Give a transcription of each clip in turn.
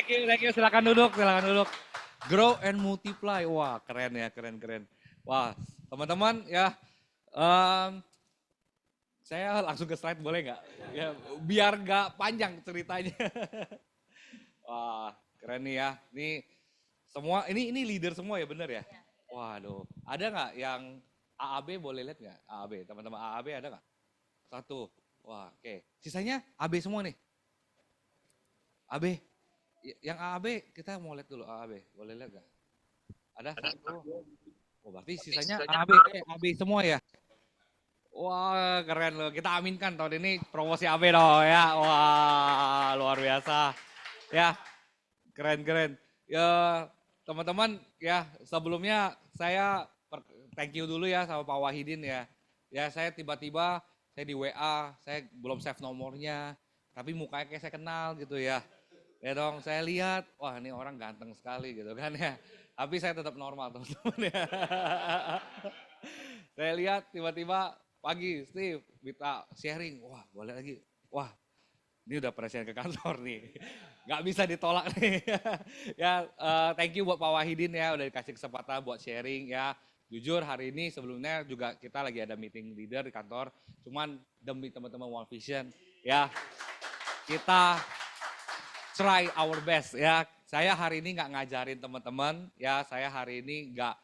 Thank you. Silakan duduk, silakan duduk. Grow and multiply. Wah, keren ya, keren. Wah, teman-teman ya, em, saya langsung ke slide boleh nggak? Ya, biar nggak panjang ceritanya. Wah, keren nih ya. Ini semua, ini leader semua ya, bener ya? Waduh, ada nggak yang AAB boleh lihat nggak? AAB, teman-teman AAB ada nggak? Satu. Wah, oke. Sisanya AB semua nih. AB. Yang AAB kita mau lihat dulu AAB. Boleh lihat nggak? Ada satu. Oh, berarti sisanya AB, AB semua ya? Wah, keren loh. Kita aminkan tahun ini promosi AB dong ya. Wah, luar biasa. Ya, keren. Ya, teman-teman ya, sebelumnya saya thank you dulu ya sama Pak Wahidin ya. Ya, saya tiba-tiba saya di WA, saya belum save nomornya, tapi mukanya kayak saya kenal gitu ya. Ya dong, saya lihat, wah ini orang ganteng sekali gitu kan ya. Tapi saya tetap normal teman-teman ya. Saya lihat tiba-tiba pagi, Steve, minta sharing. Wah, boleh lagi. Wah, ini udah presiden ke kantor nih. Gak bisa ditolak nih. Ya, thank you buat Pak Wahidin ya, udah dikasih kesempatan buat sharing ya. Jujur hari ini sebelumnya juga kita lagi ada meeting leader di kantor. Cuman demi teman-teman One Vision ya, kita try our best ya. Saya hari ini nggak ngajarin teman-teman ya, saya hari ini nggak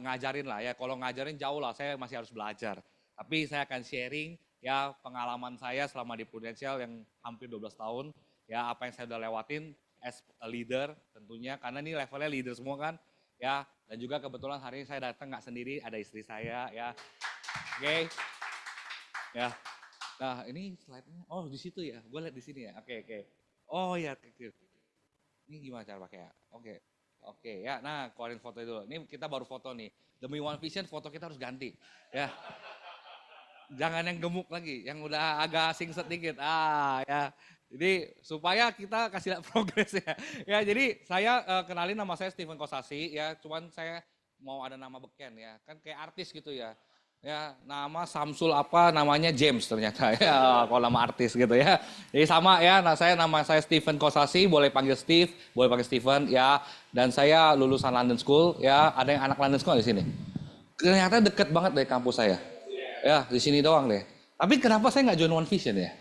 ngajarin lah ya. Kalau ngajarin jauh lah, saya masih harus belajar. Tapi saya akan sharing ya pengalaman saya selama di Prudential yang hampir 12 tahun. Ya apa yang saya udah lewatin as a leader tentunya. Karena ini levelnya leader semua kan. Ya dan juga kebetulan hari ini saya datang nggak sendiri, ada istri saya ya. Oke. Ya. Nah ini slide-nya, oh di situ ya, gue lihat di sini ya. Oke. Oh ya, ini gimana cara pakai ya? Oke ya. Nah, keluarin foto dulu. Ini kita baru foto nih. Demi One Vision foto kita harus ganti. Ya. Jangan yang gemuk lagi, yang udah agak singset dikit. Ya. Jadi supaya kita kasih lihat progres ya. Ya, jadi saya kenalin nama saya Steven Kosasi ya. Cuman saya mau ada nama beken ya. Kan kayak artis gitu ya. Ya, nama Samsul apa namanya James ternyata ya, kalau nama artis gitu ya. Jadi sama ya, nama saya Steven Kosasi, boleh panggil Steve, boleh panggil Steven ya. Dan saya lulusan London School ya, ada yang anak London School di sini. Ternyata deket banget dari kampus saya. Ya, di sini doang deh. Tapi kenapa saya nggak join One Vision ya?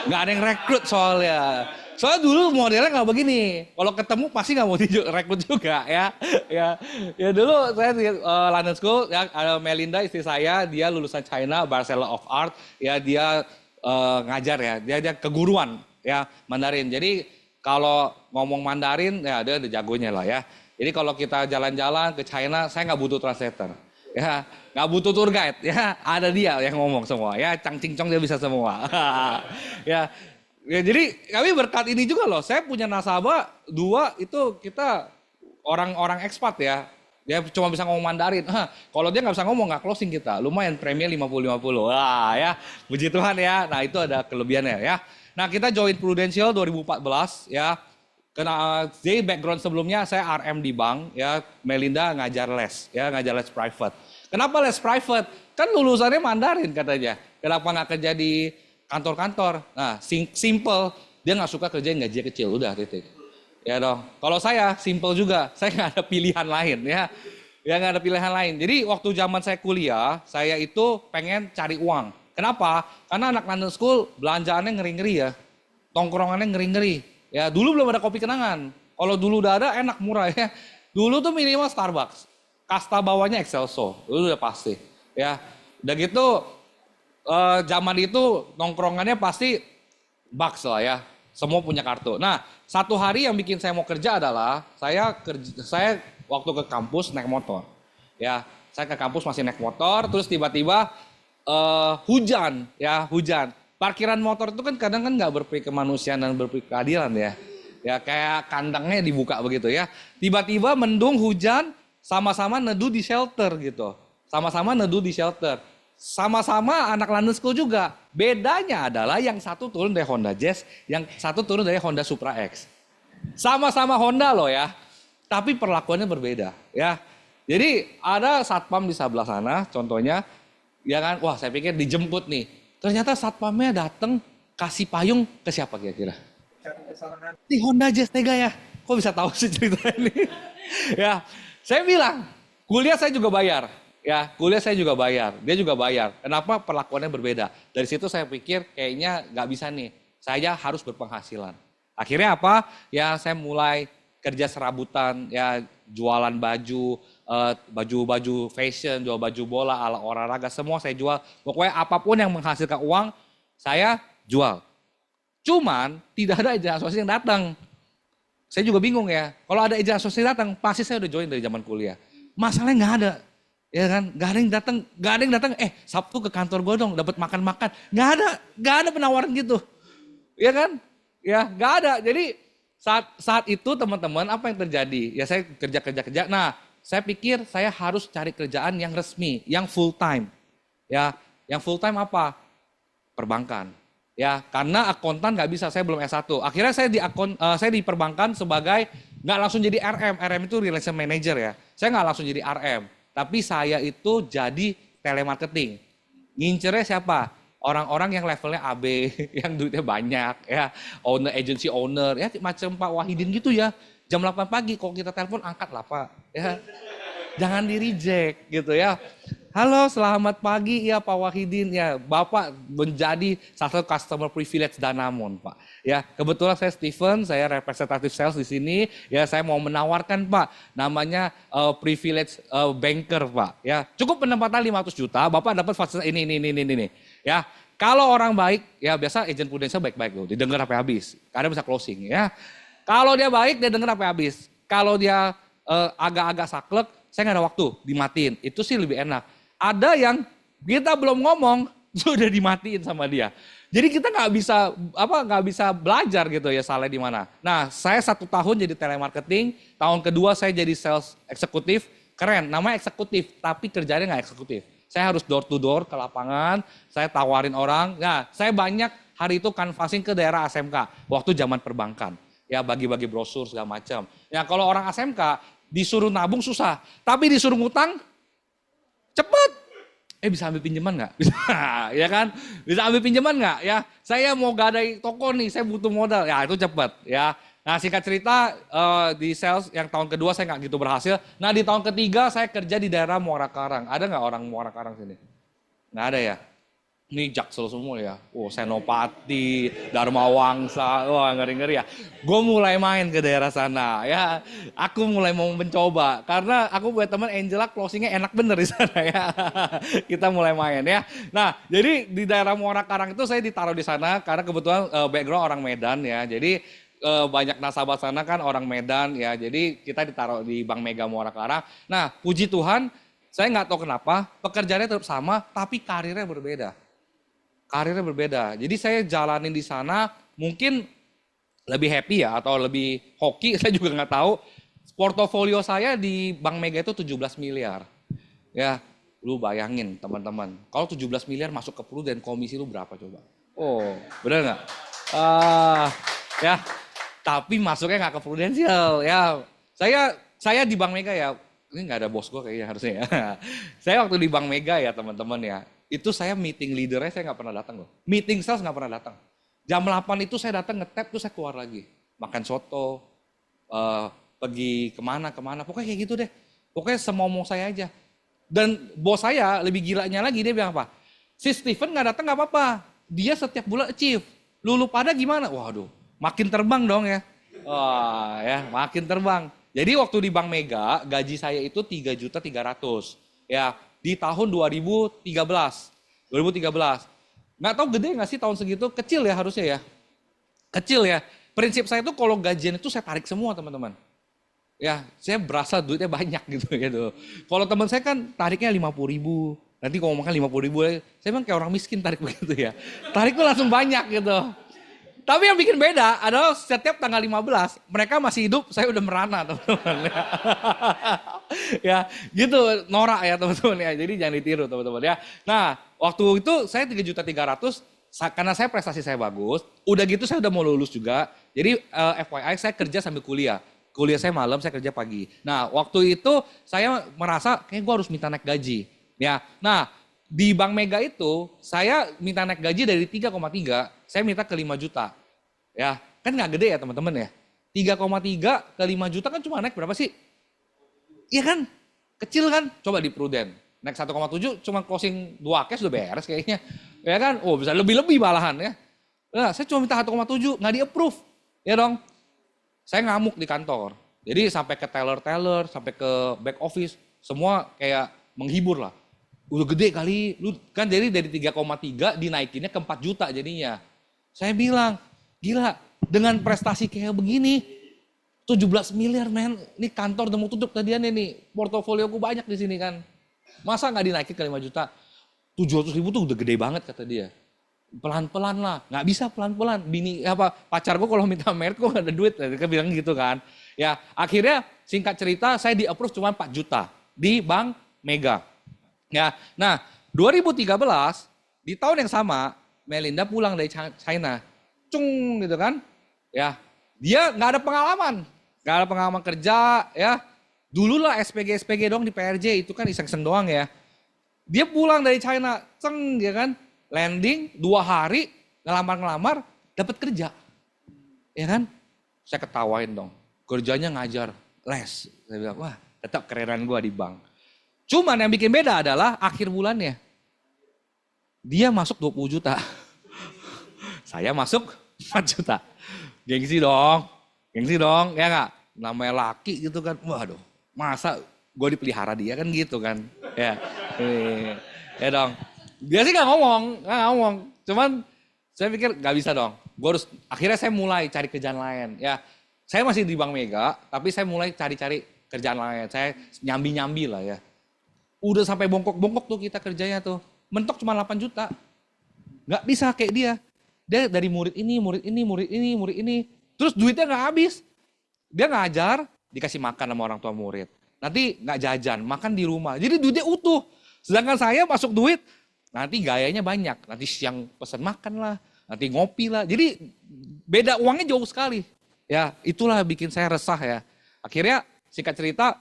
Nggak ada yang rekrut soalnya. Soalnya dulu modelnya nggak begini. Kalau ketemu pasti nggak mau direkrut juga ya. Ya dulu saya di London School ya, ada Melinda istri saya, dia lulusan China Bachelor of Art ya, dia ngajar ya, dia keguruan ya Mandarin. Jadi kalau ngomong Mandarin ya dia ada jagonya lah ya. Jadi kalau kita jalan-jalan ke China, saya nggak butuh translator. Ya, nggak butuh tour guide ya, ada dia yang ngomong semua ya, cang cincong dia bisa semua. Ya, jadi kami berkat ini juga loh, saya punya nasabah 2 itu kita orang-orang ekspat ya. Dia cuma bisa ngomong Mandarin. Kalau dia nggak bisa ngomong, nggak closing kita. Lumayan premi 50-50. Wah ya, puji Tuhan ya. Nah itu ada kelebihannya ya. Nah kita join Prudential 2014 ya. Karena jadi background sebelumnya saya RM di bank ya. Melinda ngajar les ya, ngajar les private. Kenapa les private? Kan lulusannya Mandarin katanya. Kenapa nggak kerja di kantor-kantor? Nah simple, dia nggak suka kerja yang gaji kecil, udah titik. Ya dong. Kalau saya simple juga, saya nggak ada pilihan lain ya. Ya nggak ada pilihan lain. Jadi waktu zaman saya kuliah, saya itu pengen cari uang. Kenapa? Karena anak London School belanjaannya ngeri-ngeri ya. Tongkrongannya ngeri-ngeri. Ya dulu belum ada kopi kenangan. Kalau dulu udah ada enak murah ya. Dulu tuh minimal Starbucks. Kasta bawahnya Excelso. Itu udah pasti. Ya. Udah gitu zaman itu nongkrongannya pasti Bucks lah ya. Semua punya kartu. Nah, satu hari yang bikin saya mau kerja adalah saya waktu ke kampus naik motor. Ya, saya ke kampus masih naik motor, terus tiba-tiba hujan, ya hujan. Parkiran motor itu kan kadang kan nggak berpikir kemanusiaan dan berpikir keadilan ya. Ya kayak kandangnya dibuka begitu ya. Tiba-tiba mendung, hujan, sama-sama neduh di shelter gitu. Sama-sama neduh di shelter. Sama-sama anak London School juga. Bedanya adalah yang satu turun dari Honda Jazz, yang satu turun dari Honda Supra X. Sama-sama Honda loh ya, tapi perlakuannya berbeda ya. Jadi ada satpam di sebelah sana, contohnya, ya kan, wah saya pikir dijemput nih. Ternyata satpamnya datang kasih payung ke siapa kira-kira? Di Honda Jazz Tega ya. kok bisa tahu sih cerita ini? Ya, saya bilang, kuliah saya juga bayar. Ya, kuliah saya juga bayar, dia juga bayar. Kenapa perlakuannya berbeda? Dari situ saya pikir kayaknya nggak bisa nih, saya harus berpenghasilan. Akhirnya apa? Ya saya mulai kerja serabutan, ya jualan baju, baju-baju fashion, jual baju bola, ala olahraga, semua saya jual. Pokoknya apapun yang menghasilkan uang, saya jual. Cuman tidak ada agent asuransi yang datang. Saya juga bingung ya. Kalau ada agent asuransi datang, pasti saya udah join dari zaman kuliah. Masalahnya nggak ada. Ya kan, nggak ada yang datang, nggak ada yang datang. Sabtu ke kantor gue dong, dapat makan-makan. Nggak ada penawaran gitu. Ya kan? Ya nggak ada. Jadi saat itu teman-teman apa yang terjadi? Ya saya kerja. Nah, saya pikir saya harus cari kerjaan yang resmi, yang full time. Ya, yang full time apa? Perbankan. Ya, karena akuntan nggak bisa, saya belum S1. Akhirnya saya di perbankan sebagai nggak langsung jadi RM. RM itu relation manager ya. Saya nggak langsung jadi RM, tapi saya itu jadi telemarketing. Ngincernya siapa? Orang-orang yang levelnya AB, yang duitnya banyak ya, agency owner, ya macam Pak Wahidin gitu ya. Jam 8 pagi kalau kita telepon angkat lah Pak, ya. Jangan di reject gitu ya. Halo, selamat pagi ya Pak Wahidin ya. Bapak menjadi salah satu customer privilege Danamon, Pak. Ya, kebetulan saya Steven, saya representatif sales di sini. Ya, saya mau menawarkan Pak, namanya privilege banker, Pak. Ya, cukup pendapatan 500 juta, Bapak dapat fasilitas ini. Ya, kalau orang baik, ya biasa agent prudensial baik-baik loh, didengar sampai habis. Karena bisa closing ya. Kalau dia baik, dia dengar sampai habis. Kalau dia agak-agak saklek, saya nggak ada waktu, dimatiin. Itu sih lebih enak. Ada yang kita belum ngomong sudah dimatiin sama dia. Jadi kita nggak bisa belajar gitu ya salahnya di mana. Nah, saya 1 tahun jadi telemarketing, tahun kedua saya jadi sales eksekutif, keren, namanya eksekutif, tapi kerjanya nggak eksekutif. Saya harus door to door ke lapangan, saya tawarin orang. Nah, saya banyak hari itu canvassing ke daerah ASMK waktu zaman perbankan. Ya bagi-bagi brosur segala macam. Ya kalau orang ASMK disuruh nabung susah, tapi disuruh ngutang cepet. Bisa ambil pinjaman nggak? Bisa, ya kan? Bisa ambil pinjaman nggak? Ya, saya mau gadai toko nih, saya butuh modal. Ya itu cepet, ya. Nah singkat cerita di sales yang tahun kedua saya nggak gitu berhasil. Nah di tahun ketiga saya kerja di daerah Muara Karang. Ada nggak orang Muara Karang sini? Nggak ada ya? Ini Jaksel semua ya. Senopati, Dharma Wangsa, wah ngeri-ngeri ya. Gue mulai main ke daerah sana ya. Aku mulai mau mencoba karena aku buat teman Angela closingnya enak bener di sana ya. Kita mulai main ya. Nah, jadi di daerah Muara Karang itu saya ditaruh di sana karena kebetulan background orang Medan ya. Jadi banyak nasabah sana kan orang Medan ya. Jadi kita ditaruh di Bank Mega Muara Karang. Nah, puji Tuhan, saya nggak tahu kenapa pekerjaannya tetap sama tapi karirnya berbeda. Karirnya berbeda. Jadi saya jalanin di sana mungkin lebih happy ya atau lebih hoki, saya juga nggak tahu. Portofolio saya di Bank Mega itu 17 miliar. Ya, lu bayangin teman-teman. Kalau 17 miliar masuk ke Prudent, komisi lu berapa coba? Bener nggak? Ya, tapi masuknya nggak ke Prudensial. Ya, saya di Bank Mega ya, ini nggak ada bos gue kayaknya harusnya ya. Saya waktu di Bank Mega ya teman-teman ya, itu saya meeting leadernya saya nggak pernah datang loh. Meeting sales nggak pernah datang. Jam 8 itu saya datang nge-tap, terus saya keluar lagi. Makan soto, pergi kemana, pokoknya kayak gitu deh. Pokoknya semau-mau saya aja. Dan bos saya lebih gilanya lagi, dia bilang apa? Si Steven nggak datang nggak apa-apa, dia setiap bulan achieve. Lulu pada gimana? Waduh, makin terbang dong ya. Wah ya, makin terbang. Jadi waktu di Bank Mega, gaji saya itu 3.300.000. Ya, di tahun 2013. Nggak tahu gede nggak sih tahun segitu? Kecil ya harusnya ya. Kecil ya. Prinsip saya itu kalau gajian itu saya tarik semua teman-teman. Ya, saya berasa duitnya banyak gitu. Kalau teman saya kan tariknya 50.000. Nanti kalau makan 50.000, saya memang kayak orang miskin tarik begitu ya. Tarik tuh langsung banyak gitu. Tapi yang bikin beda adalah setiap tanggal 15, mereka masih hidup, saya udah merana teman-teman. Ya, gitu norak ya teman-teman ya. Jadi jangan ditiru teman-teman ya. Nah, waktu itu saya 3.300.000 karena saya prestasi saya bagus. Udah gitu saya udah mau lulus juga. Jadi FYI saya kerja sambil kuliah. Kuliah saya malam, saya kerja pagi. Nah, waktu itu saya merasa kayak gue harus minta naik gaji. Ya, nah di Bank Mega itu saya minta naik gaji dari 3,3, saya minta ke 5 juta. Ya, kan nggak gede ya teman-teman ya. 3,3 ke 5 juta kan cuma naik berapa sih? Iya kan? Kecil kan? Coba di Prudent. Naik 1,7 cuma closing 2 cash udah beres kayaknya. Ya kan? Oh bisa lebih-lebih malahan ya. Nah, saya cuma minta 1,7, nggak di-approve. Ya dong. Saya ngamuk di kantor. Jadi sampai ke teller-teller, sampai ke back office, semua kayak menghibur lah. Udah gede kali, lu kan jadi dari 3,3 dinaikinnya ke 4 juta jadinya. Saya bilang, gila, dengan prestasi kayak begini, 17 miliar men, ini kantor udah mau tutup tadiannya nih, portofolio ku banyak di sini kan. Masa nggak dinaikin ke 5 juta? 700 ribu tuh udah gede banget kata dia. Pelan-pelan lah, nggak bisa pelan-pelan. Bini apa pacar gue kalau minta merit gue nggak ada duit, dia bilang gitu kan. Ya akhirnya singkat cerita saya di approve cuma 4 juta di Bank Mega. Ya, nah 2013 di tahun yang sama Melinda pulang dari China, cung gitu kan. Ya, dia nggak ada pengalaman kerja ya. Dulu lah SPG dong di PRJ itu kan iseng-iseng doang ya. Dia pulang dari China, ceng ya kan, landing 2 hari, ngelamar, dapat kerja. Ya kan? Saya ketawain dong. Kerjanya ngajar, les. Saya bilang, wah tetap kerenan gua di bank. Cuman yang bikin beda adalah akhir bulannya. Dia masuk 20 juta. Saya masuk 4 juta. Gengsi dong, ya nggak? Namanya laki gitu kan, waduh, masa gue dipelihara dia kan gitu kan, ya, ya dong. Dia sih nggak ngomong, cuman saya pikir nggak bisa dong. Akhirnya saya mulai cari kerjaan lain, ya. Saya masih di Bank Mega, tapi saya mulai cari-cari kerjaan lain. Saya nyambi lah ya. Udah sampai bongkok-bongkok tuh kita kerjanya tuh, mentok cuma 8 juta. Nggak bisa kayak dia. Dia dari murid ini. Terus duitnya nggak habis. Dia ngajar, dikasih makan sama orang tua murid. Nanti nggak jajan, makan di rumah. Jadi duitnya utuh. Sedangkan saya masuk duit, nanti gayanya banyak. Nanti siang pesan makan lah, nanti ngopi lah. Jadi beda uangnya jauh sekali. Ya itulah bikin saya resah ya. Akhirnya singkat cerita,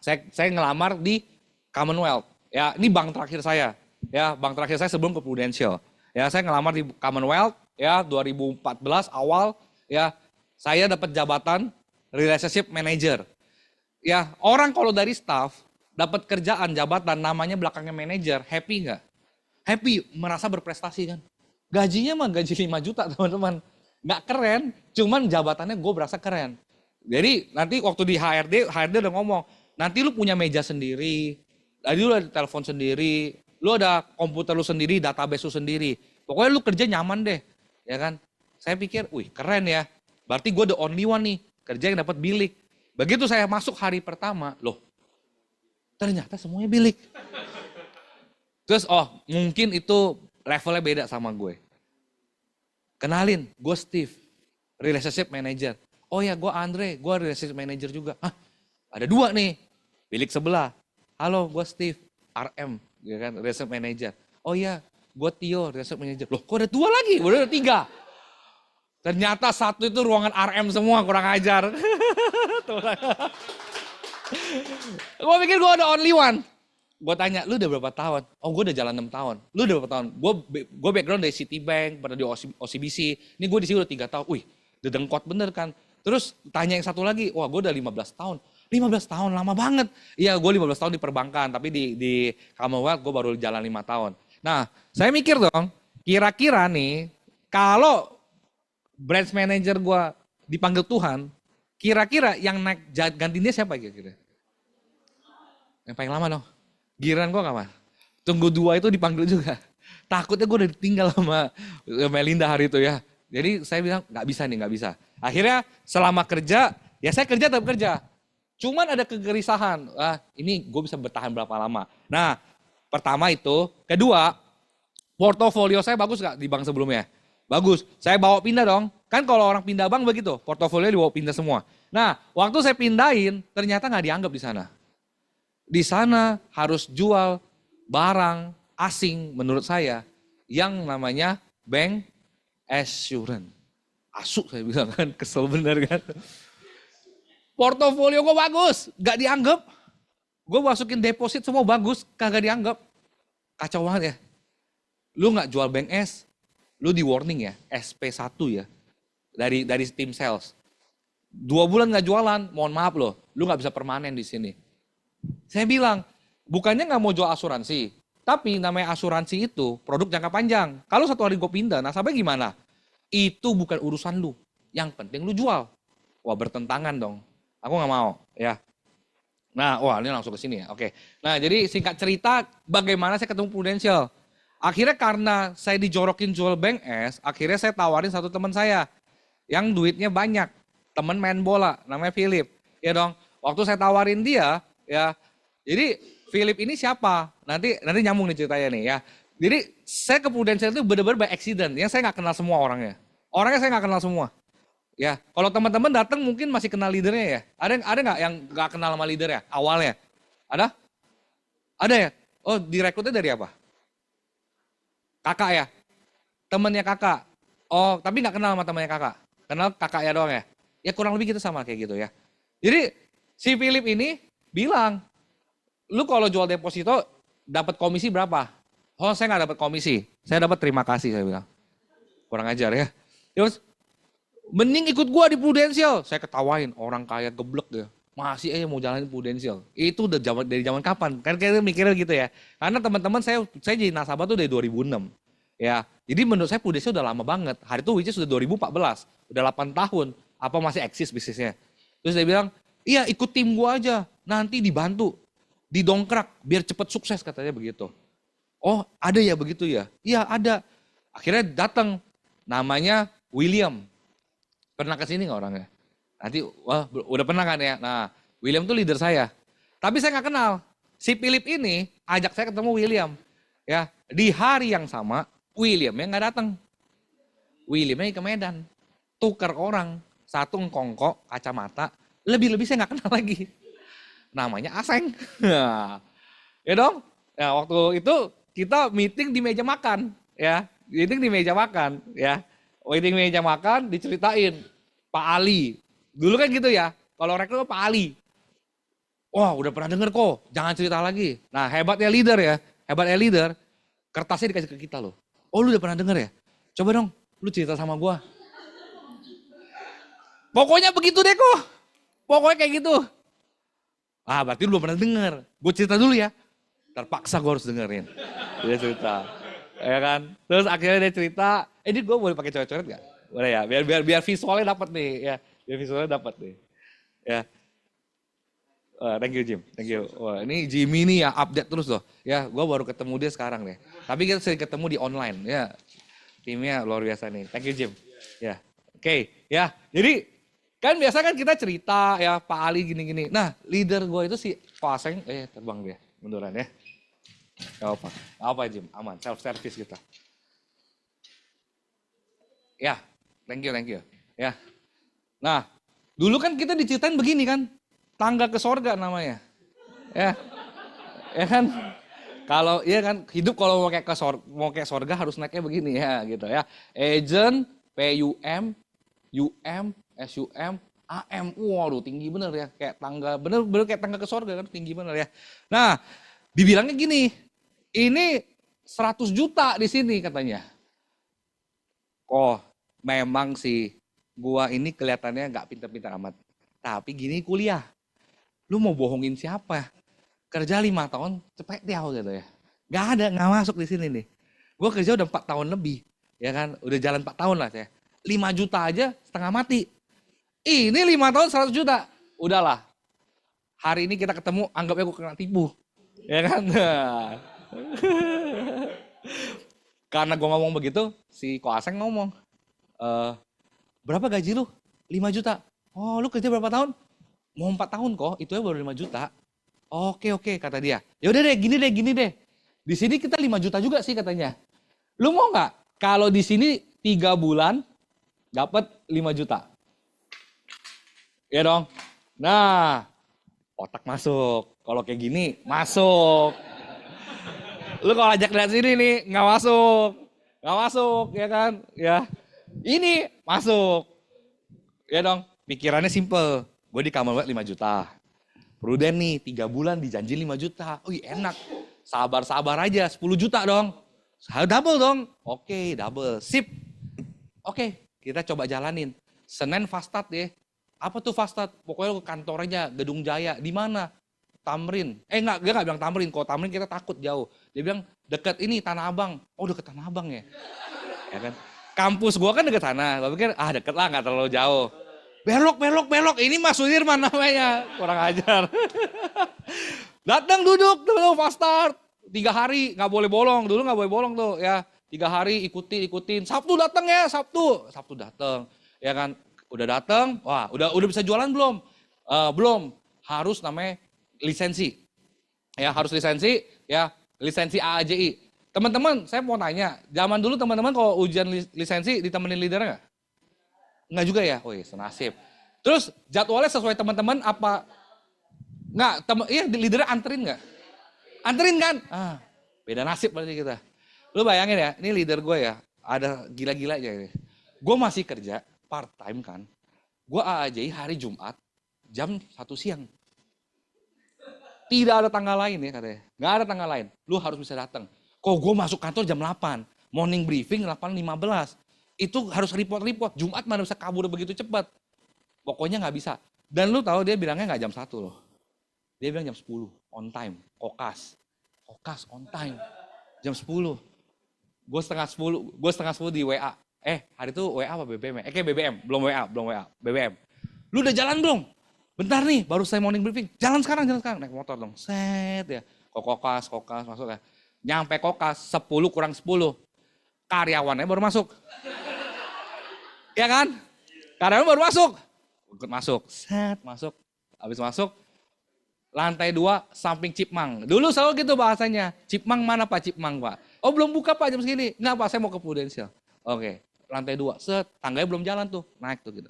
saya ngelamar di Commonwealth. Ya ini bank terakhir saya. Ya bank terakhir saya sebelum ke Prudential. Ya saya ngelamar di Commonwealth ya 2014 awal ya saya dapat jabatan relationship manager. Ya orang kalau dari staff dapat kerjaan jabatan namanya belakangnya manager, happy nggak? Happy, merasa berprestasi kan. Gajinya mah gaji 5 juta teman-teman. Nggak keren, cuman jabatannya gue berasa keren. Jadi nanti waktu di HRD udah ngomong, nanti lu punya meja sendiri, tadi lu ada telepon sendiri, lu ada komputer lu sendiri, database lu sendiri. Pokoknya lu kerja nyaman deh, ya kan? Saya pikir, wih keren ya. Berarti gue the only one nih, kerja yang dapat bilik. Begitu saya masuk hari pertama, loh ternyata semuanya bilik. Terus mungkin itu levelnya beda sama gue. Kenalin, gue Steve, relationship manager. Oh ya gue Andre, gue relationship manager juga. Hah, ada 2 nih, bilik sebelah. Halo gue Steve, RM, ya kan, relationship manager. Oh ya, gue Tio, relationship manager. Loh kok ada 2 lagi, udah ada 3. Ternyata 1 itu ruangan RM semua, kurang ajar. Gue pikir gue ada only one. Gue tanya, lu udah berapa tahun? Oh gue udah jalan 6 tahun. Lu udah berapa tahun? Gue background dari Citibank, pernah di OCBC. Ini gue di sini udah 3 tahun. Wih, dedengkot bener kan. Terus tanya yang satu lagi, wah gue udah 15 tahun. 15 tahun lama banget. Iya gue 15 tahun di perbankan, tapi di Commonwealth gue baru jalan 5 tahun. Nah saya mikir dong, kira-kira nih kalau branch manager gue dipanggil Tuhan, kira-kira yang naik gantinya siapa kira-kira? Yang paling lama dong. Giliran gue kapan? Tunggu 2 itu dipanggil juga. Takutnya gue udah ditinggal sama Melinda hari itu ya. Jadi saya bilang nggak bisa. Akhirnya selama kerja, ya saya kerja tetap kerja. Cuman ada kegelisahan. Ini gue bisa bertahan berapa lama. Nah pertama itu. Kedua, portofolio saya bagus gak di bank sebelumnya? Bagus. Saya bawa pindah dong. Kan kalau orang pindah bank begitu, portofolio dibawa pindah semua. Nah waktu saya pindahin, ternyata nggak dianggap di sana. Di sana harus jual barang asing menurut saya yang namanya bank assurance. Asuk saya bilang kan, kesel bener kan. Portofolio gue bagus, gak dianggap. Gue masukin deposit semua bagus, kagak dianggap. Kacau banget ya. Lu gak jual bank S, lu di warning ya, SP1 ya. Dari tim sales. 2 bulan nggak jualan, mohon maaf loh, lu nggak bisa permanen di sini. Saya bilang, bukannya nggak mau jual asuransi, tapi namanya asuransi itu produk jangka panjang. Kalau satu hari gue pindah, nasabah gimana? Itu bukan urusan lu. Yang penting lu jual. Wah, bertentangan dong. Aku nggak mau, ya. Nah, wah ini langsung ke sini ya. Oke. Nah, jadi singkat cerita bagaimana saya ketemu Prudential. Akhirnya karena saya dijorokin jual Bank S, akhirnya saya tawarin satu teman saya yang duitnya banyak. Temen main bola, namanya Philip. Ya dong. Waktu saya tawarin dia, ya. Jadi Philip ini siapa? Nanti nyambung nih ceritanya nih ya. Jadi saya ke Prudential itu benar-benar by accident. Yang saya nggak kenal semua orangnya. Orangnya saya nggak kenal semua. Ya, kalau teman-teman datang mungkin masih kenal leadernya ya. Ada nggak yang nggak kenal sama leadernya awalnya? Ada? Ada ya? Oh, direkrutnya dari apa? Kakak ya? Temennya kakak? Oh, tapi nggak kenal sama temannya kakak? Kenal kakaknya doang ya? Ya kurang lebih kita sama kayak gitu ya. Jadi si Philip ini bilang, lu kalau jual deposito dapat komisi berapa? Oh, saya nggak dapat komisi. Saya dapat terima kasih, saya bilang. Kurang ajar ya. Terus mending ikut gua di Prudential. Saya ketawain, orang kaya geblek ya. Masih aja mau jalanin Prudential. Itu udah dari zaman kapan? Kan kita mikirnya gitu ya. Karena teman-teman saya jadi nasabah tuh dari 2006. Ya, jadi menurut saya Prudential udah lama banget. Hari itu which is sudah 2014. Udah 8 tahun. Apa masih eksis bisnisnya. Terus dia bilang, iya ikut tim gua aja. Nanti dibantu. Didongkrak biar cepet sukses katanya begitu. Oh ada ya begitu ya? Iya ada. Akhirnya datang. Namanya William. Pernah ke sini nggak orangnya? Nanti, wah udah pernah kan ya? Nah, William tuh leader saya. Tapi saya nggak kenal. Si Philip ini ajak saya ketemu William. Ya, di hari yang sama, Williamnya nggak datang. Williamnya ke Medan. Tukar orang. Satu ngkongkok, kacamata. Lebih-lebih saya nggak kenal lagi. Namanya Aseng. Ya dong? Ya, waktu itu kita meeting di meja makan. Ya, meeting di meja makan. Ya, meeting di meja makan diceritain. Pak Ali. Dulu kan gitu ya. Kalau rekrut Pak Ali. Wah udah pernah denger kok. Jangan cerita lagi. Nah hebatnya leader ya. Hebatnya leader. Kertasnya dikasih ke kita loh. Oh lu udah pernah denger ya? Coba dong. Lu cerita sama gua. Pokoknya begitu deh kok. Pokoknya kayak gitu. Ah berarti lu belum pernah denger. Gue cerita dulu ya. Terpaksa gue harus dengerin. Dia cerita. Ya kan. Terus akhirnya dia cerita. Ini gue boleh pakai coret-coret gak? Boleh ya. Biar visualnya dapat nih. Ya. Biar visualnya dapat nih. Ya. Thank you Jim. Thank you. Wah, ini Jimmy nih ya update terus loh. Ya, gue baru ketemu dia sekarang deh. Tapi kita sering ketemu di online. Ya. Timnya luar biasa nih. Thank you Jim. Ya. Oke. Ya. Jadi kan biasa kan kita cerita ya Pak Ali gini-gini. Nah leader gue itu si Pak Aseng, terbang dia, munduran ya. Gak apa, apa Jim, aman, self service kita. Ya, thank you. Ya, nah dulu kan kita diceritain begini kan, tangga ke sorga namanya. Ya, ya kan. Kalau iya kan hidup kalau mau kayak sorga harus naiknya begini ya gitu ya. Agent, PUM, UM, SUM, AM, waduh tinggi bener ya, kayak tangga, bener kayak tangga ke sorga kan, tinggi bener ya. Nah, dibilangnya gini, ini 100 juta di sini katanya. Oh, memang sih, gua ini kelihatannya nggak pintar-pintar amat. Tapi gini kuliah, lu mau bohongin siapa? Kerja 5 tahun, cepet dia gitu ya. Nggak masuk di sini nih. Gua kerja udah 4 tahun lebih, ya kan, udah jalan 4 tahun lah saya. 5 juta aja setengah mati. Ini 5 tahun 100 juta. Udahlah. Hari ini kita ketemu, anggapnya gue kena tipu. Ya kan? Karena gue ngomong begitu, si Ko Aseng ngomong, berapa gaji lu? 5 juta. Oh lu kerja berapa tahun? Mau 4 tahun kok, itu ya baru 5 juta. Oke, kata dia. Ya udah deh, gini deh. Di sini kita 5 juta juga sih katanya. Lu mau nggak? Kalau di sini 3 bulan, dapat 5 juta. Ya dong. Nah, otak masuk. Kalau kayak gini, masuk. Lu kalau ajak lihat sini nih, nggak masuk. Nggak masuk, ya kan? Ya. Ini masuk. Ya dong, pikirannya simple. Gue di Commonwealth 5 juta. Prudent nih, 3 bulan dijanji 5 juta. Wih enak. Sabar-sabar aja, 10 juta dong. Double dong. Oke, double. Sip. Oke, kita coba jalanin. Senin fast start deh. Apa tuh fast start? Pokoknya lu ke kantornya Gedung Jaya. Di mana? Tamrin. Enggak, dia nggak bilang Tamrin. Kalau Tamrin kita takut jauh. Dia bilang deket ini Tanah Abang. Oh deket Tanah Abang ya? Ya kan? Kampus gua kan deket sana. Gua pikir deket lah nggak terlalu jauh. Belok. Ini Mas Sudirman namanya. Kurang ajar. Datang duduk fast start. 3 hari nggak boleh bolong. Dulu nggak boleh bolong tuh ya. 3 hari ikutin. Sabtu datang ya, Sabtu datang. Ya kan? Udah datang. Wah, udah bisa jualan belum? Belum. Harus namanya lisensi. Ya, harus lisensi ya, lisensi AAJI. Teman-teman, saya mau tanya, zaman dulu teman-teman kalau ujian lisensi ditemenin leader nggak? Nggak juga ya? Oh iya, senasib. Terus jadwalnya sesuai teman-teman apa? Nggak, iya leadernya anterin nggak? Anterin kan? Beda nasib berarti kita. Lu bayangin ya, ini leader gue ya, ada gila-gila aja ini. Gue masih kerja part time kan. Gue AAJI hari Jumat jam 1 siang. Tidak ada tanggal lain ya katanya. Nggak ada tanggal lain. Lu harus bisa datang. Kok gue masuk kantor jam 8. Morning briefing 8.15. Itu harus report. Jumat mana bisa kabur begitu cepat. Pokoknya nggak bisa. Dan lu tahu dia bilangnya nggak jam 1 loh. Dia bilang jam 10. On time. Kokas on time. Jam 10. Gue setengah 10 di WA. Hari itu WA apa BBM? Kayak BBM. Belum WA. BBM. Lu udah jalan belum? Bentar nih, baru saya morning briefing. Jalan sekarang. Naik motor dong. Set ya. Kokas masuk ya. Nyampe Kokas 10 kurang 10. Karyawannya baru masuk. Ya kan? Karyawan baru masuk. Ikut masuk. Set, masuk. Habis masuk. Lantai 2 samping Cipmang. Dulu selalu gitu bahasanya. Cipmang mana Pak? Cipmang Pak. Oh belum buka Pak jam segini. Enggak Pak, saya mau ke Prudential. Oke. Lantai 2. Set, tangganya belum jalan tuh. Naik tuh gitu.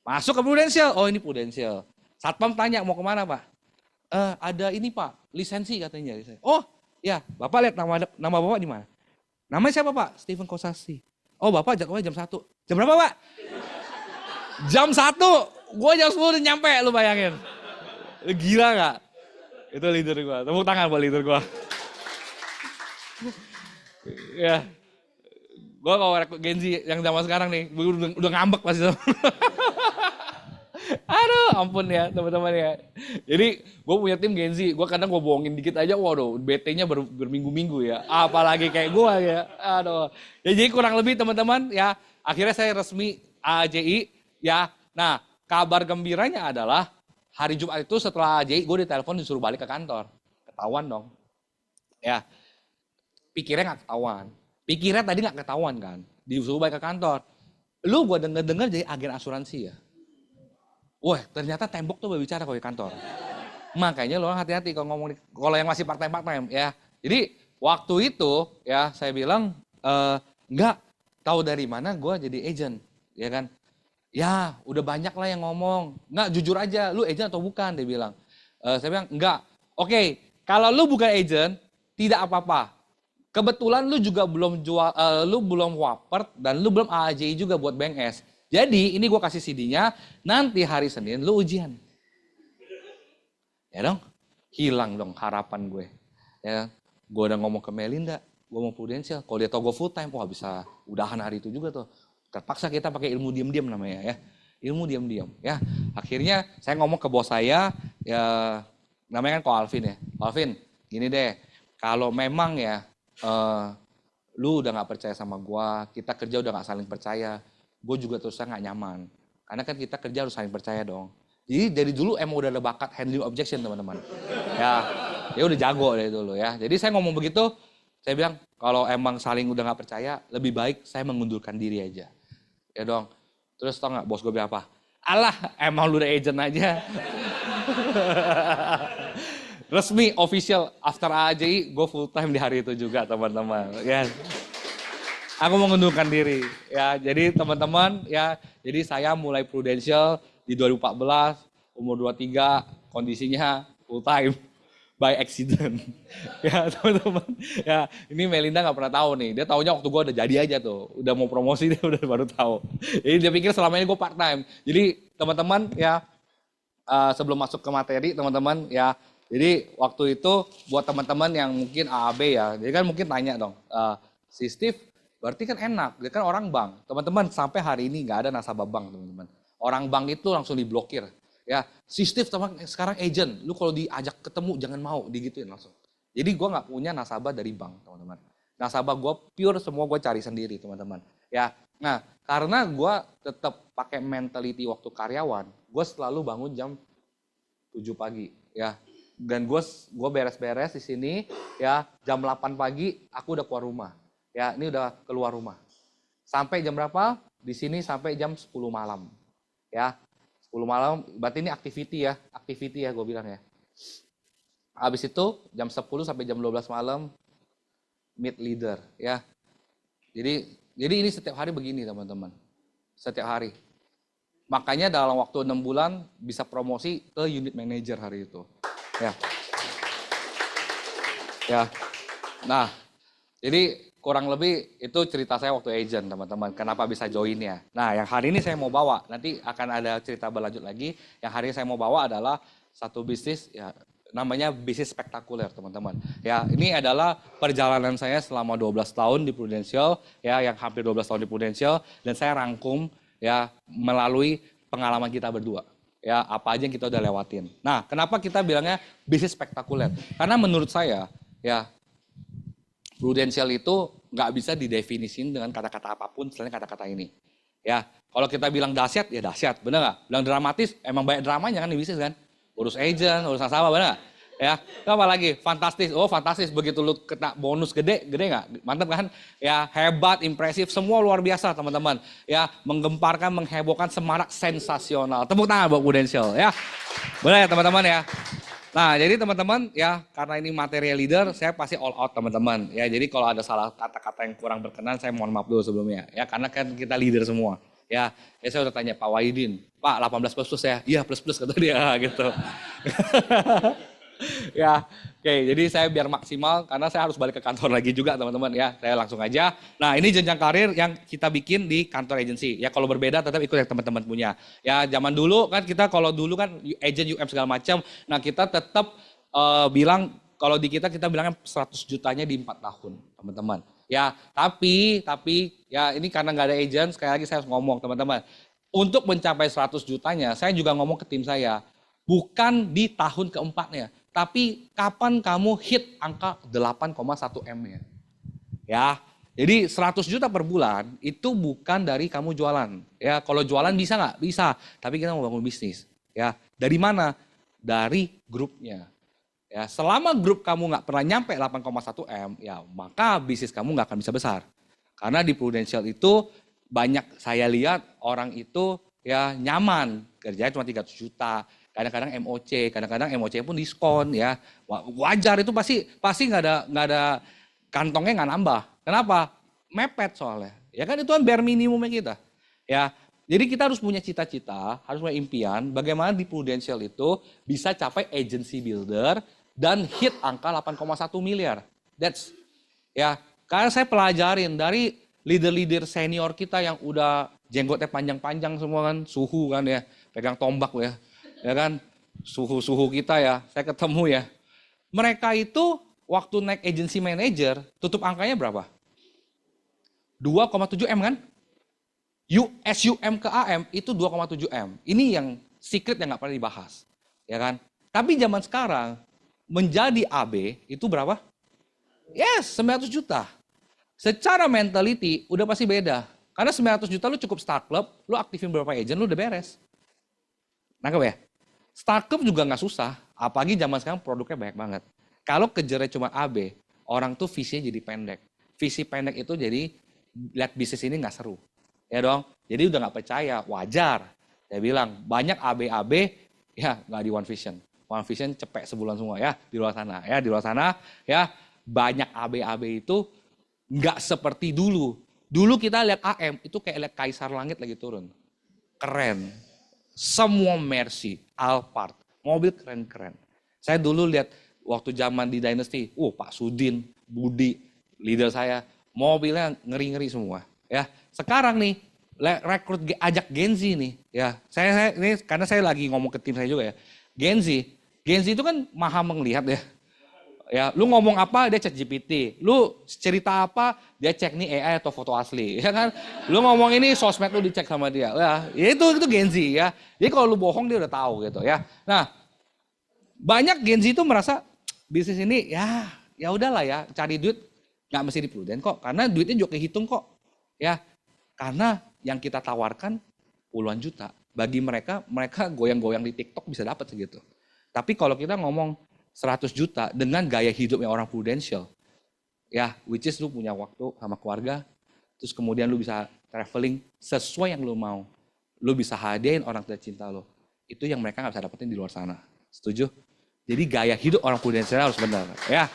Masuk ke Prudential, oh ini Prudential. Satpam tanya mau kemana Pak? Ada ini Pak, lisensi katanya. Oh ya, Bapak lihat nama Bapak di mana? Namanya siapa Pak? Steven Kosasi. Oh Bapak jadwalnya jam 1. Jam berapa Pak? Jam 1, gue jam 10 udah nyampe, lu bayangin. Gila gak? Itu leader gue, tepuk tangan buat leader gue. Ya, gue kalau rekrut Gen Z yang zaman sekarang nih, udah ngambek pasti. Aduh ampun ya teman-teman ya. Jadi gue punya tim Gen Z, gue kadang gue bohongin dikit aja, waduh BT-nya berminggu-minggu ya. Apalagi kayak gue ya, aduh. Ya jadi kurang lebih teman-teman ya, akhirnya saya resmi AAJI ya. Nah kabar gembiranya adalah hari Jumat itu setelah AAJI gue ditelepon disuruh balik ke kantor. Ketahuan dong. Ya, pikirnya gak ketahuan. Pikirnya tadi gak ketahuan kan, disuruh balik ke kantor. Lu gue denger jadi agen asuransi ya. Wah, ternyata tembok tuh berbicara kalau di kantor. Makanya lo hati-hati kalau ngomong kalau yang masih part-time ya. Jadi waktu itu ya saya bilang enggak tahu dari mana gue jadi agent, ya kan? Ya, udah banyak lah yang ngomong. Enggak, jujur aja, lu agent atau bukan? Dia bilang. Saya bilang enggak. Oke, kalau lu bukan agent, tidak apa-apa. Kebetulan lu juga belum jual, lu belum wapert dan lu belum AAJI juga buat Bank S. Jadi ini gue kasih CD-nya, nanti hari Senin lu ujian. Ya dong, hilang dong harapan gue. Ya, gue udah ngomong ke Melinda, gue mau Prudential. Kalau dia tau gue full time, wah bisa udahan hari itu juga tuh. Terpaksa kita pakai ilmu diam-diam namanya ya. Ilmu diam-diam ya. Akhirnya saya ngomong ke bos saya, ya namanya kan Ko Alvin ya. Alvin, gini deh, kalau memang ya lu udah gak percaya sama gue, kita kerja udah gak saling percaya. Gue juga terus terang gak nyaman. Karena kan kita kerja harus saling percaya dong. Jadi dari dulu emang udah ada bakat handling objection teman-teman. Ya, dia udah jago dari dulu ya. Jadi saya ngomong begitu, saya bilang kalau emang saling udah gak percaya, lebih baik saya mengundurkan diri aja. Ya dong. Terus tau gak bos gue bilang apa? Alah, emang lu udah agent aja. Resmi, official, after AAJI, gue full time di hari itu juga teman-teman. Ya. Aku mengundurkan diri, ya. Jadi teman-teman, ya. Jadi saya mulai Prudential di 2014, umur 23, kondisinya full time by accident. Ya teman-teman, ya. Ini Melinda nggak pernah tahu nih. Dia taunya waktu gue udah jadi aja tuh, udah mau promosi dia udah baru tahu. Jadi dia pikir selama ini gue part time. Jadi teman-teman, ya. Sebelum masuk ke materi, teman-teman, ya. Jadi waktu itu buat teman-teman yang mungkin AAB ya, jadi kan mungkin tanya dong, si Steve. Berarti kan enak, dia kan orang bank. Teman-teman sampai hari ini nggak ada nasabah bank teman-teman. Orang bank itu langsung diblokir. Ya, si Steve sekarang agent, lu kalau diajak ketemu jangan mau, digituin langsung. Jadi gue nggak punya nasabah dari bank, teman-teman. Nasabah gue pure semua gue cari sendiri, teman-teman. Ya, nah karena gue tetap pakai mentality waktu karyawan, gue selalu bangun jam 7 pagi, ya. Dan gue beres-beres di sini, ya jam 8 pagi aku udah keluar rumah. Ya, ini udah keluar rumah. Sampai jam berapa? Di sini sampai jam 10 malam. Ya, 10 malam, berarti ini activity ya gue bilang ya. Habis itu jam 10 sampai jam 12 malam meet leader ya. Jadi ini setiap hari begini teman-teman. Setiap hari. Makanya dalam waktu 6 bulan bisa promosi ke unit manager hari itu. Ya. Ya. Nah, jadi kurang lebih itu cerita saya waktu agent teman-teman. Kenapa bisa join ya. Nah yang hari ini saya mau bawa. Nanti akan ada cerita berlanjut lagi. Yang hari ini saya mau bawa adalah satu bisnis ya. Namanya bisnis spektakuler teman-teman. Ya ini adalah perjalanan saya selama 12 tahun di Prudential. Ya yang hampir 12 tahun di Prudential. Dan saya rangkum ya melalui pengalaman kita berdua. Ya apa aja yang kita udah lewatin. Nah kenapa kita bilangnya bisnis spektakuler. Karena menurut saya ya Prudential itu nggak bisa didefinisin dengan kata-kata apapun selain kata-kata ini. Ya, kalau kita bilang dahsyat, ya dahsyat, bener nggak? Bilang dramatis, emang banyak dramanya kan di bisnis kan? Urus agent, urus nasabah, bener nggak? Ya, apa lagi? Fantastis, oh fantastis, begitu lu kena bonus gede nggak? Mantap kan? Ya, hebat, impresif, semua luar biasa teman-teman. Ya, menggemparkan, menghebohkan, semarak, sensasional. Tepuk tangan buat Prudential ya. Boleh ya teman-teman ya. Nah, jadi teman-teman ya karena ini material leader, saya pasti all out teman-teman. Ya, jadi kalau ada salah kata-kata yang kurang berkenan, saya mohon maaf dulu sebelumnya. Ya, karena kan kita leader semua. Ya, saya udah tanya Pak Wahidin, Pak 18 plus ya? Iya plus kata dia gitu. Ya, oke. Jadi saya biar maksimal karena saya harus balik ke kantor lagi juga teman-teman ya. Saya langsung aja. Nah ini jenjang karir yang kita bikin di kantor agensi. Ya kalau berbeda tetap ikut yang teman-teman punya. Ya zaman dulu kan kita kalau dulu kan agent UM segala macam. Nah kita tetap bilang kalau di kita bilangnya 100 jutanya di 4 tahun teman-teman. Ya tapi ya ini karena nggak ada agent sekali lagi saya harus ngomong teman-teman. Untuk mencapai 100 jutanya saya juga ngomong ke tim saya. Bukan di tahun keempatnya. Tapi kapan kamu hit angka 8,1 M-nya. Ya, jadi 100 juta per bulan itu bukan dari kamu jualan. Ya, kalau jualan bisa nggak? Bisa. Tapi kita mau bangun bisnis. Ya, dari mana? Dari grupnya. Ya, selama grup kamu nggak pernah nyampe 8,1 M, ya maka bisnis kamu nggak akan bisa besar. Karena di Prudential itu banyak saya lihat orang itu ya nyaman kerjanya cuma 300 juta. Kadang-kadang MOC, kadang-kadang MOC pun diskon ya. Wajar itu pasti nggak ada kantongnya nggak nambah. Kenapa? Mepet soalnya. Ya kan itu kan bare minimumnya kita. Ya, jadi kita harus punya cita-cita, harus punya impian bagaimana di Prudential itu bisa capai agency builder dan hit angka 8,1 miliar. That's ya, karena saya pelajarin dari leader-leader senior kita yang udah jenggotnya panjang-panjang semua kan, suhu kan ya, pegang tombak ya. Ya kan, suhu kita ya, saya ketemu ya. Mereka itu waktu naik agency manager, tutup angkanya berapa? 2,7 M kan? SUM ke AM itu 2,7 M. Ini yang secret yang nggak pernah dibahas. Ya kan? Tapi zaman sekarang, menjadi AB itu berapa? Yes, 900 juta. Secara mentality udah pasti beda. Karena 900 juta lu cukup start club, lu aktifin beberapa agent, lu udah beres. Nangkep ya? Startup juga nggak susah, apalagi zaman sekarang produknya banyak banget. Kalau kejarnya cuma AB, orang tuh visinya jadi pendek. Visi pendek itu jadi lihat bisnis ini nggak seru. Ya dong, jadi udah nggak percaya, wajar. Saya bilang, banyak AB-AB, ya nggak di One Vision. One Vision cepet sebulan semua ya, di luar sana. Ya, di luar sana, ya banyak AB-AB itu nggak seperti dulu. Dulu kita lihat AM, itu kayak lihat Kaisar Langit lagi turun. Keren. Semua Mercy, Alphard, mobil keren-keren. Saya dulu lihat waktu zaman di Dynasty, Pak Sudin, Budi, leader saya, mobilnya ngeri-ngeri semua. Ya, sekarang nih rekrut ajak Gen Z nih, ya. Saya ini karena saya lagi ngomong ke tim saya juga ya. Gen Z itu kan maha melihat ya. Ya, lu ngomong apa dia cek GPT, lu cerita apa dia cek nih AI atau foto asli, ya kan? Lu ngomong ini sosmed lu dicek sama dia, ya itu Gen Z ya. Jadi kalau lu bohong dia udah tahu gitu ya. Nah, banyak Gen Z itu merasa bisnis ini ya udahlah ya, cari duit nggak mesti dipruden kok, karena duitnya juga kehitung kok, ya. Karena yang kita tawarkan puluhan juta, bagi mereka goyang-goyang di TikTok bisa dapat segitu. Tapi kalau kita ngomong 100 juta dengan gaya hidupnya orang prudential, ya, which is lu punya waktu sama keluarga, terus kemudian lu bisa traveling sesuai yang lu mau, lu bisa hadiahin orang tercinta lu, itu yang mereka nggak bisa dapetin di luar sana. Setuju? Jadi gaya hidup orang prudensial harus benar, ya.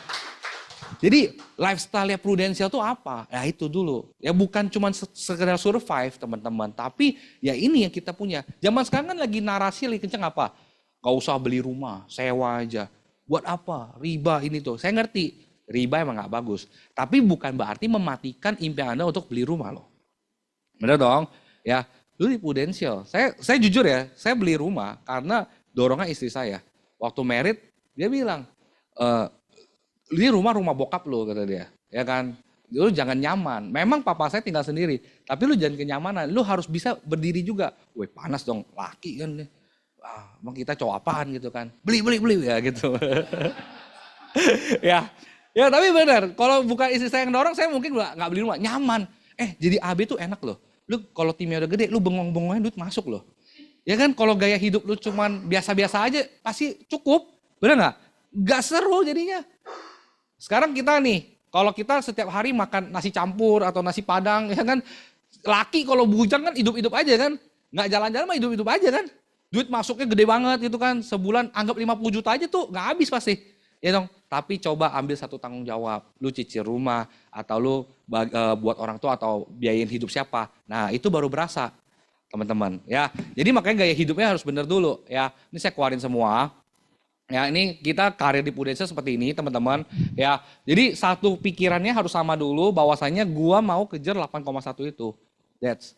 Jadi lifestyle prudensial itu apa? Ya itu dulu. Ya bukan cuma sekedar survive teman-teman, tapi ya ini yang kita punya. Zaman sekarang kan lagi narasi lagi kenceng apa? Gak usah beli rumah, sewa aja. Buat apa? Riba ini tuh. Saya ngerti, riba emang gak bagus. Tapi bukan berarti mematikan impian Anda untuk beli rumah loh. Bener dong? Ya, lu di prudensial. Saya jujur ya, saya beli rumah karena dorongan istri saya. Waktu merit, dia bilang, ini rumah bokap lo, kata dia. Ya kan? Lu jangan nyaman. Memang papa saya tinggal sendiri. Tapi lu jangan kenyamanan. Lu harus bisa berdiri juga. Wih panas dong, laki kan. Emang kita cowok apaan gitu kan. Beli ya gitu. Ya tapi benar. Kalau bukan istri saya yang dorong, saya mungkin nggak beli rumah. Nyaman. Jadi AB tuh enak loh. Lu kalau timnya udah gede, lu bengong-bengongnya duit masuk loh. Ya kan kalau gaya hidup lu cuman biasa-biasa aja, pasti cukup. Bener nggak? Gak seru jadinya. Sekarang kita nih, kalau kita setiap hari makan nasi campur atau nasi padang, ya kan, laki kalau bujang kan hidup-hidup aja kan, nggak jalan-jalan mah hidup-hidup aja kan, duit masuknya gede banget gitu kan, sebulan anggap 50 juta aja tuh nggak habis pasti, ya dong. Tapi coba ambil satu tanggung jawab, lu cicil rumah atau lu buat orang tua atau biayain hidup siapa, nah itu baru berasa teman-teman ya. Jadi makanya gaya hidupnya harus bener dulu ya. Ini saya keluarin semua. Ya ini kita karir di Prudensial seperti ini teman-teman ya. Jadi satu pikirannya harus sama dulu bahwasanya gua mau kejar 8,1 itu. That's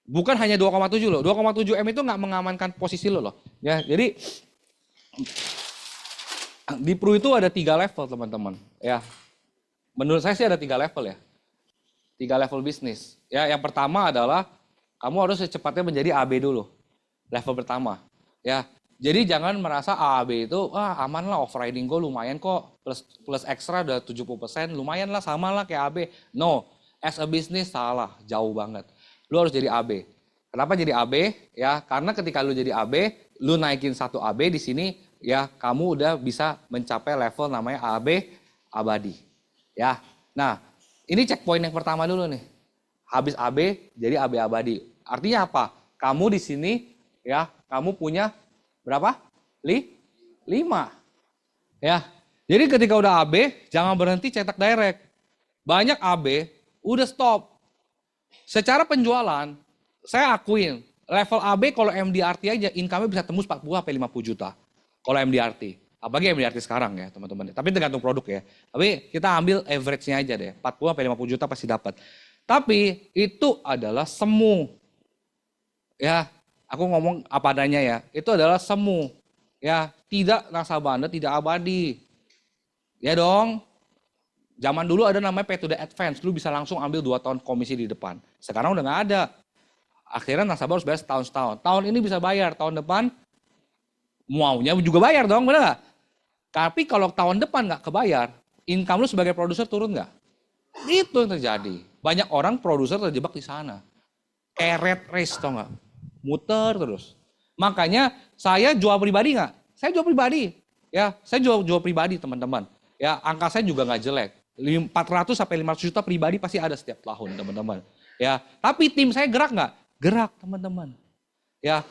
bukan hanya 2,7 loh. 2,7 M itu nggak mengamankan posisi lo loh. Ya, jadi di Pru itu ada 3 level teman-teman. Ya, menurut saya sih ada 3 level ya. 3 level bisnis. Ya, yang pertama adalah kamu harus secepatnya menjadi AB dulu. Level pertama. Ya, jadi jangan merasa AB itu aman lah, off-riding gue lumayan kok, plus ekstra udah 70%, lumayan lah, sama lah kayak AB. No, as a business salah, jauh banget. Lu harus jadi AB. Kenapa jadi AB? Ya, karena ketika lu jadi AB, lu naikin satu AB di sini, ya kamu udah bisa mencapai level namanya AB abadi. Ya, nah ini checkpoint yang pertama dulu nih. Habis AB jadi AB abadi. Artinya apa? Kamu di sini ya, kamu punya berapa? 5. Ya. Jadi ketika udah AB, jangan berhenti cetak direct. Banyak AB udah stop. Secara penjualan, saya akuin level AB kalau MDRT aja income-nya bisa tembus 40 sampai 50 juta. Kalau MDRT. Apalagi MDRT sekarang ya, teman-teman. Tapi tergantung produk ya. Tapi kita ambil average-nya aja deh. 40 sampai 50 juta pasti dapat. Tapi itu adalah semu. Ya, aku ngomong apa adanya ya. Itu adalah semu. Ya, tidak nasabah Anda tidak abadi. Ya dong. Zaman dulu ada namanya pay to the advance. Lu bisa langsung ambil 2 tahun komisi di depan. Sekarang udah nggak ada. Akhirnya nasabah harus bayar setahun. Tahun ini bisa bayar, tahun depan maunya juga bayar dong, bener nggak? Tapi kalau tahun depan nggak kebayar, income lu sebagai produser turun nggak? Itu yang terjadi. Banyak orang produser terjebak di sana. Kayak red race, tau nggak? Muter terus. Makanya saya jual pribadi nggak? Saya jual pribadi. Ya, saya jual pribadi teman-teman. Ya, angka saya juga nggak jelek. 400 sampai 500 juta pribadi pasti ada setiap tahun teman-teman. Ya, tapi tim saya gerak nggak? Gerak teman-teman. Ya,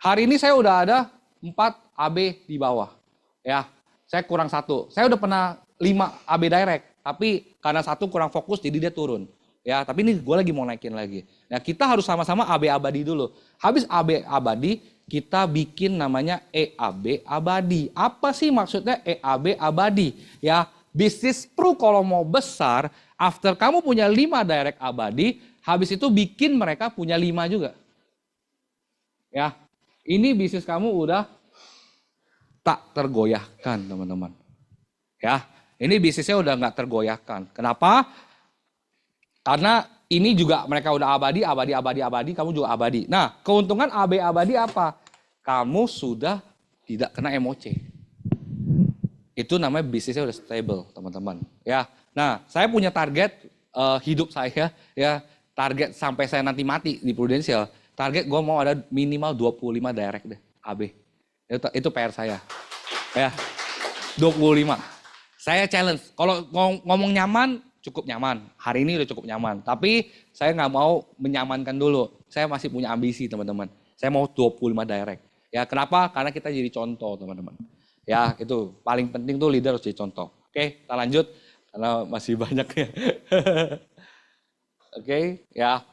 hari ini saya udah ada 4 AB di bawah. Ya, saya kurang 1. Saya udah pernah 5 AB direct, tapi karena 1 kurang fokus jadi dia turun. Ya, tapi ini gue lagi mau naikin lagi. Nah, kita harus sama-sama AB abadi dulu. Habis AB abadi, kita bikin namanya EAB abadi. Apa sih maksudnya EAB abadi? Ya, bisnis Pru kalau mau besar, after kamu punya 5 direct abadi, habis itu bikin mereka punya 5 juga. Ya, ini bisnis kamu udah tak tergoyahkan, teman-teman. Ya, ini bisnisnya udah nggak tergoyahkan. Kenapa? Karena ini juga mereka udah abadi, kamu juga abadi. Nah, keuntungan AB abadi apa? Kamu sudah tidak kena MOC. Itu namanya bisnisnya udah stable, teman-teman. Ya, nah saya punya target hidup saya, ya target sampai saya nanti mati di Prudential. Target gue mau ada minimal 25 direct deh, AB. Itu PR saya. Ya, 25. Saya challenge. Kalau ngomong nyaman, cukup nyaman. Hari ini udah cukup nyaman. Tapi saya nggak mau menyamankan dulu. Saya masih punya ambisi, teman-teman. Saya mau 25 direct. Ya, kenapa? Karena kita jadi contoh, teman-teman. Ya, itu paling penting tuh leader harus jadi contoh. Oke, kita lanjut karena masih banyak ya. Oke, ya.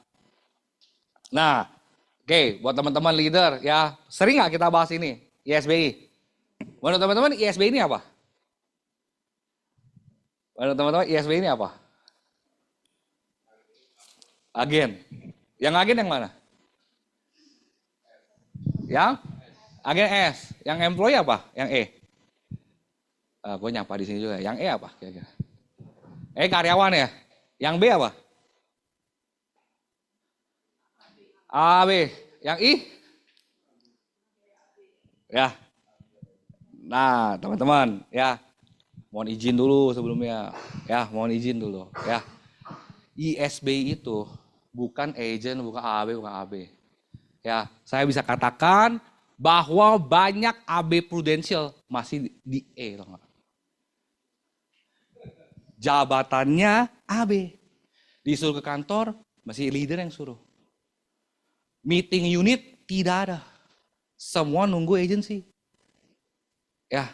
Nah, oke, buat teman-teman leader ya, sering nggak kita bahas ini ISBI? Menurut teman-teman ISBI ini apa? Menurut teman-teman ISBI ini apa? Agen. Yang agen yang mana? Yang agen S. Yang employee apa? Yang E. Gue nyapa di sini juga. Yang E apa kira-kira? E karyawan ya. Yang B apa? A, B. Yang I? Ya. Nah, teman-teman, ya. Mohon izin dulu sebelumnya. Ya, mohon izin dulu, ya. ISBI itu bukan agent, bukan AB, bukan AB. Ya, saya bisa katakan bahwa banyak AB Prudential masih di E, loh. Jabatannya AB. Disuruh ke kantor, masih leader yang suruh. Meeting unit tidak ada. Semua nunggu agency. Ya,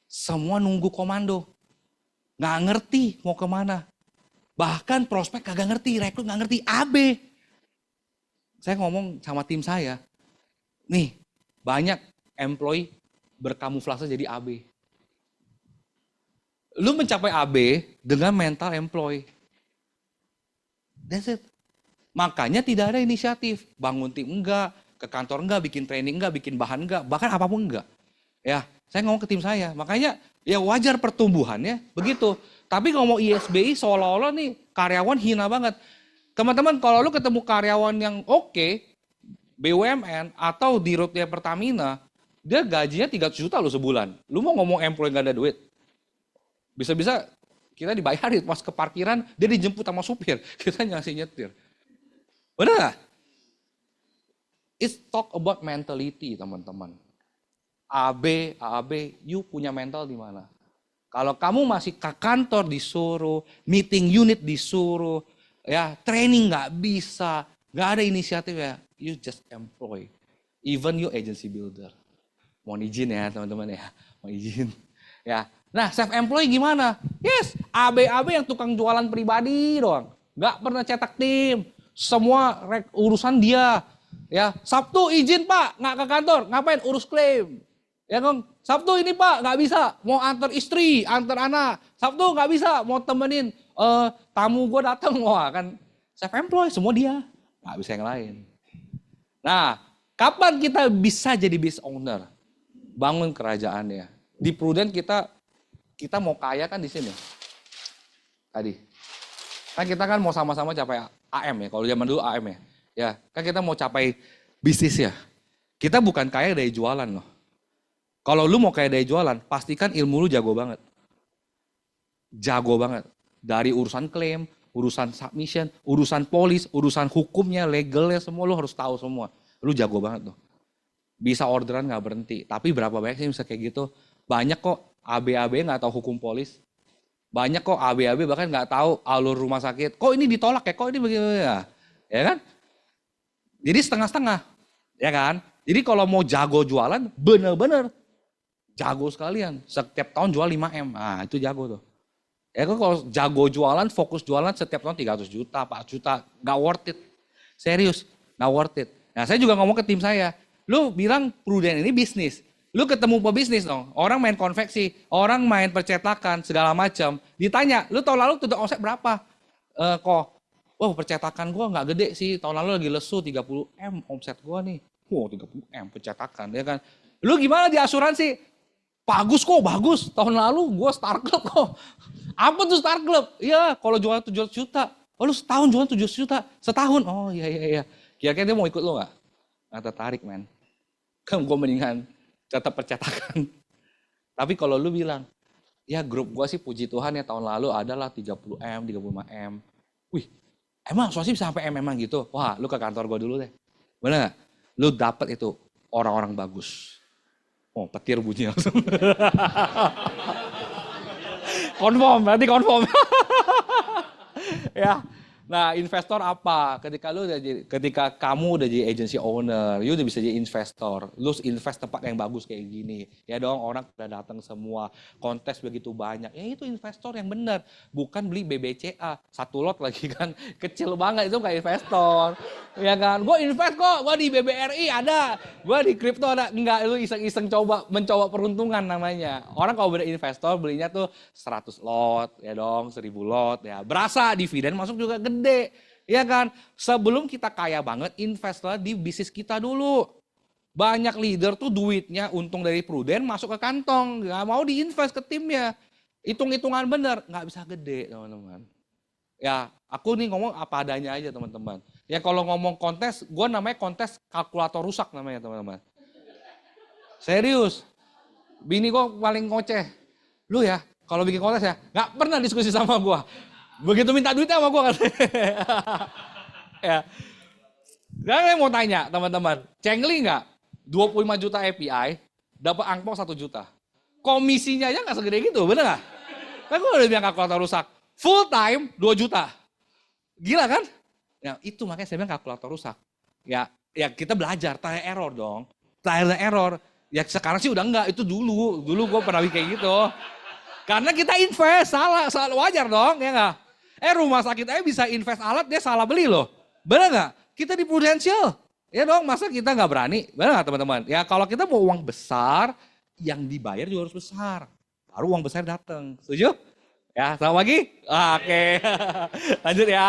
semua nunggu komando. Nggak ngerti mau kemana. Bahkan prospek kagak ngerti, rekrut nggak ngerti, AB. Saya ngomong sama tim saya, nih banyak employee berkamuflase jadi AB. Lu mencapai AB dengan mental employee. That's it. Makanya tidak ada inisiatif, bangun tim enggak, ke kantor enggak, bikin training enggak, bikin bahan enggak, bahkan apapun enggak. Ya, saya ngomong ke tim saya, makanya ya wajar pertumbuhannya begitu. Tapi ngomong ISBI seolah-olah nih karyawan hina banget. Teman-teman, kalau lu ketemu karyawan yang oke, BUMN atau di rute Pertamina, dia gajinya 300 juta lu sebulan. Lu mau ngomong employee gak ada duit? Bisa-bisa kita dibayarin pas ke parkiran, dia dijemput sama supir. Kita ngasih nyetir. Benar gak? It's talk about mentality, teman-teman. AB, AAB, you punya mental di mana? Kalau kamu masih ke kantor disuruh, meeting unit disuruh, ya training nggak bisa, nggak ada inisiatif ya, you just employ. Even you agency builder. Mohon izin ya teman-teman ya, mohon izin. Ya, nah self employ gimana? Yes, AB-AB yang tukang jualan pribadi doang, nggak pernah cetak tim, semua urusan dia. Ya, Sabtu izin Pak, nggak ke kantor, ngapain? Urus klaim. Ya dong, Sabtu ini Pak nggak bisa, mau antar istri, antar anak. Sabtu nggak bisa, mau temenin tamu gue datang, wah kan self employ semua dia, nggak bisa yang lain. Nah, kapan kita bisa jadi business owner? Bangun kerajaannya. Di Prudent kita mau kaya kan di sini. Tadi, kan kita kan mau sama-sama capai AM ya. Kalau zaman dulu AM ya. Ya, kan kita mau capai bisnis ya. Kita bukan kaya dari jualan loh. Kalau lu mau kaya dari jualan, pastikan ilmu lu jago banget. Jago banget. Dari urusan klaim, urusan submission, urusan polis, urusan hukumnya, legalnya, semua lu harus tahu semua. Lu jago banget tuh. Bisa orderan gak berhenti. Tapi berapa banyak sih bisa kayak gitu? Banyak kok AB-AB gak tahu hukum polis. Banyak kok AB-AB bahkan gak tahu alur rumah sakit. Kok ini ditolak ya? Kok ini begini ya? Ya kan? Jadi setengah-setengah. Ya kan? Jadi kalau mau jago jualan, bener-bener jago sekalian. Setiap tahun jual 5M. Nah itu jago tuh. Ya kan kalau jago jualan, fokus jualan setiap tahun 300 juta, 4 juta. Gak worth it. Serius, gak worth it. Nah saya juga ngomong ke tim saya. Lu bilang Prudent ini bisnis. Lu ketemu pebisnis dong. Orang main konveksi, orang main percetakan, segala macam. Ditanya, lu tahun lalu tutup omset berapa? Wah percetakan gua gak gede sih. Tahun lalu lagi lesu 30M omset gua nih. Wow 30M percetakan. Ya kan. Lu gimana di asuransi? Bagus kok, bagus. Tahun lalu gue Star Club kok. Apa tuh Star Club? Iya, kalau jualan 700 juta. Oh lu setahun jualan 700 juta? Setahun? Oh iya, iya, iya. Kira-kira dia mau ikut lu gak? Gak tertarik, men. Kan gue mendingan tetap percetakan. Tapi kalau lu bilang, ya grup gue sih puji Tuhan ya tahun lalu adalah 30M, 35M. Wih, emang swasta bisa sampai M emang gitu? Wah, lu ke kantor gue dulu deh. Bener gak? Lu dapet itu orang-orang bagus. Oh, petir bunyi langsung. Konform, berarti konform. Ya. Nah, investor apa? Ketika kamu udah jadi agency owner, you udah bisa jadi investor. Lu invest tempat yang bagus kayak gini. Ya dong, orang udah datang semua. Kontes begitu banyak. Ya itu investor yang benar. Bukan beli BBCA. Satu lot lagi kan. Kecil banget, itu kayak investor. Ya kan? Gue invest kok. Gue di BBRI ada. Gue di kripto ada. Enggak, lu iseng-iseng mencoba peruntungan namanya. Orang kalau beli investor, belinya tuh 100 lot. Ya dong, 1000 lot. Ya berasa dividen masuk juga gede, ya kan? Sebelum kita kaya banget, investlah di bisnis kita dulu. Banyak leader tuh duitnya untung dari pruden masuk ke kantong, nggak mau diinvest ke timnya. Hitung-hitungan bener, nggak bisa gede teman-teman. Ya, aku nih ngomong apa adanya aja teman-teman. Ya kalau ngomong kontes, gue namanya kontes kalkulator rusak namanya teman-teman. Serius, bini gue paling ngoceh. Lu ya, kalau bikin kontes ya, nggak pernah diskusi sama gue. Begitu minta duitnya sama gue kan. Ya. Dan saya mau tanya teman-teman, Cengli nggak 25 juta API, dapat angpau 1 juta. Komisinya aja nggak segede gitu, bener nggak? Kan gue udah bilang kalkulator rusak. Full time 2 juta. Gila kan? Ya itu makanya saya bilang kalkulator rusak. Ya kita belajar, trial error dong. Trial error. Ya sekarang sih udah enggak, itu dulu. Dulu gue pernah kayak gitu. Karena kita invest, salah wajar dong, ya nggak? Rumah sakit aja bisa invest alat, dia salah beli loh. Bener nggak? Kita di Prudential. Ya dong, masa kita nggak berani? Bener nggak teman-teman? Ya kalau kita mau uang besar, yang dibayar juga harus besar. Baru uang besar datang. Setuju? Ya, selamat pagi. Oke. Lanjut ya.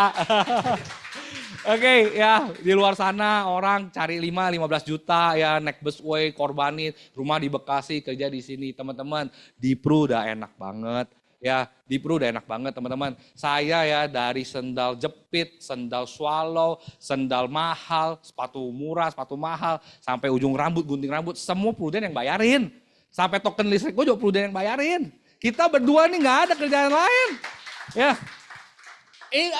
Oke, ya di luar sana orang cari 15 juta ya naik busway, korbanin, rumah di Bekasi, kerja di sini. Teman-teman, di Pru udah enak banget. Ya, di Pru udah enak banget teman-teman. Saya ya dari sendal jepit, sendal swallow, sendal mahal, sepatu murah, sepatu mahal, sampai ujung rambut, gunting rambut, semua Pruden yang bayarin. Sampai token listrik gue juga Pruden yang bayarin. Kita berdua nih nggak ada kerjaan lain. Ya,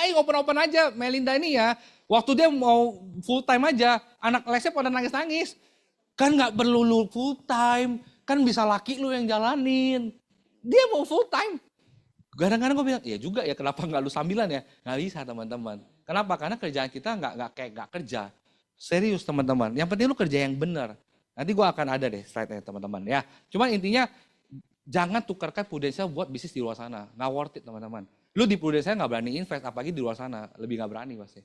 ayo open-open aja Melinda ini ya. Waktu dia mau full time aja, anak lesnya pada nangis-nangis. Kan nggak perlu lu full time, kan bisa laki lu yang jalanin. Dia mau full time. Kadang-kadang gue bilang, ya juga ya kenapa nggak lu sambilan ya? Nggak bisa teman-teman. Kenapa? Karena kerjaan kita nggak kerja. Serius teman-teman. Yang penting lu kerja yang benar. Nanti gue akan ada deh slide-nya teman-teman ya. Cuman intinya jangan tukarkan Prudential buat bisnis di luar sana. Nggak worth it teman-teman. Lu di Prudential nggak berani invest, apalagi di luar sana. Lebih nggak berani pasti.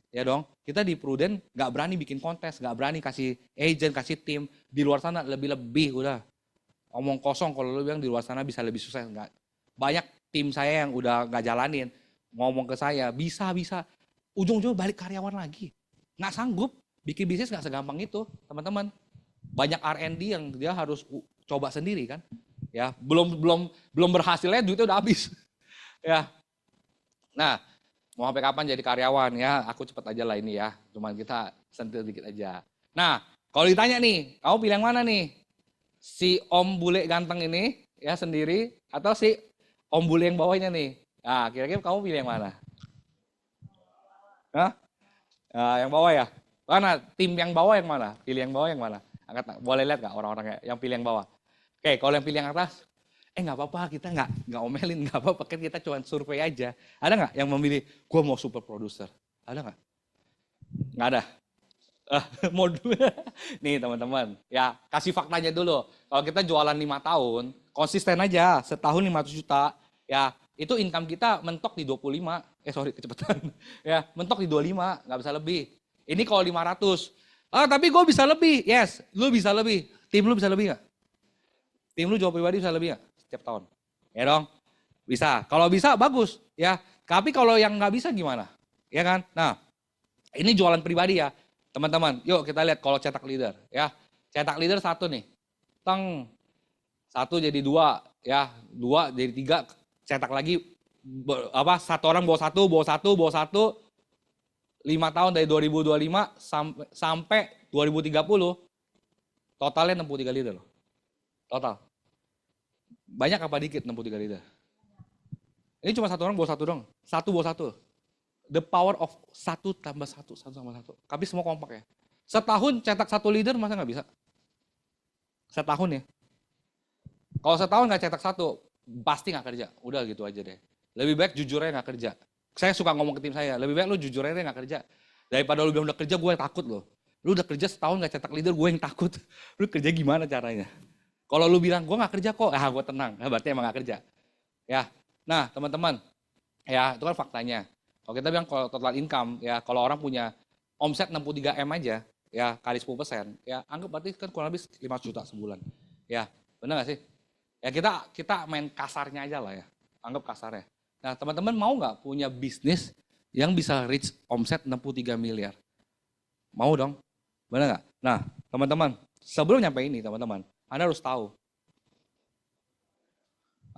Ya dong, kita di Prudent nggak berani bikin kontes, nggak berani kasih agent, kasih tim. Di luar sana lebih-lebih udah. Omong kosong kalau lu bilang di luar sana bisa lebih sukses. Nggak. Banyak tim saya yang udah nggak jalanin. Ngomong ke saya, bisa. Ujung-ujung balik karyawan lagi. Nggak sanggup, bikin bisnis nggak segampang itu teman-teman. Banyak R&D yang dia harus coba sendiri kan. Ya, belum berhasilnya duitnya udah habis. Ya. Nah, mau sampai kapan jadi karyawan ya, aku cepet aja lah ini ya. Cuman kita sentil dikit aja. Nah, kalau ditanya nih, kamu pilih yang mana nih? Si Om Bule ganteng ini ya sendiri atau si Om Bule yang bawahnya nih? Nah, kira-kira kamu pilih yang mana? Hah? Nah, yang bawah ya? Mana? Tim yang bawah yang mana? Pilih yang bawah yang mana? Angkat, boleh lihat gak orang-orang yang pilih yang bawah? Oke, kalau yang pilih yang atas, nggak apa-apa, kita nggak omelin, nggak apa-apa, kan kita cuma survei aja. Ada nggak yang memilih, gue mau super producer? Ada nggak? Nggak ada. Modul. Nih teman-teman, ya kasih faktanya dulu. Kalau kita jualan 5 tahun, konsisten aja, setahun 500 juta, ya itu income kita mentok di 25. Kecepatan. Ya, mentok di 25, nggak bisa lebih. Ini kalau 500. Tapi gue bisa lebih. Yes, lu bisa lebih. Tim lu bisa lebih nggak? Tim lu jual pribadi bisa lebih nggak? Setiap tahun. Ya dong? Bisa. Kalau bisa bagus ya. Tapi kalau yang nggak bisa gimana? Ya kan? Nah, ini jualan pribadi ya. Teman-teman, yuk kita lihat kalau cetak leader ya. Cetak leader satu nih. Teng. 1 jadi 2, ya 2 jadi 3, cetak lagi, satu orang bawa 1, bawa 1, bawa 1, 5 tahun dari 2025 sampai 2030, totalnya 63 liter loh. Total. Banyak apa dikit 63 liter? Ini cuma satu orang bawa 1 dong. 1 bawa 1. The power of 1 tambah 1, 1 tambah 1. Tapi semua kompak ya. Setahun cetak 1 liter masa nggak bisa? Setahun ya. Kalau setahun nggak cetak 1, pasti nggak kerja. Udah gitu aja deh. Lebih baik jujur aja nggak kerja. Saya suka ngomong ke tim saya, lebih baik lu jujur aja nggak kerja. Daripada lu bilang udah kerja, gue yang takut loh. Lu udah kerja setahun nggak cetak leader, gue yang takut. Lu kerja gimana caranya? Kalau lu bilang, gue nggak kerja kok, gue tenang. Nah, berarti emang nggak kerja. Ya, nah teman-teman, ya itu kan faktanya. Kalau kita bilang kalau total income, ya kalau orang punya omset 63 M aja, ya kali 10%, ya anggap berarti kan kurang lebih 5 juta sebulan. Ya, benar nggak sih? Ya kita main kasarnya aja lah ya, anggap kasarnya. Nah teman-teman mau nggak punya bisnis yang bisa reach omset 63 miliar? Mau dong, benar nggak? Nah teman-teman, sebelum nyampe ini teman-teman, Anda harus tahu.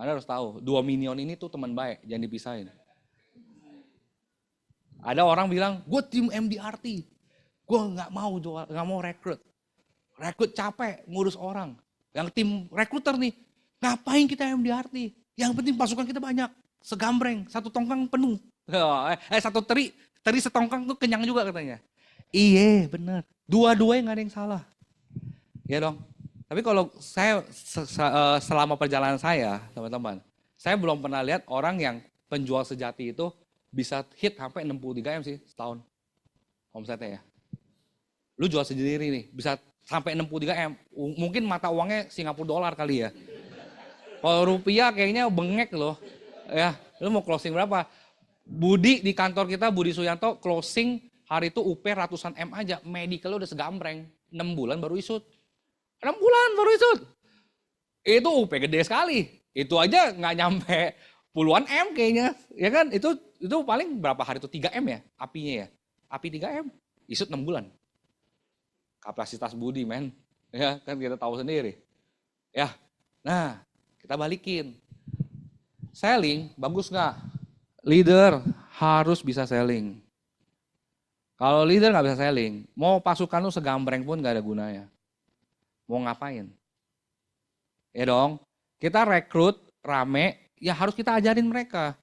2 minion ini tuh teman baik, jangan dipisahin. Ada orang bilang, gue tim MDRT, gue nggak mau rekrut. Rekrut capek, ngurus orang. Yang tim rekruter nih, ngapain kita MDRT? Yang penting pasukan kita banyak, segambreng, 1 tongkang penuh. Satu teri setongkang tuh kenyang juga katanya. Iya bener, dua-duanya nggak ada yang salah. Ya dong. Tapi kalau saya selama perjalanan saya, teman-teman, saya belum pernah lihat orang yang penjual sejati itu bisa hit sampai 63 M sih setahun omsetnya ya. Lu jual sendiri nih, bisa sampai 63 M. Mungkin mata uangnya Singapura dolar kali ya. Kalau rupiah kayaknya bengek loh. Ya, lu mau closing berapa? Budi di kantor kita, Budi Suyanto, closing hari itu UP ratusan M aja. Medical udah segambreng. 6 bulan baru isut. 6 bulan baru isut. Itu UP gede sekali. Itu aja nggak nyampe puluhan M kayaknya. Ya kan, itu paling berapa hari itu? 3 M ya apinya ya. Api 3 M, isut 6 bulan. Kapasitas Budi men. Ya kan kita tahu sendiri. Ya, nah kita balikin. Selling bagus nggak? Leader harus bisa selling. Kalau leader nggak bisa selling, mau pasukan lu segambreng pun nggak ada gunanya. Mau ngapain? Ya dong, kita rekrut rame, ya harus kita ajarin mereka.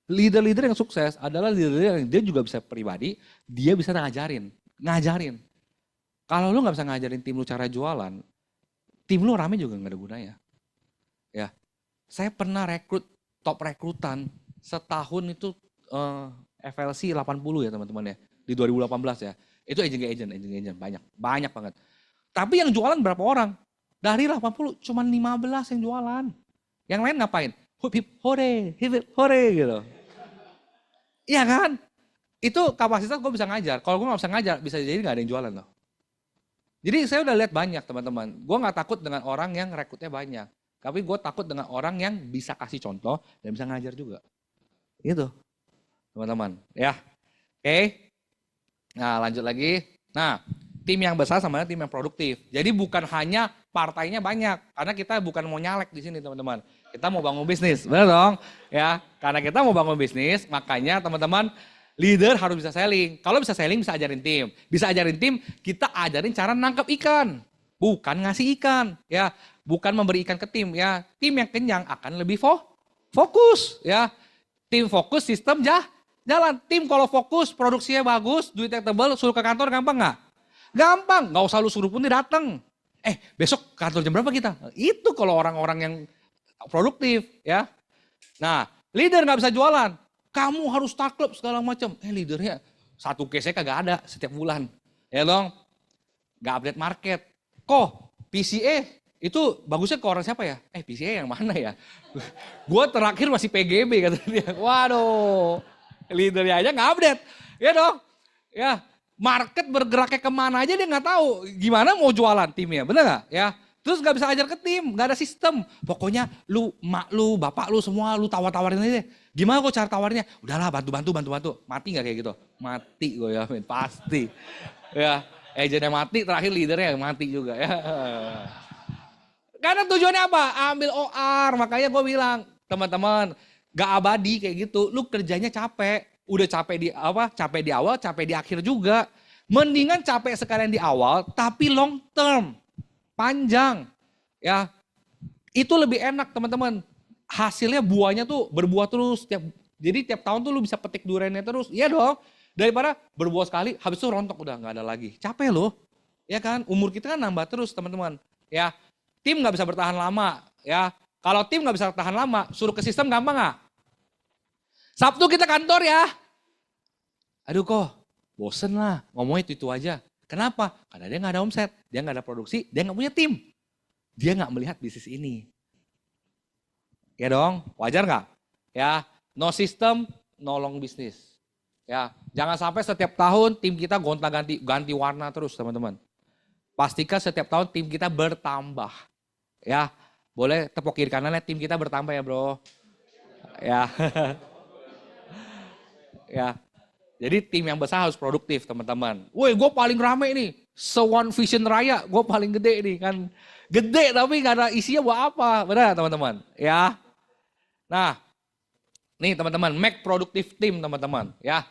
Leader-leader yang sukses adalah leader yang dia juga bisa pribadi, dia bisa ngajarin. Kalau lu nggak bisa ngajarin tim lu cara jualan, tim lu rame juga nggak ada gunanya. Ya, saya pernah rekrut top rekrutan setahun itu FLC 80 ya teman-teman ya, di 2018 ya. Itu agent banyak banget. Tapi yang jualan berapa orang? Dari 80 cuma 15 yang jualan. Yang lain ngapain? Hip hore gitu. Iya kan? Itu kapasitas gue bisa ngajar. Kalau gue nggak bisa ngajar, bisa jadi nggak ada yang jualan loh. Jadi saya udah lihat banyak teman-teman. Gue nggak takut dengan orang yang rekrutnya banyak. Tapi gue takut dengan orang yang bisa kasih contoh dan bisa ngajar juga. Itu teman-teman. Ya, oke. Nah lanjut lagi. Nah tim yang besar sama tim yang produktif. Jadi bukan hanya partainya banyak. Karena kita bukan mau nyalek di sini teman-teman. Kita mau bangun bisnis, benar dong? Ya, karena kita mau bangun bisnis, makanya teman-teman leader harus bisa selling. Kalau bisa selling, bisa ajarin tim. Bisa ajarin tim, kita ajarin cara nangkap ikan. Bukan ngasih ikan, ya. Bukan memberi ikan ke tim, ya. Tim yang kenyang akan lebih fokus, ya. Tim fokus, sistem jalan. Tim kalau fokus, produksinya bagus, duitnya tebal, suruh ke kantor gampang nggak? Gampang, nggak usah lu suruh pun dia datang. Besok kantor jam berapa kita? Itu kalau orang-orang yang produktif, ya. Nah, leader nggak bisa jualan. Kamu harus start club segala macam. Leadernya satu case-nya kagak ada setiap bulan. Ya dong, nggak update market. Kok PCA itu bagusnya ke orang siapa ya? PCA yang mana ya? Gue terakhir masih PGB kata dia. Waduh, leadernya aja nggak update. Ya dong, ya market bergeraknya kemana aja dia nggak tahu. Gimana mau jualan timnya, bener nggak? Ya. Terus gak bisa ajar ke tim, gak ada sistem. Pokoknya lu, mak lu, bapak lu semua lu tawar-tawarin aja. Gimana kok cara tawarnya? Udahlah bantu. Mati gak kayak gitu? Mati gue ya, pasti. Ya, agentnya mati, terakhir leadernya mati juga ya. Karena tujuannya apa? Ambil OR. Makanya gue bilang, teman-teman, gak abadi kayak gitu. Lu kerjanya capek. Udah capek di apa? Capek di awal, capek di akhir juga. Mendingan capek sekalian di awal, tapi long term. Panjang. Ya, itu lebih enak teman-teman. Hasilnya buahnya tuh berbuah terus. Jadi tiap tahun tuh lu bisa petik duriannya terus. Iya dong. Daripada berbuah sekali, habis itu rontok udah nggak ada lagi. Capek loh. Ya kan, umur kita kan nambah terus teman-teman. Ya, tim nggak bisa bertahan lama. Ya, kalau tim nggak bisa bertahan lama, suruh ke sistem gampang nggak? Sabtu kita kantor ya. Aduh kok, bosen lah. Ngomongnya itu aja. Kenapa? Karena dia nggak ada omset, dia nggak ada produksi, dia nggak punya tim. Dia nggak melihat bisnis ini. Ya dong, wajar nggak? Ya, no system, no long business. Ya, jangan sampai setiap tahun tim kita gonta-ganti warna terus teman-teman. Pastikan setiap tahun tim kita bertambah. Ya, boleh tepuk kiri kanannya tim kita bertambah ya bro. Ya, ya. Jadi tim yang besar harus produktif teman-teman. Woi gue paling rame nih, One Vision Raya gue paling gede nih kan. Gede tapi gak ada isinya buat apa, benar teman-teman. Ya, nah nih teman-teman, make produktif tim teman-teman ya.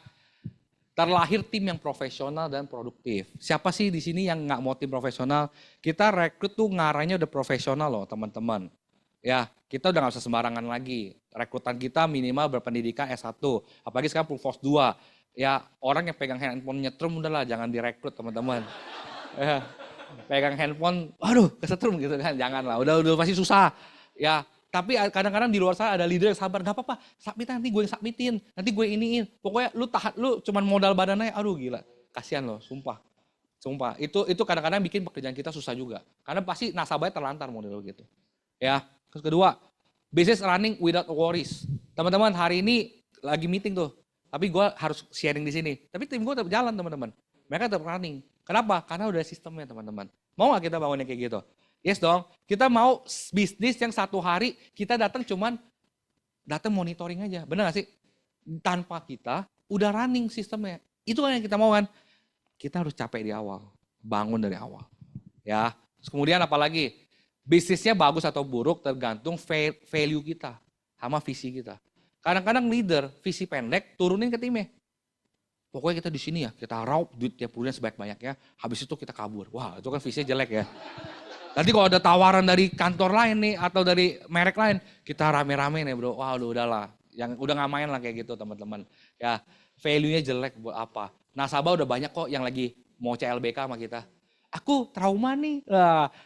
Terlahir tim yang profesional dan produktif. Siapa sih di sini yang nggak mau tim profesional? Kita rekrut tuh ngarahnya udah profesional loh teman-teman. Ya, kita udah nggak usah sembarangan lagi. Rekrutan kita minimal berpendidikan S1. Apalagi sekarang Provos 2. Ya, orang yang pegang handphone nyetrum udahlah jangan direkrut teman-teman. Ya, pegang handphone, aduh kesetrum gitu kan, janganlah. Udah pasti susah. Ya, tapi kadang-kadang di luar sana ada leader yang sabar, gak apa-apa, submit nanti gue yang submitin, nanti gue iniin. Pokoknya lu tahan, lu cuman modal badannya, aduh gila, kasihan loh, sumpah. Sumpah, itu kadang-kadang bikin pekerjaan kita susah juga. Karena pasti nasabahnya terlantar model gitu. Ya, terus kedua, business running without worries. Teman-teman hari ini lagi meeting tuh, tapi gue harus sharing di sini. Tapi tim gue tetap jalan teman-teman, mereka tetap running. Kenapa? Karena udah sistemnya teman-teman. Mau gak kita bangunnya kayak gitu? Yes dong, kita mau bisnis yang satu hari kita datang cuman datang monitoring aja, bener gak sih? Tanpa kita udah running sistemnya, itu kan yang kita mau kan? Kita harus capek di awal, bangun dari awal. Ya, terus kemudian apalagi? Bisnisnya bagus atau buruk tergantung value kita sama visi kita. Kadang-kadang leader visi pendek turunin ke timnya. Pokoknya kita di sini ya, kita raup duit tiap bulan sebanyak-banyaknya, habis itu kita kabur. Wah, itu kan visinya jelek ya. Nanti kalau ada tawaran dari kantor lain nih atau dari merek lain, kita rame-rame nih bro. Wah udahlah, yang udah nggak main lah kayak gitu teman-teman. Ya value-nya jelek buat apa? Nasabah udah banyak kok yang lagi mau CLBK sama kita. Aku trauma nih,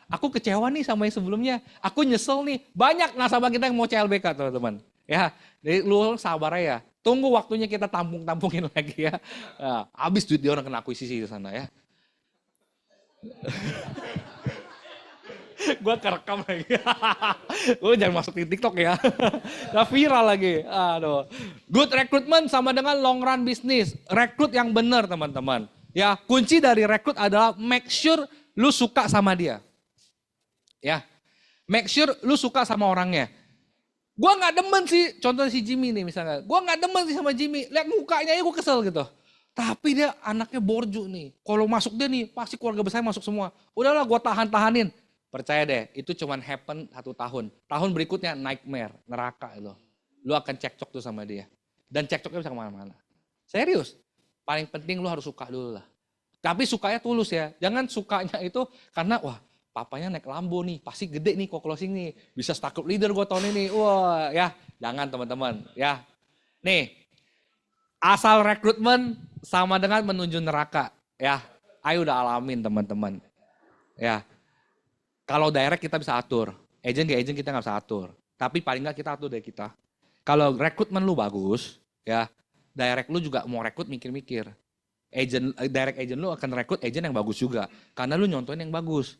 aku kecewa nih sama yang sebelumnya. Aku nyesel nih, banyak nasabah kita yang mau CLBK teman-teman. Ya, jadi lu sabar aja. Tunggu waktunya kita tampung-tampungin lagi ya. Habis duit dia orang kena akuisisi di sana ya. Gue kerekam lagi. Gue jangan masuk di TikTok ya. Gak viral lagi. Aduh. Good recruitment sama dengan long run business. Rekrut yang benar teman-teman. Ya, kunci dari rekrut adalah make sure lu suka sama dia. Ya. Make sure lu suka sama orangnya. Gue gak demen sih, contohnya si Jimmy nih misalnya. Gue gak demen sih sama Jimmy. Lihat mukanya aja gue kesel gitu. Tapi dia anaknya borju nih. Kalau masuk dia nih, pasti keluarga besar masuk semua. Udahlah gue tahan-tahanin. Percaya deh, itu cuman happen 1 tahun. Tahun berikutnya nightmare, neraka itu. Lu akan cekcok tuh sama dia. Dan cekcoknya bisa kemana-mana. Serius, paling penting lu harus suka dulu lah. Tapi sukanya tulus ya. Jangan sukanya itu karena wah papanya naik Lambo nih, pasti gede nih kok closing nih. Bisa startup leader gue tahun ini. Wah ya, jangan teman-teman. Ya, nih asal rekrutmen sama dengan menuju neraka. Ya, ayo udah alamin teman-teman. Ya. Kalau direct kita bisa atur, agent ke agent kita nggak bisa atur. Tapi paling nggak kita atur dari kita. Kalau rekrutmen lu bagus, ya direct lu juga mau rekrut mikir-mikir. Direct agent lu akan rekrut agent yang bagus juga, karena lu nyontoin yang bagus.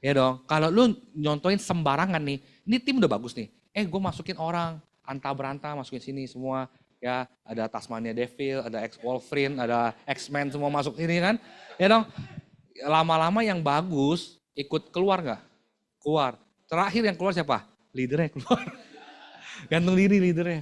Ya dong. Kalau lu nyontoin sembarangan nih, ini tim udah bagus nih. Gue masukin orang, anta-beranta masukin sini semua. Ya ada Tasmania Devil, ada X-Wolverine, ada X-Men semua masuk sini kan. Ya dong. Lama-lama yang bagus ikut keluar nggak? Keluar. Terakhir yang keluar siapa? Leadernya keluar. Gantung diri leadernya.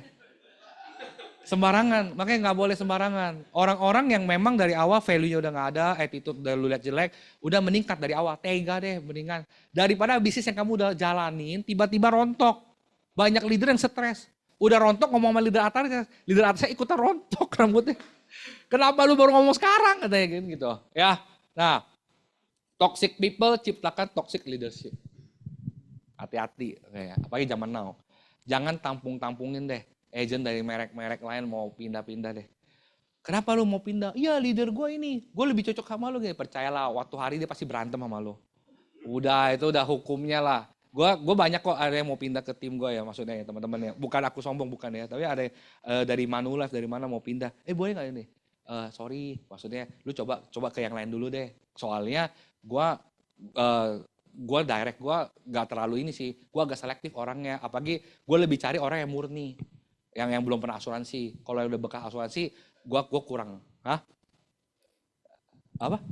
Sembarangan, makanya nggak boleh sembarangan. Orang-orang yang memang dari awal value-nya udah nggak ada, attitude udah lu lihat jelek, udah meningkat dari awal. Tega deh, mendingan. Daripada bisnis yang kamu udah jalanin, tiba-tiba rontok. Banyak leader yang stres. Udah rontok ngomong sama leader atasnya ikutan rontok rambutnya. Kenapa lu baru ngomong sekarang? Katanya gitu. Ya, nah, toxic people ciptakan toxic leadership. Hati-hati, apalagi zaman now. Jangan tampung-tampungin deh. Agent dari merek-merek lain mau pindah-pindah deh. Kenapa lu mau pindah? Iya leader gue ini, gue lebih cocok sama lu. Percayalah, waktu hari dia pasti berantem sama lu. Udah, itu udah hukumnya lah. Gue banyak kok ada yang mau pindah ke tim gue ya, maksudnya ya teman-teman ya. Bukan aku sombong, bukan ya. Tapi ada dari Manulife, dari mana mau pindah. Boleh gak ini? Sorry, maksudnya lu coba ke yang lain dulu deh. Soalnya gue direct, gue gak terlalu ini sih. Gue agak selektif orangnya. Apalagi gue lebih cari orang yang murni. Yang belum pernah asuransi. Kalau yang udah bekas asuransi, gue kurang. Hah? Apa?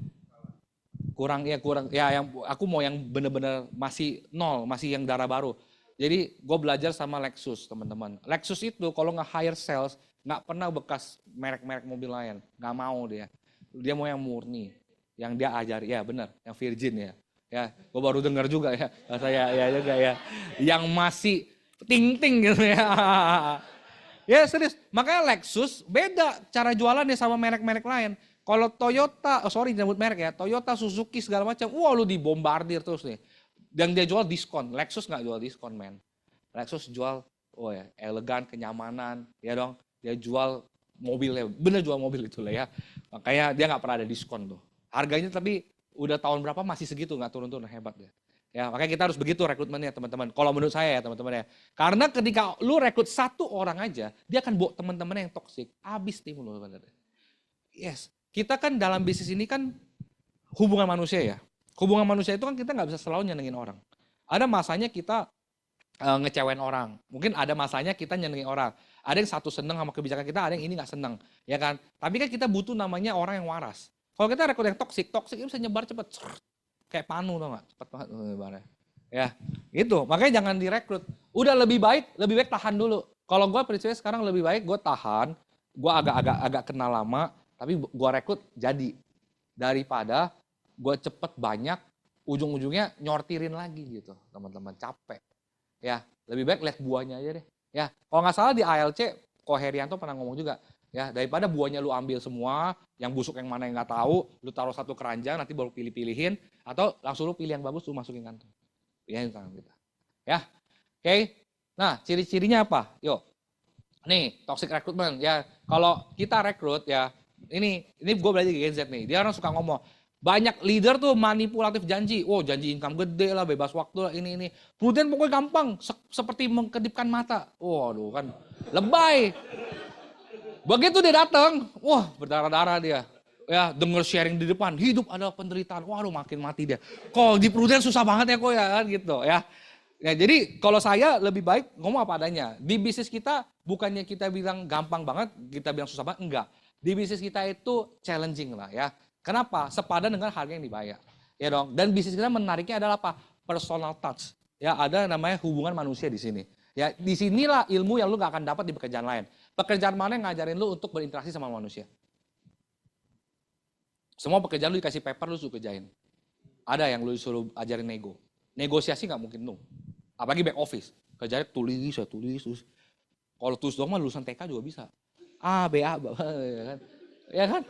Kurang ya yang aku mau yang bener-bener masih nol, masih yang darah baru. Jadi gue belajar sama Lexus teman-teman. Lexus itu kalau nggak hire sales nggak pernah bekas merek-merek mobil lain, nggak mau dia. Dia mau yang murni, yang dia ajari ya bener, yang virgin ya. Ya, gue baru dengar juga ya, saya ya juga ya, yang masih ting-ting gitu ya. Ya serius, makanya Lexus beda cara jualannya sama merek-merek lain. Kalau Toyota, nyebut merek ya, Toyota, Suzuki segala macam, wah lu dibombardir terus nih. Dan dia jual diskon, Lexus nggak jual diskon men. Lexus jual, elegan, kenyamanan, ya dong. Dia jual mobilnya, bener jual mobil itu lah ya. Makanya dia nggak pernah ada diskon tuh. Harganya tapi udah tahun berapa masih segitu, nggak turun-turun, hebat ya. Ya, makanya kita harus begitu rekrutmennya teman-teman. Kalau menurut saya ya teman-teman ya. Karena ketika lu rekrut satu orang aja, dia akan bawa teman-teman yang toksik. Habis tim lu sebenarnya. Yes, kita kan dalam bisnis ini kan hubungan manusia ya. Hubungan manusia itu kan kita nggak bisa selalu nyenengin orang. Ada masanya kita ngecewain orang. Mungkin ada masanya kita nyenengin orang. Ada yang satu seneng sama kebijakan kita, ada yang ini nggak seneng. Ya kan? Tapi kan kita butuh namanya orang yang waras. Kalau kita rekrut yang toksik itu bisa nyebar cepet. Kayak panu tau gak? Cepet banget nyebarnya. Ya, itu. Makanya jangan direkrut. Udah lebih baik tahan dulu. Kalau gue prinsipnya sekarang lebih baik gue tahan. Gue agak kenal lama, tapi gue rekrut jadi. Daripada gue cepet banyak, ujung-ujungnya nyortirin lagi gitu. Teman-teman capek. Ya, lebih baik lihat buahnya aja deh. Ya, kalau nggak salah di ALC, Ko Herianto pernah ngomong juga. Ya, daripada buahnya lu ambil semua, yang busuk yang mana yang nggak tahu, lu taruh satu keranjang, nanti baru pilih-pilihin, atau langsung lu pilih yang bagus, lu masukin kantong. Pilihin tangan kita. Ya, oke. Nah, ciri-cirinya apa? Yuk. Nih, toxic recruitment. Ya, kalau kita rekrut ya, ini gue belajar di Gen Z nih. Dia orang suka ngomong, banyak leader tuh manipulatif janji. Oh, janji income gede lah, bebas waktu lah, ini. Kemudian pokoknya gampang, seperti mengkedipkan mata. Waduh, kan lebay. Begitu dia datang, wah berdarah-darah dia. Ya, denger sharing di depan, hidup ada penderitaan. Waduh, makin mati dia. Kok di Prudent susah banget ya kok ya kan gitu ya. Ya, jadi kalau saya lebih baik ngomong apa adanya. Di bisnis kita bukannya kita bilang gampang banget, kita bilang susah banget, enggak. Di bisnis kita itu challenging lah ya. Kenapa? Sepadan dengan harga yang dibayar. Ya dong. Dan bisnis kita menariknya adalah apa? Personal touch. Ya, ada namanya hubungan manusia di sini. Ya, di sinilah ilmu yang lu gak akan dapat di pekerjaan lain. Pekerjaan mana yang ngajarin lu untuk berinteraksi sama manusia? Semua pekerjaan lu dikasih paper, lu suruh kerjain. Ada yang lu suruh ajarin nego. Negosiasi gak mungkin no. Apalagi back office. Kerjanya tulis. Kalau tulis doang mah lulusan TK juga bisa. A, B, A, ya kan? Ya kan?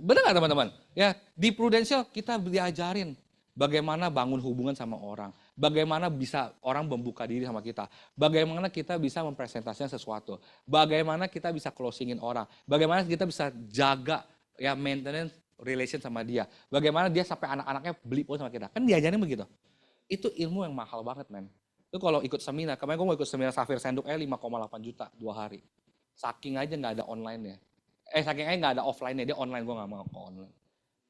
Benar gak teman-teman? Ya, di Prudential kita diajarin bagaimana bangun hubungan sama orang. Bagaimana bisa orang membuka diri sama kita. Bagaimana kita bisa mempresentasikan sesuatu. Bagaimana kita bisa closingin orang. Bagaimana kita bisa jaga ya maintenance relation sama dia. Bagaimana dia sampai anak-anaknya beli pun sama kita. Kan diajarin begitu. Itu ilmu yang mahal banget men. Itu kalau ikut seminar. Kemarin gue mau ikut seminar Safir Senduk 5,8 juta 2 hari. Saking aja gak ada online-nya. Saking aja gak ada offline-nya. Dia online, gue gak mau ke online.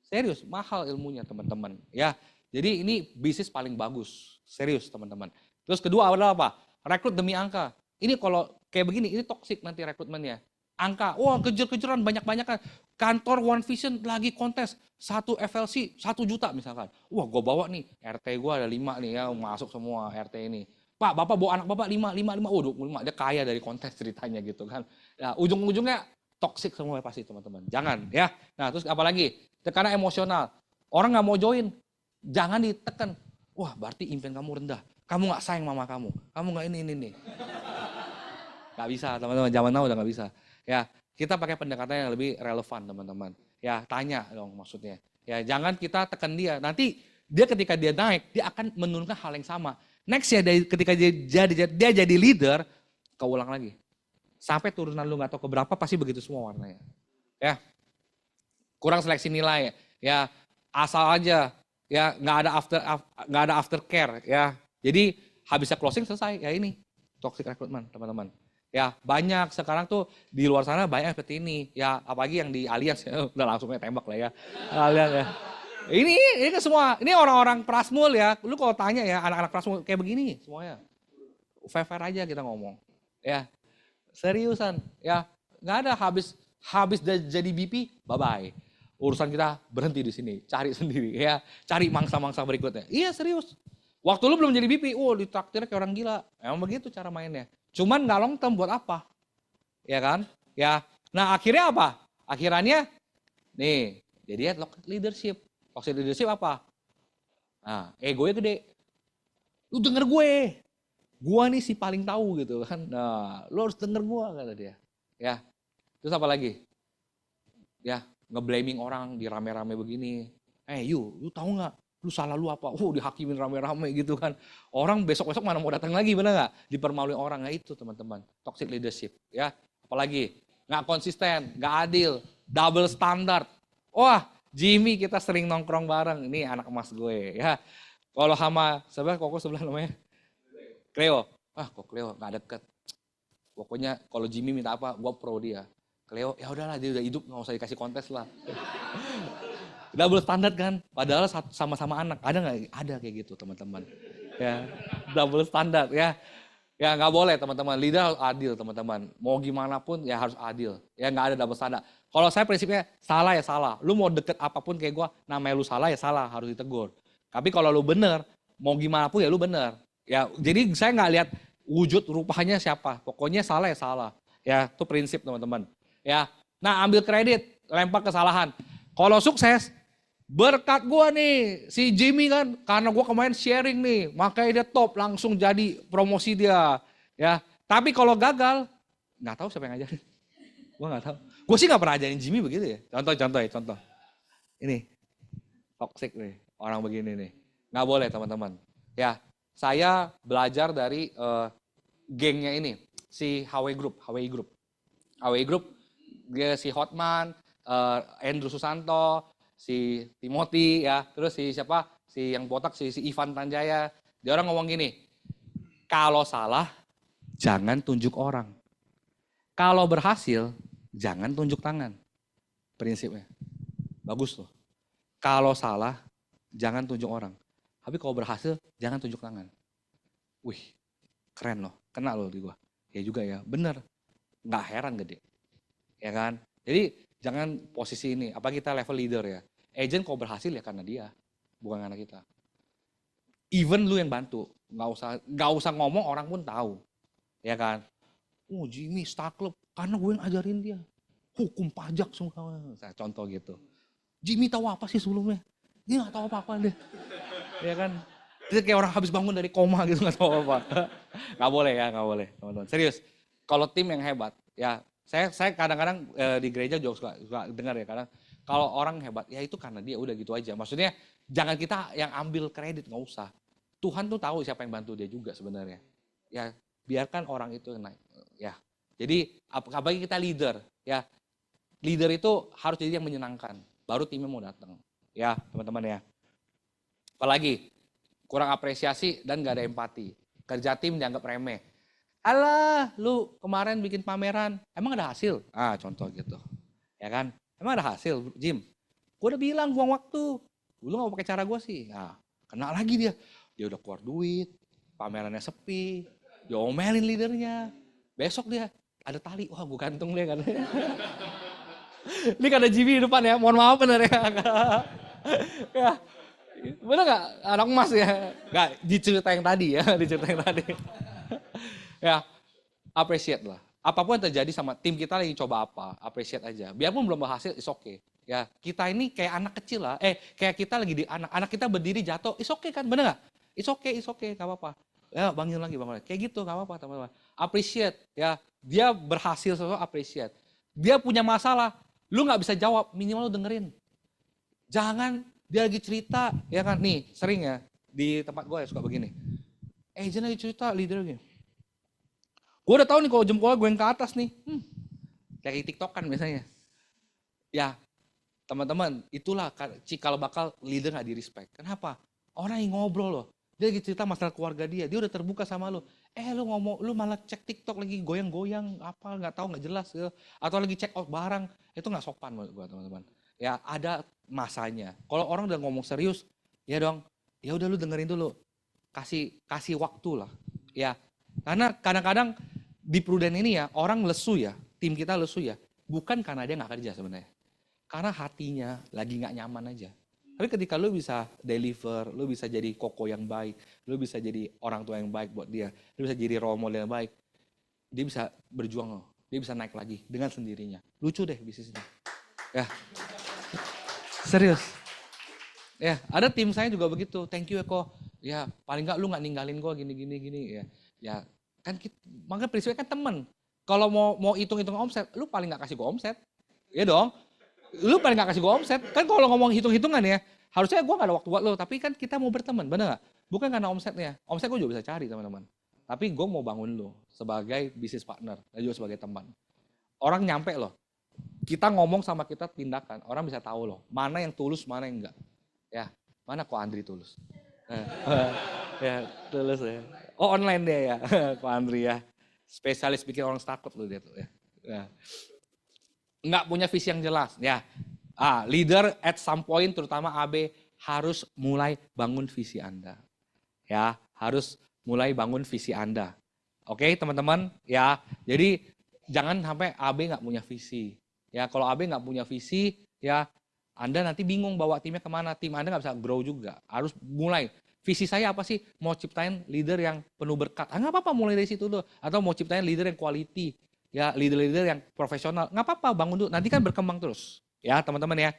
Serius, mahal ilmunya teman-teman. Ya, jadi ini bisnis paling bagus. Serius teman-teman. Terus kedua adalah apa? Rekrut demi angka. Ini kalau kayak begini, ini toxic nanti rekrutmennya. Angka, wah kejar-kejaran banyak-banyakan. Kantor One Vision lagi kontes. 1 FLC 1 juta misalkan. Wah gue bawa nih, RT gue ada 5 nih ya, masuk semua RT ini. Pak, Bapak bawa anak Bapak 5. Oh 25, dia kaya dari kontes ceritanya gitu kan. Ya, ujung-ujungnya toksik semua pasti teman-teman. Jangan ya. Nah terus apalagi? Tekanan emosional. Orang nggak mau join, jangan ditekan. Wah berarti impian kamu rendah. Kamu nggak sayang mama kamu. Kamu nggak ini nih. Nggak bisa teman-teman, zaman now udah nggak bisa. Ya kita pakai pendekatan yang lebih relevan teman-teman. Ya tanya dong maksudnya. Ya jangan kita tekan dia. Nanti dia ketika dia naik, dia akan menurunkan hal yang sama. Next ya ketika dia jadi leader, keulang lagi. Sampai turunan lu nggak tahu keberapa pasti begitu semua warnanya. Ya, kurang seleksi nilai. Ya, asal aja. Ya, nggak ada aftercare. Ya, jadi habisnya closing selesai. Ya ini toxic recruitment teman-teman. Ya banyak sekarang tuh di luar sana banyak seperti ini. Ya apalagi yang di Allianz ya, udah langsungnya tembak lah ya. Allianz ya. Ini kan semua, ini orang-orang Prasmul ya. Lu kalau tanya ya anak-anak Prasmul kayak begini semuanya. Fair-fair aja kita ngomong. Ya, seriusan. Ya, nggak ada habis jadi BP, bye-bye. Urusan kita berhenti di sini, cari sendiri ya. Cari mangsa-mangsa berikutnya. Iya serius. Waktu lu belum jadi BP, ditraktirnya kayak orang gila. Emang begitu cara mainnya. Cuman nggak long term buat apa? Ya kan? Ya. Nah akhirnya apa? Akhirannya, nih, jadi leadership. Toxic leadership apa? Nah, egonya gede. Lu denger gue nih si paling tahu gitu kan. Nah, lu harus denger gue kata dia. Ya, terus apa lagi? Ya, ngeblaming orang di rame-rame begini. You tahu nggak? Lu salah lu apa? Dihakimin rame-rame gitu kan. Orang besok-besok mana mau datang lagi, bener nggak? Dipermaluin orang, nggak itu teman-teman. Toxic leadership, ya. Apalagi nggak konsisten, nggak adil, double standard. Wah, Jimmy kita sering nongkrong bareng. Ini anak emas gue, ya. Kalau sama koko sebelah namanya Cleo. Kok Cleo nggak deket. Pokoknya kalau Jimmy minta apa, gue pro dia. Cleo, ya udahlah dia udah hidup, nggak usah dikasih kontes lah. Double standard kan, padahal sama-sama anak. Ada nggak? Ada kayak gitu teman-teman. Ya, double standard ya. Ya nggak boleh teman-teman. Leader harus adil teman-teman. Mau gimana pun ya harus adil. Ya nggak ada double standard. Kalau saya prinsipnya salah ya salah. Lu mau deket apapun kayak gue, namanya lu salah ya salah, harus ditegur. Tapi kalau lu bener, mau gimana pun ya lu bener. Ya jadi saya nggak lihat wujud rupanya siapa. Pokoknya salah ya salah. Ya itu prinsip teman-teman. Ya, nah ambil kredit, lempar kesalahan. Kalau sukses, berkat gue nih, si Jimmy kan, karena gue kemarin sharing nih, makanya dia top, langsung jadi promosi dia. Ya, tapi kalau gagal, nggak tahu siapa yang ngajarin. Gue nggak tahu. Gue sih nggak pernah ajarin Jimmy begitu ya. Contoh. Ini, toxic nih, orang begini nih. Nggak boleh teman-teman. Ya, saya belajar dari gengnya ini, si HW Group. Dia si Hotman, Andrew Susanto, si Timothy ya, terus si siapa? Si yang botak si Ivan Tanjaya. Dia orang ngomong gini, kalau salah jangan tunjuk orang. Kalau berhasil jangan tunjuk tangan. Prinsipnya. Bagus loh. Kalau salah jangan tunjuk orang. Tapi kalau berhasil jangan tunjuk tangan. Wih, keren loh. Kena loh di gua. Ya juga ya, bener. Nggak heran gede. Ya kan? Jadi jangan posisi ini, apa kita level leader ya. Agent kalau berhasil ya karena dia, bukan karena kita. Even lu yang bantu, nggak usah ngomong orang pun tahu. Ya kan? Jimmy Star Club, karena gue yang ajarin dia. Hukum pajak semua. Contoh gitu. Jimmy tahu apa sih sebelumnya? Dia nggak tahu apa-apa deh. Ya kan? Dia kayak orang habis bangun dari koma gitu, nggak tahu apa. Nggak boleh ya, nggak boleh teman-teman. Serius, kalau tim yang hebat, ya saya kadang-kadang di gereja juga suka dengar ya, kadang kalau orang hebat ya itu karena dia, udah gitu aja. Maksudnya jangan kita yang ambil kredit, nggak usah. Tuhan tuh tahu siapa yang bantu dia juga sebenarnya. Ya biarkan orang itu naik. Ya jadi apalagi kita leader, ya leader itu harus jadi yang menyenangkan. Baru timnya mau datang. Ya teman-teman ya. Apalagi kurang apresiasi dan gak ada empati. Kerja tim dianggap remeh. Alah, lu kemarin bikin pameran, emang ada hasil? Contoh gitu. Ya kan? Emang ada hasil, Jim? Gue udah bilang buang waktu. Lu gak mau pakai cara gue sih. Kena lagi dia. Dia udah keluar duit, pamerannya sepi, diomelin leadernya. Besok dia ada tali, wah gue gantung dia kan. Ini kan ada Jimmy di depan ya, mohon maaf bener ya. Ya, Bener nggak? Anak emas ya. Nggak, di cerita yang tadi ya, di cerita yang tadi. Ya, appreciate lah. Apapun yang terjadi sama tim kita lagi coba apa, appreciate aja. Biarpun belum berhasil, it's okay. Ya, kita ini kayak anak kecil lah. Kayak kita lagi di anak kita berdiri jatuh, it's okay kan, bener nggak? It's okay, gak apa-apa. Ya, bangun lagi. Kayak gitu, gak apa-apa teman-teman. Appreciate, ya. Dia berhasil sesuatu, appreciate. Dia punya masalah, lu nggak bisa jawab, minimal lu dengerin. Jangan dia lagi cerita, ya kan? Nih, sering ya, di tempat gue ya suka begini. Agent lagi cerita, leader gini. Gue udah tahu nih kalau jempolnya gue yang ke atas nih. Kayak TikTok-an misalnya. Ya, teman-teman, itulah kalau bakal leader gak di-respect. Kenapa? Orang yang ngobrol loh. Dia lagi cerita masalah keluarga dia udah terbuka sama lo. Lu malah cek TikTok lagi goyang-goyang, apa nggak tahu nggak jelas ya. Atau lagi check out barang, itu nggak sopan menurut gue teman-teman. Ya ada masanya. Kalau orang udah ngomong serius, ya dong, ya udah lu dengerin dulu. Kasih waktu lah. Ya, karena kadang-kadang di Prudent ini ya, orang lesu ya, tim kita lesu ya, bukan karena dia nggak kerja sebenarnya. Karena hatinya lagi nggak nyaman aja. Tapi ketika lu bisa deliver, lu bisa jadi koko yang baik, lu bisa jadi orang tua yang baik buat dia, lu bisa jadi role model yang baik, dia bisa berjuang loh, dia bisa naik lagi dengan sendirinya. Lucu deh bisnisnya. Ya, serius. Ya, ada tim saya juga begitu. Thank you Eko. Ya, paling nggak lu nggak ninggalin gue gini. Ya, kan kita, makanya prinsipnya kan temen. Kalau mau hitung-hitung omset, lu paling nggak kasih gue omset. Ya dong. Lu paling nggak kasih gue omset. Kan kalau ngomong hitung-hitungan ya, harusnya gue nggak ada waktu buat lu. Tapi kan kita mau berteman, bener nggak? Bukan karena omsetnya. Omset gue juga bisa cari teman-teman. Tapi gue mau bangun lu sebagai bisnis partner dan juga sebagai teman. Orang nyampe loh. Kita ngomong sama kita tindakan. Orang bisa tahu loh. Mana yang tulus, mana yang enggak. Ya, mana kok Andri tulus? Ya, tulus ya. Oh online dia ya, kok Andri ya. Spesialis bikin orang startup loh dia tuh ya. Nggak punya visi yang jelas ya. Leader at some point terutama AB harus mulai bangun visi Anda. Ya, harus mulai bangun visi Anda. Oke teman-teman ya. Jadi jangan sampai AB nggak punya visi. Ya kalau AB nggak punya visi ya Anda nanti bingung bawa timnya kemana. Tim Anda nggak bisa grow juga. Harus mulai. Visi saya apa sih? Mau ciptain leader yang penuh berkat. Nggak apa-apa mulai dari situ dulu. Atau mau ciptain leader yang quality. Ya leader-leader yang profesional. Nggak apa-apa bangun dulu. Nanti kan berkembang terus. Ya teman-teman ya.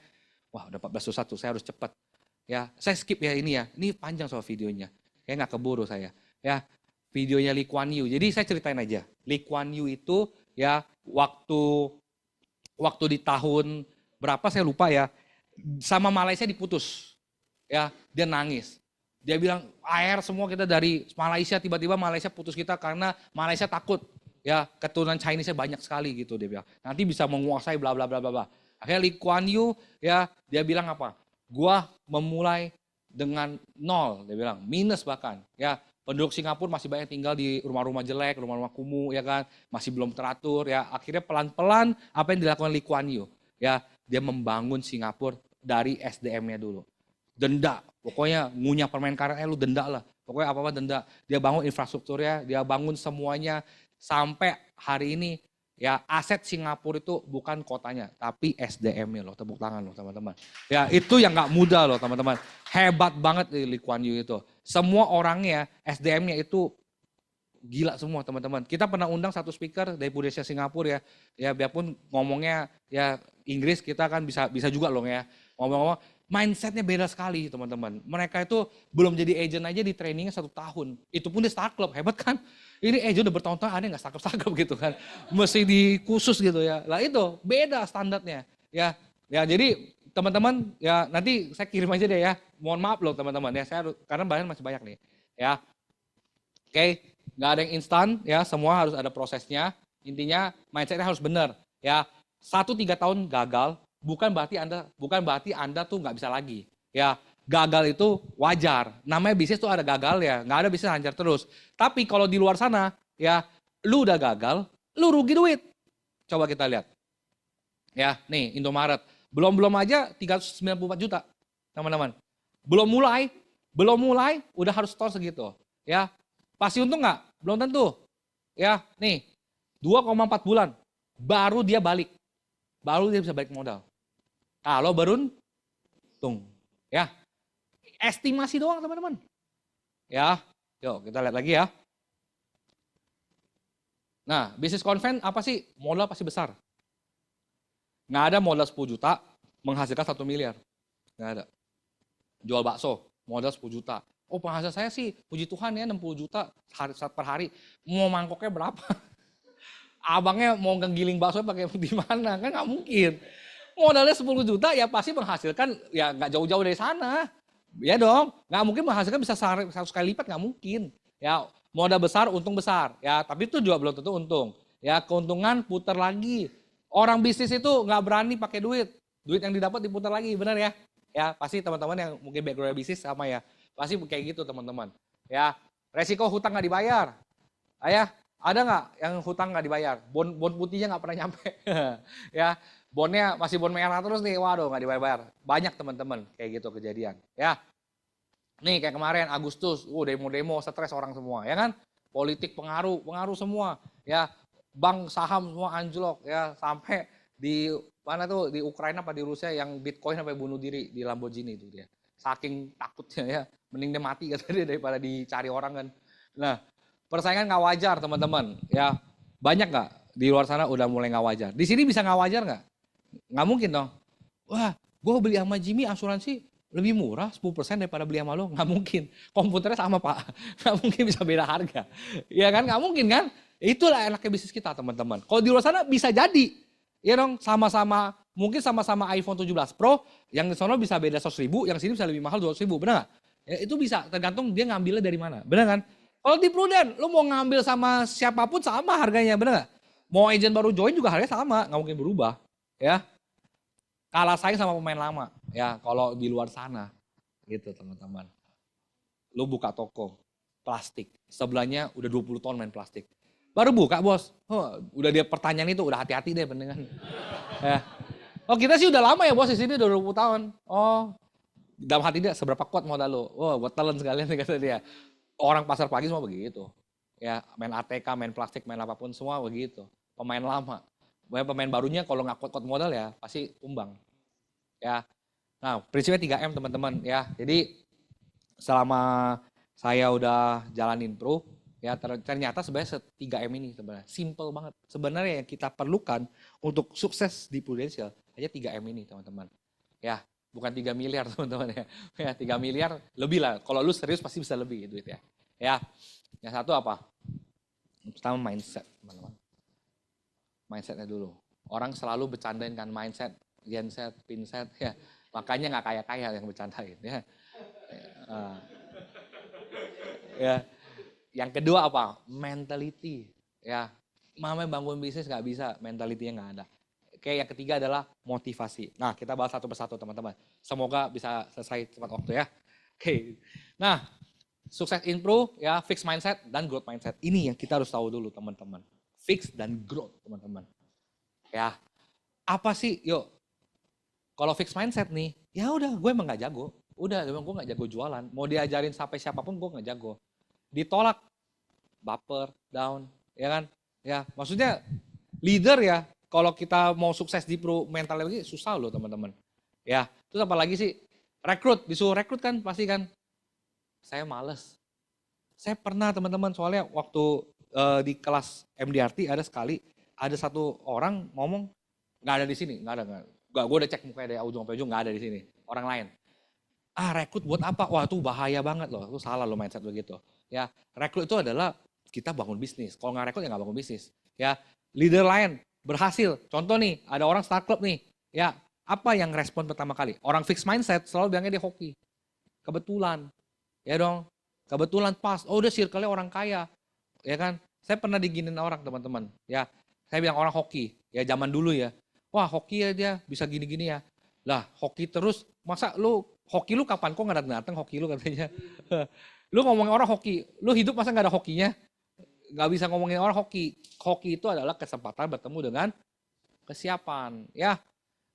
Wah udah 14:01 saya harus cepat. Ya saya skip ya ini ya. Ini panjang soal videonya. Kayak nggak keburu saya. Ya videonya Lee Kuan Yew. Jadi saya ceritain aja. Lee Kuan Yew itu ya waktu di tahun berapa saya lupa ya. Sama Malaysia diputus. Ya dia nangis. Dia bilang, air semua kita dari Malaysia, tiba-tiba Malaysia putus kita karena Malaysia takut. Ya, keturunan Chinese-nya banyak sekali gitu dia bilang. Nanti bisa menguasai bla bla bla bla bla. Akhirnya Lee Kuan Yew ya, dia bilang apa? Gua memulai dengan nol, dia bilang, minus bahkan. Ya, penduduk Singapura masih banyak tinggal di rumah-rumah jelek, rumah-rumah kumuh ya kan, masih belum teratur ya. Akhirnya pelan-pelan apa yang dilakukan Lee Kuan Yew? Ya, dia membangun Singapura dari SDM-nya dulu. Denda, pokoknya ngunyah permen karet lu denda lah. Pokoknya apa-apa denda. Dia bangun infrastrukturnya, dia bangun semuanya sampai hari ini ya aset Singapura itu bukan kotanya, tapi SDM-nya loh, tepuk tangan loh teman-teman. Ya itu yang nggak mudah loh teman-teman. Hebat banget Lee Kuan Yew itu. Semua orangnya SDM-nya itu gila semua teman-teman. Kita pernah undang satu speaker dari Budaya Singapura ya. Ya biarpun ngomongnya ya Inggris kita kan bisa juga loh ya. Ngomong-ngomong mindsetnya beda sekali teman-teman. Mereka itu belum jadi agent aja di trainingnya 1 tahun. Itu pun di start club, hebat kan? Ini agent udah bertahun-tahun ada nggak startup gitu kan. Mesti di khusus gitu ya. Lah itu beda standarnya. Ya jadi teman-teman ya nanti saya kirim aja deh ya. Mohon maaf loh teman-teman ya. Karena bahan masih banyak nih. Ya. Oke, nggak ada yang instan ya. Semua harus ada prosesnya. Intinya mindsetnya harus benar. Ya 1-3 tahun gagal. Bukan berarti Anda tuh nggak bisa lagi. Ya, gagal itu wajar. Namanya bisnis tuh ada gagal ya, nggak ada bisnis lancar terus. Tapi kalau di luar sana, ya, lu udah gagal, lu rugi duit. Coba kita lihat. Ya, nih Indomaret. Belum aja 394 juta, teman-teman. Belum mulai, udah harus store segitu. Ya, pasti untung nggak? Belum tentu. Ya, nih 2,4 bulan, baru dia balik. Baru dia bisa balik modal. Kalau beruntung, ya Estimasi doang teman-teman. Ya, yuk kita lihat lagi ya. Nah, bisnis konven apa sih? Modal pasti besar. Nggak ada modal 10 juta menghasilkan 1 miliar. Nggak ada. Jual bakso, modal 10 juta. Oh penghasilan saya sih, puji Tuhan ya 60 juta per hari. Mau mangkoknya berapa? Abangnya mau ngegiling bakso pakai di mana? Kan nggak mungkin. Modalnya 10 juta ya pasti menghasilkan ya nggak jauh-jauh dari sana. Ya dong, nggak mungkin menghasilkan bisa 100 kali lipat, nggak mungkin. Ya modal besar, untung besar. Ya tapi itu juga belum tentu untung. Ya keuntungan putar lagi. Orang bisnis itu nggak berani pakai duit. Duit yang didapat diputar lagi, benar ya? Ya pasti teman-teman yang mungkin background bisnis sama ya. Pasti kayak gitu teman-teman. Ya resiko hutang nggak dibayar. Ayah, ada nggak yang hutang nggak dibayar? Bon putihnya nggak pernah nyampe. Ya, bonnya masih bon merah terus nih, waduh nggak dibayar. Banyak teman-teman kayak gitu kejadian. Ya, nih kayak kemarin Agustus, demo-demo, stres orang semua, ya kan? Politik pengaruh semua. Ya, bank saham semua anjlok, ya sampai di mana tuh di Ukraina apa di Rusia yang Bitcoin sampai bunuh diri di Lamborghini itu dia. Saking takutnya ya, mending dia mati kata dia daripada dicari orang kan. Nah, persaingan nggak wajar teman-teman, ya banyak nggak di luar sana udah mulai nggak wajar. Di sini bisa nggak wajar nggak? Nggak mungkin dong. Wah, gue beli sama Jimmy asuransi lebih murah 10% daripada beli sama lo. Nggak mungkin. Komputernya sama pak, nggak mungkin bisa beda harga. Ya kan, nggak mungkin kan? Itulah enaknya bisnis kita teman-teman. Kalau di luar sana bisa jadi, ya dong sama-sama mungkin sama-sama iPhone 17 Pro, yang di sana bisa beda 100.000, yang sini bisa lebih mahal 200.000, benar nggak? Ya, itu bisa tergantung dia ngambilnya dari mana, benar kan? Kalau di Prudent, lu mau ngambil sama siapapun sama harganya, bener gak? Mau agent baru join juga harganya sama, nggak mungkin berubah. Ya, kalah saing sama pemain lama. Ya, kalau di luar sana, gitu teman-teman. Lu buka toko plastik, sebelahnya udah 20 ton main plastik. Baru buka bos, udah dia pertanyaan itu, udah hati-hati deh pendengar. Ya. Oh kita sih udah lama ya bos di sini udah 20 tahun. Oh, dalam hati dia seberapa kuat modal lo? Oh, buat talent sekalian kata dia. Orang pasar pagi semua begitu. Ya, main ATK, main plastik, main apapun semua begitu. Pemain lama. Pemain barunya kalau nggak kuat modal ya pasti tumbang. Ya. Nah, prinsipnya 3M teman-teman ya. Jadi selama saya udah jalanin pro, ya ternyata sebenarnya 3M ini sebenarnya simple banget. Sebenarnya yang kita perlukan untuk sukses di Prudential hanya 3M ini teman-teman. Ya, bukan 3 miliar teman-teman ya. Ya 3 miliar lebih lah. Kalau lu serius pasti bisa lebih duit ya. Ya. Yang satu apa? Pertama mindset, teman-teman. Mindsetnya dulu. Orang selalu bercandain kan mindset, genset, pinset ya. Makanya nggak kaya-kaya yang bercandain ya. Ya. Yang kedua apa? Mentality. Ya. Mamanya bangun bisnis nggak bisa, mentality-nya nggak ada. Oke, yang ketiga adalah motivasi. Nah, kita bahas satu persatu teman-teman. Semoga bisa selesai cepat waktu ya. Oke. Nah, sukses improve ya, fix mindset dan growth mindset. Ini yang kita harus tahu dulu teman-teman. Fix dan growth teman-teman. Ya. Apa sih? Yuk. Kalau fix mindset nih, ya udah gue emang gak jago. Udah, emang gue gak jago jualan. Mau diajarin sampai siapapun gue gak jago. Ditolak, baper, down, ya kan? Ya, maksudnya leader ya, kalau kita mau sukses di pro mental lagi susah loh teman-teman. Ya, terus apalagi sih? Rekrut, disuruh rekrut kan pasti kan. Saya males. Saya pernah teman-teman soalnya waktu di kelas MDRT ada sekali, ada satu orang ngomong, nggak ada di sini, nggak ada. Gue udah cek mukanya dari ujung sampai ujung, nggak ada di sini. Orang lain. Rekrut buat apa? Wah itu bahaya banget loh, itu salah loh mindset begitu. Ya, rekrut itu adalah kita bangun bisnis. Kalau nggak rekrut ya nggak bangun bisnis. Ya, leader lain berhasil. Contoh nih, ada orang start club nih. Ya, apa yang respon pertama kali? Orang fix mindset selalu bilangnya dia hoki. Kebetulan, ya dong. Kebetulan pas. Oh udah circle-nya orang kaya, ya kan? Saya pernah diginin orang teman-teman. Ya, saya bilang orang hoki. Ya zaman dulu ya. Wah hoki ya dia bisa gini-gini ya. Lah hoki terus, masa lu hoki lu kapan kok nggak datang hoki lu katanya. Lu ngomongin orang hoki, lu hidup masa nggak ada hokinya? Nggak bisa ngomongin orang hoki. Hoki itu adalah kesempatan bertemu dengan kesiapan, ya.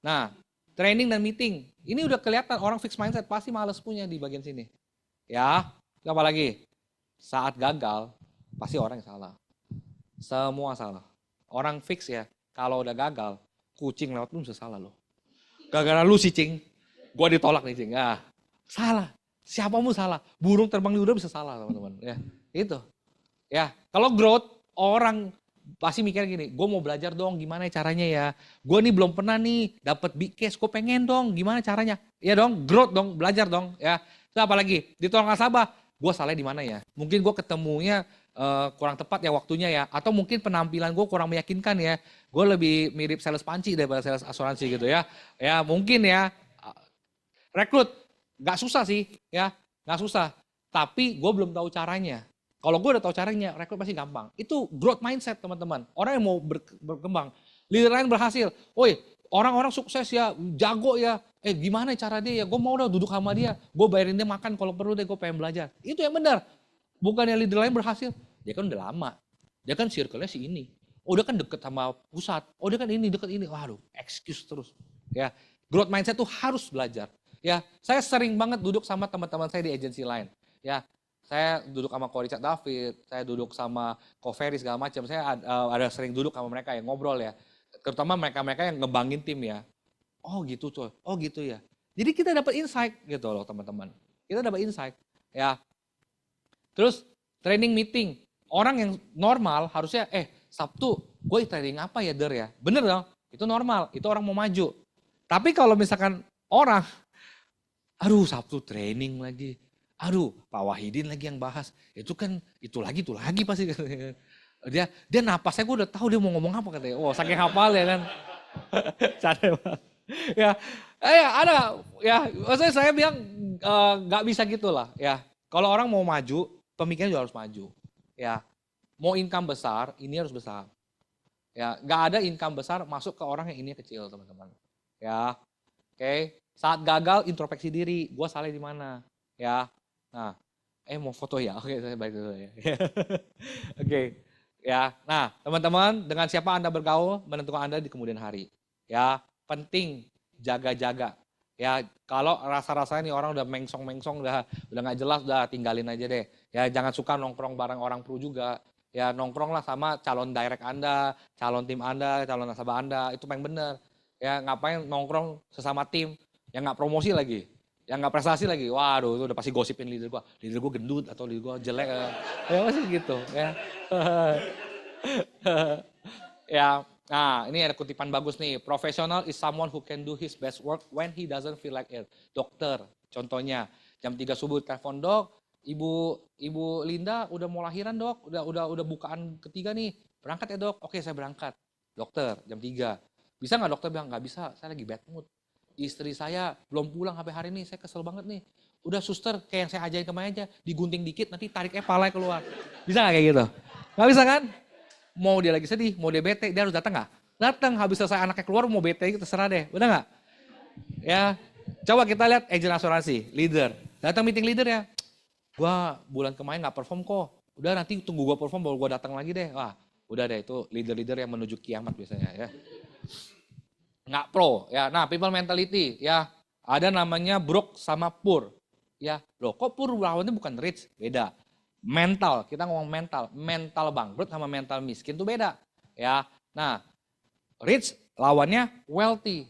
Nah, training dan meeting, ini udah kelihatan orang fix mindset pasti males punya di bagian sini. Ya, apa lagi? Saat gagal, pasti orang yang salah. Semua salah. Orang fix ya, kalau udah gagal, kucing lewat lu bisa salah loh. Gara-gara lu sih cing, gue ditolak nih cing. Salah. Siapamu salah. Burung terbang di udara bisa salah teman-teman. Ya, itu. Ya, kalau growth orang pasti mikir gini, gue mau belajar dong gimana caranya ya. Gue nih belum pernah nih dapat big case, gue pengen dong gimana caranya. Ya dong, growth dong, belajar dong ya. Terus apalagi ditolak nasabah, gue salah di mana ya. Mungkin gue ketemunya kurang tepat ya waktunya ya. Atau mungkin penampilan gue kurang meyakinkan ya. Gue lebih mirip sales panci daripada sales asuransi gitu ya. Ya mungkin ya, rekrut gak susah sih ya, gak susah. Tapi gue belum tahu caranya. Kalau gue udah tahu caranya, rekrut pasti gampang. Itu growth mindset teman-teman. Orang yang mau berkembang. Leader lain berhasil. Woi, orang-orang sukses ya, jago ya. Gimana cara dia ya? Gue mau udah duduk sama dia. Gue bayarin dia makan kalau perlu deh, gue pengen belajar. Itu yang benar. Bukan yang leader lain berhasil. Dia kan udah lama. Dia kan circle-nya si ini. Oh dia kan deket sama pusat. Oh dia kan ini, deket ini. Waduh, excuse terus. Ya, growth mindset tuh harus belajar. Ya, saya sering banget duduk sama teman-teman saya di agensi lain. Ya, saya duduk sama Ko Richard David, saya duduk sama Ko Ferry segala macam. Saya ada sering duduk sama mereka yang ngobrol ya. Terutama mereka-mereka yang ngebangin tim ya. Oh gitu tuh, oh gitu ya. Jadi kita dapat insight gitu loh teman-teman. Kita dapat insight. Ya. Terus training meeting. Orang yang normal harusnya, Sabtu gue training apa ya Der ya? Bener dong, itu normal, itu orang mau maju. Tapi kalau misalkan orang, aduh Sabtu training lagi. Aduh Pak Wahidin lagi yang bahas. Itu kan itu lagi pasti. Dia napasnya gue udah tahu dia mau ngomong apa katanya. Oh saking hafal ya kan. Ya, ada ya. Maksudnya saya bilang nggak bisa gitulah ya. Kalau orang mau maju, pemikirannya juga harus maju. Ya, mau income besar, ini harus besar. Ya, nggak ada income besar masuk ke orang yang ini kecil teman-teman. Ya, oke. Saat gagal introspeksi diri, gue salah di mana? Ya, nah, mau foto ya? Oke, saya balik dulu ya. Oke, ya. Nah, teman-teman, dengan siapa Anda bergaul menentukan Anda di kemudian hari. Ya, penting jaga-jaga. Ya, kalau rasa-rasanya nih orang udah mengsong-mengsong, udah nggak jelas, udah tinggalin aja deh. Ya, jangan suka nongkrong bareng orang pro juga. Ya, nongkronglah sama calon direct Anda, calon tim Anda, calon nasabah Anda, itu paling bener. Ya, ngapain nongkrong sesama tim yang nggak promosi lagi, yang nggak prestasi lagi. Waduh, itu udah pasti gosipin leader gue gendut atau leader gue jelek. Ya pasti gitu. Ya. Ya, nah ini ada kutipan bagus nih. Professional is someone who can do his best work when he doesn't feel like it. Dokter, contohnya jam 3 subuh telepon dok, Ibu Linda udah mau lahiran dok, udah bukaan ketiga nih, berangkat ya dok. Oke saya berangkat. Dokter jam 3. Bisa nggak dokter bilang nggak bisa, saya lagi bad mood. Istri saya belum pulang sampai hari ini, saya kesel banget nih. Udah suster kayak yang saya ajarin kemarin aja, digunting dikit nanti tariknya palanya keluar. Bisa nggak kayak gitu? Nggak bisa kan? Mau dia lagi sedih, mau dia bete, dia harus datang nggak? Datang, habis selesai anaknya keluar mau bete, terserah deh, benar nggak? Ya, coba kita lihat agent asuransi, leader. Datang meeting leader ya, gua bulan kemarin nggak perform kok. Udah nanti tunggu gua perform baru gua datang lagi deh. Wah, udah deh itu leader-leader yang menuju kiamat biasanya ya. Nggak pro ya. Nah, people mentality ya. Ada namanya broke sama poor. Ya, loh kok poor lawannya bukan rich? Beda. Mental, kita ngomong mental bangkrut sama mental miskin itu beda. Ya. Nah, rich lawannya wealthy.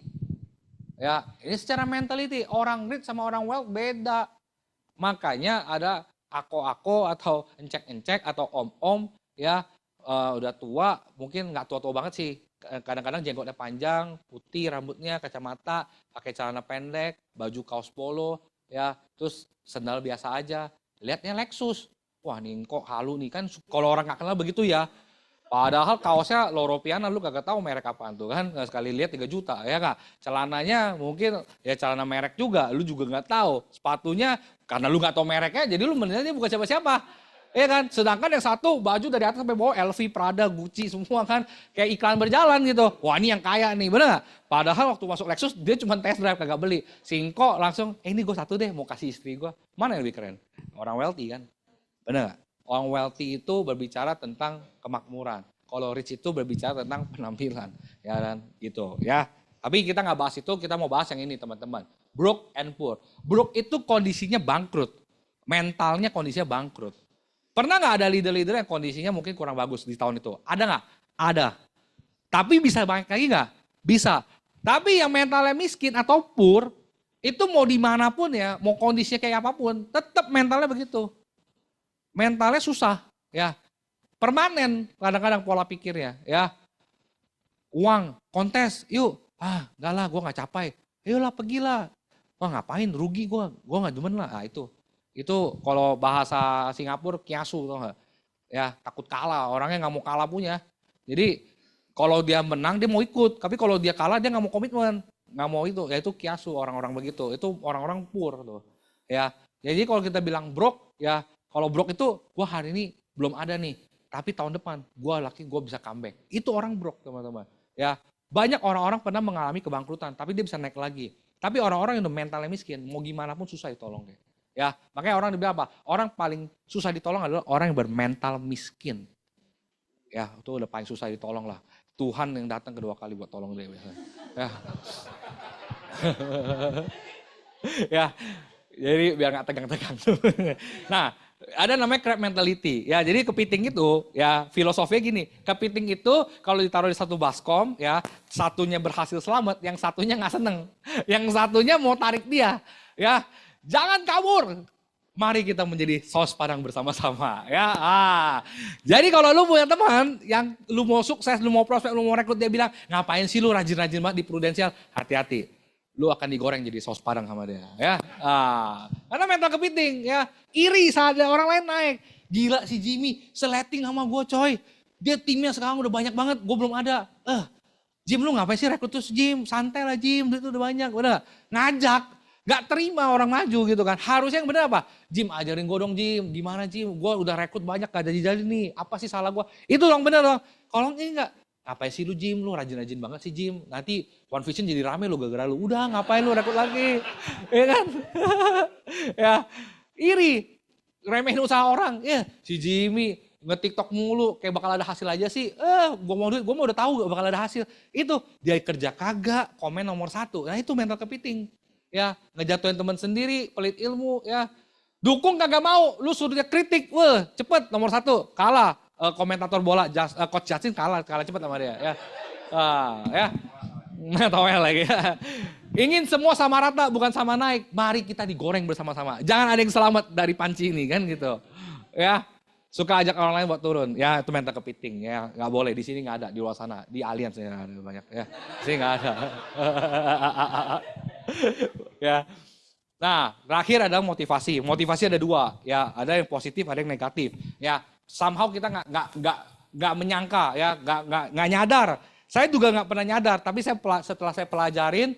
Ya, ini secara mentality, orang rich sama orang wealth beda. Makanya ada ako-ako atau encek-encek atau om-om ya udah tua, mungkin nggak tua-tua banget sih. Kadang-kadang jenggotnya panjang, putih rambutnya, kacamata, pakai celana pendek, baju kaos polo, ya, terus sandal biasa aja. Lihatnya Lexus. Wah, nih kok halu nih kan kalau orang nggak kenal begitu ya. Padahal kaosnya Loropiana, lu kagak tahu merek apaan tuh kan. Sekali lihat 3 juta ya kak. Celananya mungkin ya celana merek juga, lu juga nggak tahu. Sepatunya karena lu nggak tahu mereknya jadi lu menilainya bukan siapa-siapa. Ya kan, sedangkan yang satu baju dari atas sampai bawah LV, Prada, Gucci semua kan kayak iklan berjalan gitu. Wah ini yang kaya nih, bener gak? Padahal waktu masuk Lexus dia cuma test drive kagak beli. Singko langsung, ini gue satu deh mau kasih istri gue. Mana yang lebih keren? Orang wealthy kan? Bener gak? Orang wealthy itu berbicara tentang kemakmuran. Kalau rich itu berbicara tentang penampilan. Ya kan, gitu ya. Tapi kita nggak bahas itu, kita mau bahas yang ini teman-teman. Broke and poor. Broke itu kondisinya bangkrut. Mentalnya kondisinya bangkrut. Pernah nggak ada leader-leader yang kondisinya mungkin kurang bagus di tahun itu? Ada nggak? Ada. Tapi bisa banyak lagi nggak? Bisa. Tapi yang mentalnya miskin atau poor, Itu mau dimanapun ya, mau kondisinya kayak apapun, tetap mentalnya begitu. Mentalnya susah, ya. Permanen kadang-kadang pola pikirnya, ya. Uang, kontes, yuk. Enggak lah, gue gak capai. Ayolah, pergilah. Wah ngapain, rugi gue gak demen lah. Nah itu. Itu kalau bahasa Singapura, kiasu tau gak. Ya takut kalah, orangnya gak mau kalah punya. Jadi kalau dia menang dia mau ikut, tapi kalau dia kalah dia gak mau komitmen. Gak mau itu, ya itu kiasu orang-orang begitu. Itu orang-orang pur tuh. Ya, jadi kalau kita bilang broke, ya kalau broke itu gue hari ini belum ada nih. Tapi tahun depan gue bisa comeback. Itu orang broke teman-teman. Ya, banyak orang-orang pernah mengalami kebangkrutan, tapi dia bisa naik lagi. Tapi orang-orang yang udah mentalnya miskin, mau gimana pun susah ditolong deh. Ya, makanya orang dibilang apa? Orang paling susah ditolong adalah orang yang bermental miskin. Ya, itu udah paling susah ditolong lah. Tuhan yang datang kedua kali buat tolong dia biasanya. Ya. Ya, jadi biar nggak tegang-tegang. Nah, ada namanya crab mentality. Ya, jadi kepiting itu ya filosofinya gini. Kepiting itu kalau ditaruh di satu baskom ya, satunya berhasil selamat, yang satunya nggak seneng. Yang satunya mau tarik dia. Ya, jangan kabur. Mari kita menjadi saus padang bersama-sama. Ya, jadi kalau lu punya teman yang lu mau sukses, lu mau prospek, lu mau rekrut, dia bilang, "Ngapain sih lu rajin-rajin banget di Prudensial?" Hati-hati. Lu akan digoreng jadi saus padang sama dia, ya. Karena mental kepiting, ya. Iri saat ada orang lain naik. Gila si Jimmy, seleting sama gue coy. Dia timnya sekarang udah banyak banget, gue belum ada. Jim lu ngapain sih rekrut terus Jim? Santai lah Jim, duit udah banyak. Udah ngajak, gak terima orang maju gitu kan. Harusnya yang bener apa? Jim ajarin gue dong Jim, gimana Jim? Gue udah rekrut banyak gak jadi-jadi nih, apa sih salah gue? Itu dong bener dong. Kalau ini enggak, ngapain sih lu Jim, lu rajin-rajin banget sih Jim. Nanti One Vision jadi rame lu gara-gara lu. Udah ngapain lu rekrut lagi. Ya kan? Ya, iri. Remehin usaha orang. Ya, si Jimmy nge-TikTok mulu kayak bakal ada hasil aja sih. Gue mau duit, gue mau udah tahu gak bakal ada hasil. Itu dia kerja kagak, komen nomor 1. Nah itu mental kepiting. Ya, ngejatuhin teman sendiri, pelit ilmu ya. Dukung kagak mau, lu suruh dia kritik. Cepet nomor 1, kalah. Komentator bola Coach Justin kalah cepet sama dia ya. Ya. Nggak tahu ya lagi. Ingin semua sama rata bukan sama naik. Mari kita digoreng bersama-sama. Jangan ada yang selamat dari panci ini kan gitu. Ya. Suka ajak orang lain buat turun. Ya itu mental kepiting ya. Nggak boleh di sini nggak ada, di luar sana. Di alien sih ada banyak ya. Di sini nggak ada. Ya. Nah, terakhir ada motivasi. Motivasi ada 2, ya. Ada yang positif, ada yang negatif. Ya, somehow kita nggak menyangka, ya, nggak nyadar. Saya juga nggak pernah nyadar, tapi setelah saya pelajarin,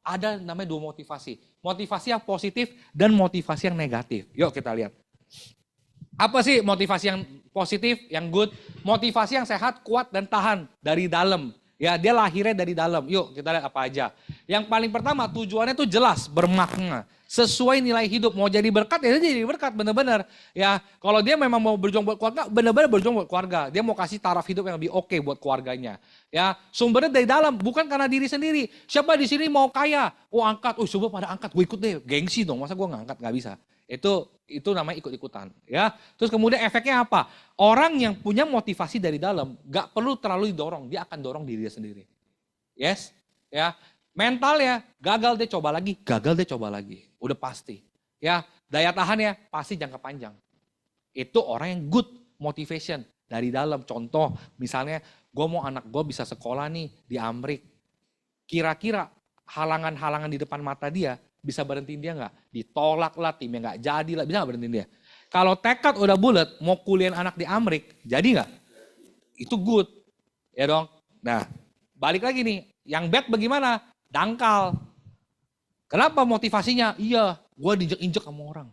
ada namanya 2 motivasi. Motivasi yang positif dan motivasi yang negatif. Yuk kita lihat. Apa sih motivasi yang positif, yang good? Motivasi yang sehat, kuat dan tahan dari dalam. Ya, dia lahirnya dari dalam. Yuk kita lihat apa aja. Yang paling pertama tujuannya tuh jelas, bermakna. Sesuai nilai hidup. Mau jadi berkat ya dia jadi berkat bener-bener. Ya, kalau dia memang mau berjuang buat keluarga, bener-bener berjuang buat keluarga. Dia mau kasih taraf hidup yang lebih oke buat keluarganya. Ya, sumbernya dari dalam, bukan karena diri sendiri. Siapa di sini mau kaya? Angkat. Coba pada angkat, gue ikut deh. Gengsi dong, masa gue nggak angkat? Nggak bisa. Itu namanya ikut-ikutan. Ya, terus kemudian efeknya apa? Orang yang punya motivasi dari dalam, gak perlu terlalu didorong, dia akan dorong diri dia sendiri. Yes, ya. Mental ya, gagal dia coba lagi, udah pasti. Ya, daya tahannya pasti jangka panjang. Itu orang yang good motivation dari dalam. Contoh, misalnya gue mau anak gue bisa sekolah nih di Amrik. Kira-kira halangan-halangan di depan mata dia bisa berhentiin dia nggak? Ditolak lah, timnya nggak jadi lah, bisa nggak berhentiin dia? Kalau tekad udah bulat, mau kuliah anak di Amrik, jadi nggak? Itu good, ya dong. Nah, balik lagi nih, yang bad bagaimana? Dangkal. Kenapa motivasinya? Iya, gue diinjek-injek sama orang.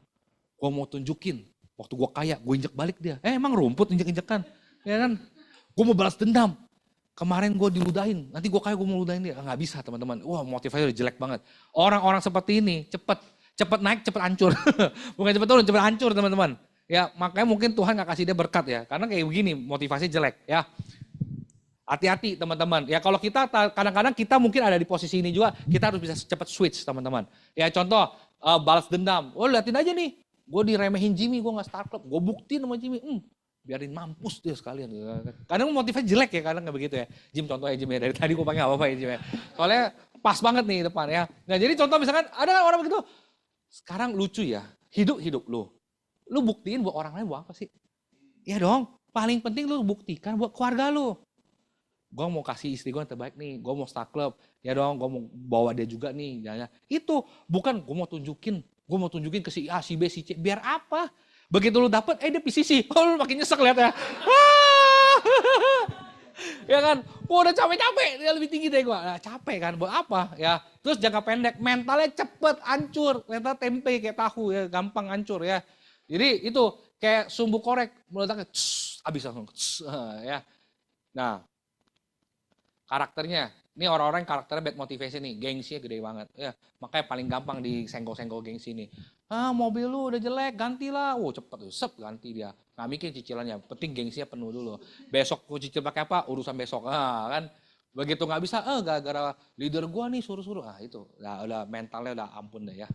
Gue mau tunjukin, waktu gue kaya, gue injek balik dia. Emang rumput injek-injekan, ya kan? Gue mau balas dendam. Kemarin gue diludahin, nanti gue kaya gue mau ludahin dia. Nggak bisa teman-teman, wah motivasinya udah jelek banget. Orang-orang seperti ini cepet naik, cepet hancur. Bukan cepet turun, cepet hancur teman-teman. Ya makanya mungkin Tuhan gak kasih dia berkat ya. Karena kayak begini motivasi jelek ya. Hati-hati teman-teman. Ya kalau kita kadang-kadang kita mungkin ada di posisi ini juga. Kita harus bisa cepet switch teman-teman. Ya contoh balas dendam. Liatin aja nih. Gue diremehin Jimmy, gue gak start club. Gue buktiin sama Jimmy. Biarin mampus dia sekalian. Kadang motivasi jelek ya, kadang gak begitu ya. Jim contohnya Jim ya. Dari tadi gue panggil apa-apa ya Jim ya. Soalnya pas banget nih depan ya. Nah jadi contoh misalkan ada kan orang begitu, sekarang lucu ya, hidup lu. Lu buktiin buat orang lain buat apa sih? Ya dong, paling penting lu buktikan buat keluarga lu. Gue mau kasih istri gue yang terbaik nih, gue mau start club, ya dong, gue mau bawa dia juga nih. Ya. Itu bukan gue mau tunjukin ke si A, si B, si C, biar apa? Begitu lu dapet, dia PCC, lu makin nyesek lihat ya. Ya kan, udah capek-capek, dia lebih tinggi dari gue. Nah, capek kan, buat apa? Ya, terus jangka pendek, mentalnya cepet hancur, mental tempe kayak tahu ya, gampang hancur ya. Jadi itu kayak sumbu korek, meledaknya, habis langsung, ya. Nah, karakternya, ini orang-orang karakternya bad motivation nih, gengsinya gede banget. Ya, makanya paling gampang disenggol-senggol gengsi nih. Mobil lu udah jelek, gantilah. Cepet, ganti dia. Nggak mikir cicilannya, penting gengsinya penuh dulu. Besok gue cicil pakai apa, urusan besok. Kan, begitu nggak bisa, gara-gara leader gua nih suruh-suruh. Itu, udah mentalnya udah ampun deh ya.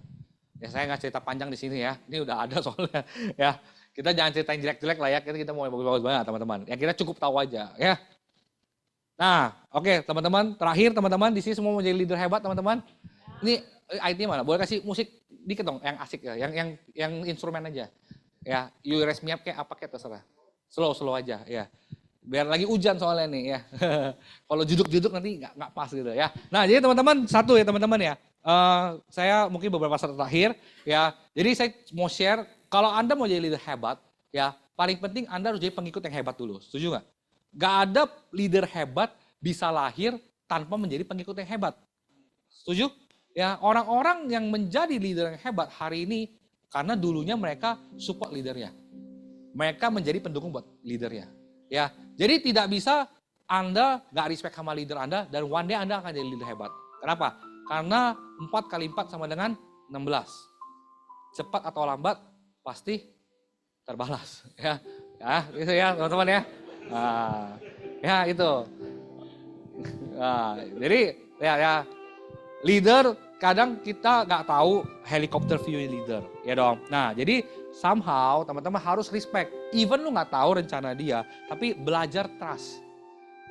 Ya saya nggak cerita panjang di sini ya, ini udah ada soalnya. Ya, kita jangan ceritain jelek-jelek lah ya, kita mau bagus-bagus banget teman-teman. Ya kita cukup tahu aja ya. Nah, oke teman-teman, terakhir teman-teman di sini semua mau jadi leader hebat teman-teman. Ini ID mana? Boleh kasih musik dikit dong, yang asik ya, yang instrumen aja. Ya, you raise me up kayak apa kayak terserah. Slow aja ya. Biar lagi hujan soalnya nih ya. Kalau juduk-juduk nanti nggak pas gitu ya. Nah, jadi teman-teman satu ya teman-teman ya. Saya mungkin beberapa saat terakhir ya. Jadi saya mau share kalau Anda mau jadi leader hebat ya, paling penting Anda harus jadi pengikut yang hebat dulu. Setuju nggak? Gak ada leader hebat bisa lahir tanpa menjadi pengikut yang hebat. Setuju? Ya, orang-orang yang menjadi leader yang hebat hari ini karena dulunya mereka support leadernya. Mereka menjadi pendukung buat leadernya. Ya, jadi tidak bisa Anda gak respect sama leader Anda dan one day Anda akan jadi leader hebat. Kenapa? Karena 4 kali 4 sama dengan 16. Cepat atau lambat pasti terbalas. Ya, gitu ya teman-teman ya. Ya itu. Jadi ya leader kadang kita nggak tahu helikopter view leader ya dong. Nah jadi somehow teman-teman harus respect. Even lu nggak tahu rencana dia, tapi belajar trust.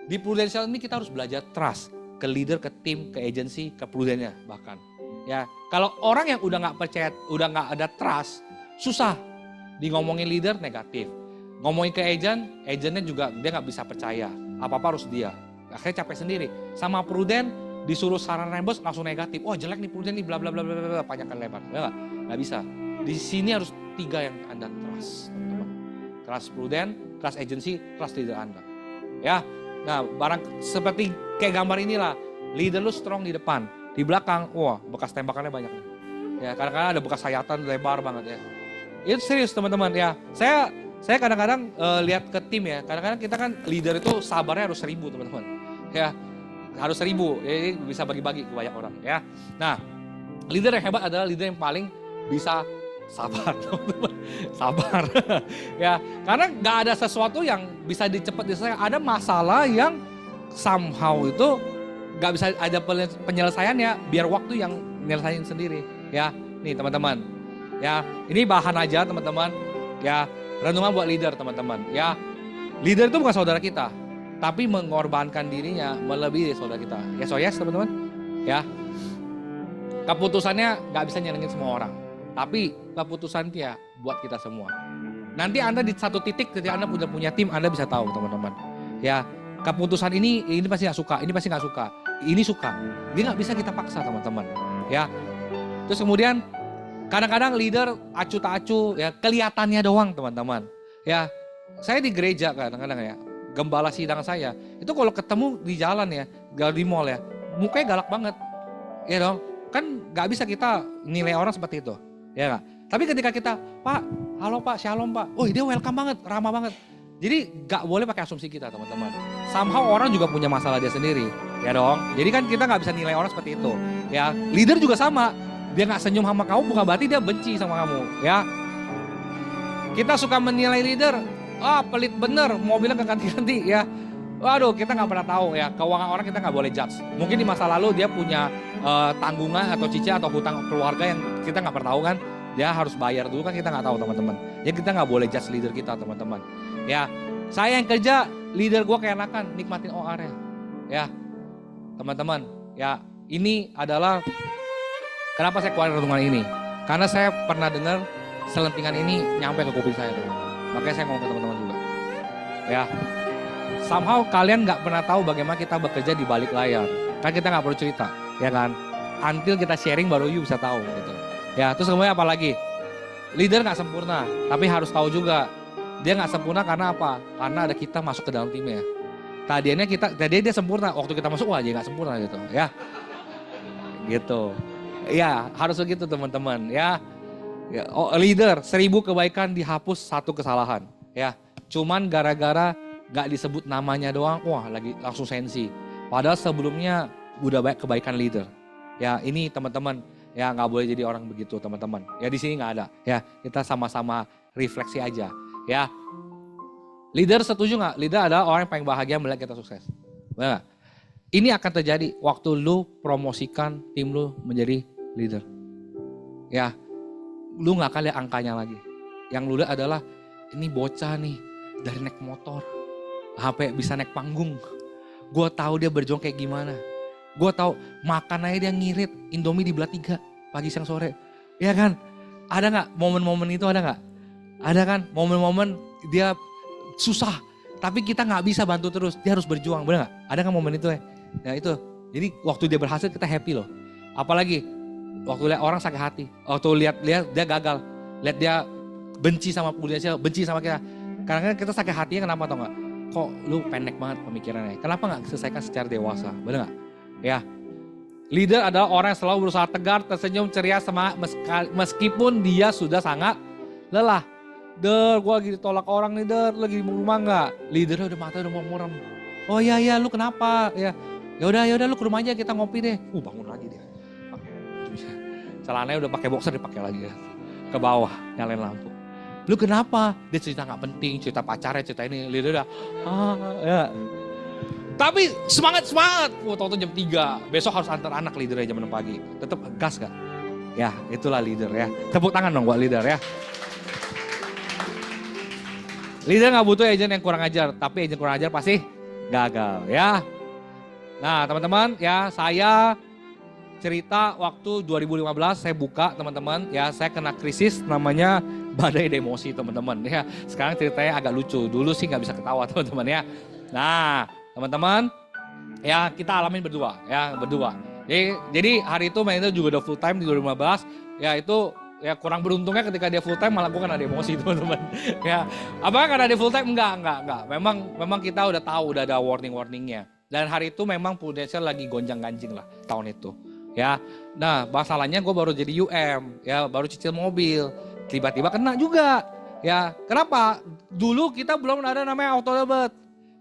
Di Prudential ini kita harus belajar trust ke leader, ke tim, ke agency, ke Prudential bahkan. Ya kalau orang yang udah nggak percaya, udah nggak ada trust, susah. Di ngomongin leader negatif. Ngomongin ke agentnya juga dia nggak bisa percaya. Apa-apa harus dia. Akhirnya capek sendiri. Sama Prudent disuruh saran bos langsung negatif. Oh jelek nih Prudent nih bla bla bla bla bla panjangkan lebar. Nggak bisa. Di sini harus 3 yang Anda trust, teman-teman. Trust Prudent, trust agency, trust leader Anda. Ya. Nah, barang seperti kayak gambar inilah. Leader lu strong di depan, di belakang, wah bekas tembakannya banyak. Ya, kadang-kadang ada bekas sayatan lebar banget ya. Itu serius teman-teman ya. Saya kadang-kadang lihat ke tim ya, kadang-kadang kita kan leader itu sabarnya harus 1000 teman-teman. Ya, harus 1000, jadi bisa bagi-bagi ke banyak orang ya. Nah, leader yang hebat adalah leader yang paling bisa sabar teman-teman. Sabar. Ya, karena nggak ada sesuatu yang bisa dicepat diselesaikan. Ada masalah yang somehow itu nggak bisa ada penyelesaiannya, biar waktu yang menyelesaikan sendiri. Ya, nih teman-teman. Ya, ini bahan aja teman-teman. Ya, renungan buat leader teman-teman. Ya, leader itu bukan saudara kita, tapi mengorbankan dirinya melebihi saudara kita. Ya, so yes teman-teman. Ya, keputusannya nggak bisa nyenengin semua orang, tapi keputusan dia buat kita semua. Nanti Anda di satu titik ketika Anda punya tim, Anda bisa tahu teman-teman. Ya, keputusan ini pasti nggak suka, ini pasti nggak suka, ini suka. Dia nggak bisa kita paksa teman-teman. Ya, terus kemudian kadang-kadang leader acu tak acu ya kelihatannya doang teman-teman. Ya, saya di gereja kadang-kadang ya, gembala sidang saya itu kalau ketemu di jalan ya, di mall ya, mukanya galak banget. Ya dong, kan nggak bisa kita nilai orang seperti itu, ya nggak. Tapi ketika kita, Pak, halo Pak, shalom Pak, oh dia welcome banget, ramah banget. Jadi nggak boleh pakai asumsi kita teman-teman. Somehow orang juga punya masalah dia sendiri, ya dong. Jadi kan kita nggak bisa nilai orang seperti itu. Ya, leader juga sama. Dia nggak senyum sama kamu bukan berarti dia benci sama kamu, ya. Kita suka menilai leader, pelit bener, mobilnya nggak ganti-ganti, ya. Waduh, kita nggak pernah tahu ya, keuangan orang kita nggak boleh judge. Mungkin di masa lalu dia punya tanggungan atau cicil atau hutang keluarga yang kita nggak pernah tahu kan. Dia harus bayar dulu kan kita nggak tahu teman-teman. Jadi kita nggak boleh judge leader kita teman-teman. Ya, saya yang kerja, leader gue keenakan, nikmatin OR-nya. Ya, teman-teman, ya ini adalah kenapa saya keluarin renungan ini. Karena saya pernah dengar selentingan ini nyampe ke kuping saya. Makanya saya ngomong ke teman-teman juga. Ya, somehow kalian nggak pernah tahu bagaimana kita bekerja di balik layar. Kan kita nggak perlu cerita, ya kan? Until kita sharing baru you bisa tahu gitu. Ya, terus kemudian apa lagi? Leader nggak sempurna, tapi harus tahu juga dia nggak sempurna karena apa? Karena ada kita masuk ke dalam timnya. Tadinya dia sempurna, waktu kita masuk wah dia nggak sempurna gitu, ya. Gitu. Ya, harus begitu teman-teman, ya. Leader, 1000 kebaikan dihapus 1 kesalahan, ya. Cuman gara-gara gak disebut namanya doang, wah lagi langsung sensi. Padahal sebelumnya udah banyak kebaikan leader. Ya, ini teman-teman, ya nggak boleh jadi orang begitu teman-teman. Ya di sini nggak ada, ya kita sama-sama refleksi aja, ya. Leader setuju nggak? Leader adalah orang yang paling bahagia melihat kita sukses. Benar gak? Ini akan terjadi waktu lu promosikan tim lu menjadi leader. Ya, lu gak akan lihat angkanya lagi. Yang lu lihat adalah ini bocah nih dari naik motor sampai bisa naik panggung. Gue tahu dia berjuang kayak gimana. Gue tahu makan aja dia ngirit Indomie dibelah 3 pagi siang sore. Ya kan? Ada gak momen-momen itu, ada gak? Ada kan momen-momen dia susah tapi kita gak bisa bantu terus. Dia harus berjuang, bener gak? Ada kan momen itu ya? Ya itu. Jadi waktu dia berhasil kita happy loh. Apalagi waktu lihat orang sakit hati. Waktu lihat dia gagal. Lihat dia benci sama Indonesia, benci sama kita. Karena kita sakit hatinya kenapa tau gak? Kok lu pendek banget pemikirannya. Kenapa gak selesaikan secara dewasa? Bener gak? Ya. Leader adalah orang yang selalu berusaha tegar, tersenyum, ceria, semangat meskipun dia sudah sangat lelah. Der, gue lagi ditolak orang nih Der, lu lagi di rumah gak? Leadernya udah mata udah mau muram. Oh iya lu kenapa? Ya udah lu ke rumah aja kita ngopi deh. Bangun lagi dia. Celananya udah pakai boxer dipakai lagi ya. Ke bawah nyalain lampu. Lu kenapa? Dia cerita gak penting, cerita pacarnya, cerita ini. Leader udah ya. Tapi semangat. Tau-tau jam 3. Besok harus antar anak leadernya jam 6 pagi. Tetap gas gak? Ya itulah leader ya. Tepuk tangan dong buat leader ya. Leader gak butuh agent yang kurang ajar. Tapi agent kurang ajar pasti gagal ya. Nah teman-teman ya, saya cerita waktu 2015 saya buka teman-teman ya, saya kena krisis namanya badai demosi teman-teman ya. Sekarang ceritanya agak lucu, dulu sih nggak bisa ketawa teman-teman ya. Nah teman-teman ya kita alamin berdua. Jadi hari itu manajer juga udah full time di 2015 ya, itu ya kurang beruntungnya ketika dia full time malah gue kena demosi teman-teman ya. Apakah karena dia full time? Enggak. Memang kita udah tahu, udah ada warningnya. Dan hari itu memang Prudential lagi gonjang-ganjing lah tahun itu. Ya, nah masalahnya gue baru jadi UM, ya baru cicil mobil, tiba-tiba kena juga. Ya, kenapa? Dulu kita belum ada namanya auto debit,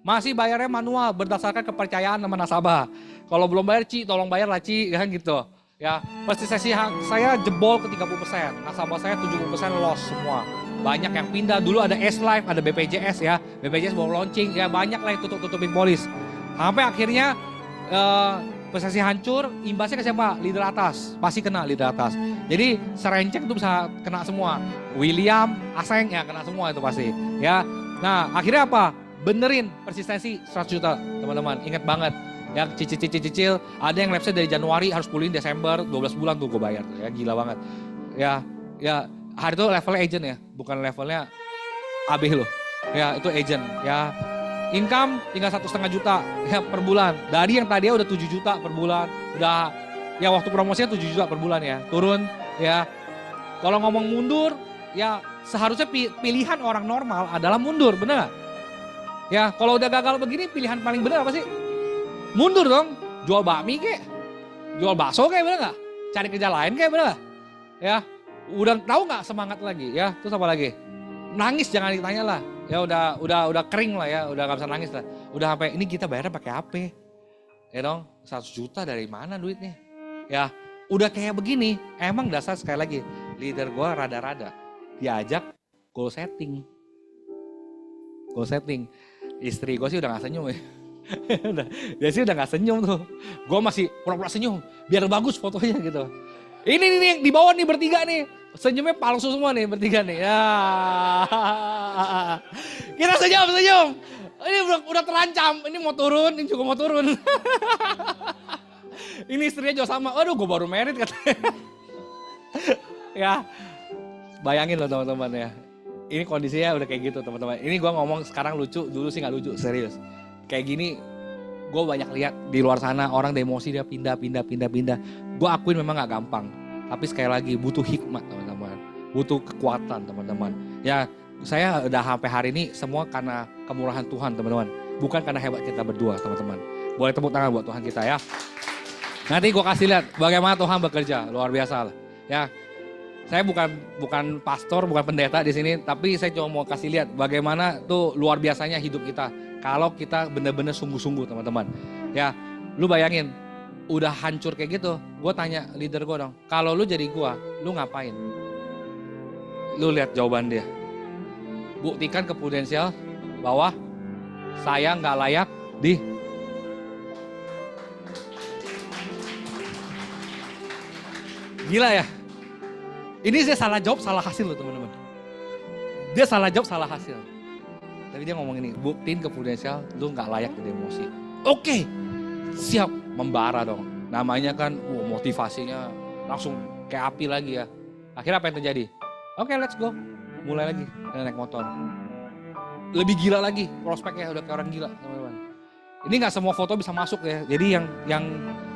masih bayarnya manual berdasarkan kepercayaan sama nasabah. Kalau belum bayar Ci, tolong bayar lah Ci, kan gitu. Ya, prestasi saya jebol ke 30%, nasabah saya 70% loss semua. Banyak yang pindah, dulu ada S-Life, ada BPJS ya, BPJS baru launching, ya banyak lah yang tutupin polis. Sampai akhirnya prestasi hancur, imbasnya ke siapa? Leader atas, pasti kena leader atas. Jadi serenceng itu bisa kena semua. William, Aseng ya kena semua itu pasti. Ya, nah akhirnya apa? Benerin persistensi 100 juta teman-teman, ingat banget. Ya cicil, ada yang lapse dari Januari harus pulihin Desember, 12 bulan tuh gue bayar. Ya gila banget. Ya hari itu levelnya agent ya, bukan levelnya AB loh. Ya itu agent ya. Income tinggal 1,5 juta ya per bulan. Dari yang tadinya udah 7 juta per bulan. Udah ya waktu promosinya 7 juta per bulan ya. Turun ya. Kalau ngomong mundur ya seharusnya pilihan orang normal adalah mundur, bener gak? Ya kalau udah gagal begini pilihan paling bener apa sih? Mundur dong. Jual bakmi kek. Jual bakso kek, bener gak? Cari kerja lain kek, bener gak? Ya udah tahu gak semangat lagi ya. Terus apa lagi? Nangis jangan ditanya lah. Ya udah kering lah ya, udah gak bisa nangis lah. Udah sampai ini kita bayarnya pakai apa? Ya dong, 100 juta dari mana duitnya? Ya, udah kayak begini, emang dasar sekali lagi. Leader gue rada-rada diajak goal setting. Istri gue sih udah gak senyum ya. Dia sih udah gak senyum tuh. Gue masih pura-pura senyum, biar bagus fotonya gitu. Ini nih di bawah nih bertiga nih. Senyumnya palsu semua nih bertiga nih. Ya. Kita senyum. Ini udah terancam. Ini mau turun, ini juga mau turun. Ini istrinya juga sama, aduh gue baru married katanya. Ya, bayangin loh teman-teman ya. Ini kondisinya udah kayak gitu teman-teman. Ini gue ngomong sekarang lucu, dulu sih gak lucu, serius. Kayak gini, gue banyak lihat di luar sana orang demosi dia pindah. Gue akuin memang gak gampang. Tapi sekali lagi butuh hikmat teman-teman. Butuh kekuatan teman-teman. Ya saya udah sampai hari ini semua karena kemurahan Tuhan teman-teman. Bukan karena hebat kita berdua teman-teman. Boleh tepuk tangan buat Tuhan kita ya. Nanti gue kasih lihat bagaimana Tuhan bekerja, luar biasa lah. Ya, saya bukan pastor, bukan pendeta di sini, tapi saya cuma mau kasih lihat bagaimana tuh luar biasanya hidup kita. Kalau kita benar-benar sungguh-sungguh teman-teman. Ya, lu bayangin, udah hancur kayak gitu. Gue tanya leader gue dong, kalau lu jadi gue, lu ngapain? Lu lihat jawaban dia. Buktikan ke Prudensial bahwa saya nggak layak di gila ya. Ini saya salah jawab, salah hasil loh teman-teman. Dia salah jawab, salah hasil. Tapi dia ngomong ini, buktiin ke Prudensial, lu gak layak jadi emosi. Oke, siap, membara dong. Namanya kan, motivasinya langsung kayak api lagi ya. Akhirnya apa yang terjadi? Oke, let's go. Mulai lagi, naik motor. Lebih gila lagi, prospeknya udah kayak orang gila teman-teman. Ini gak semua foto bisa masuk ya, jadi yang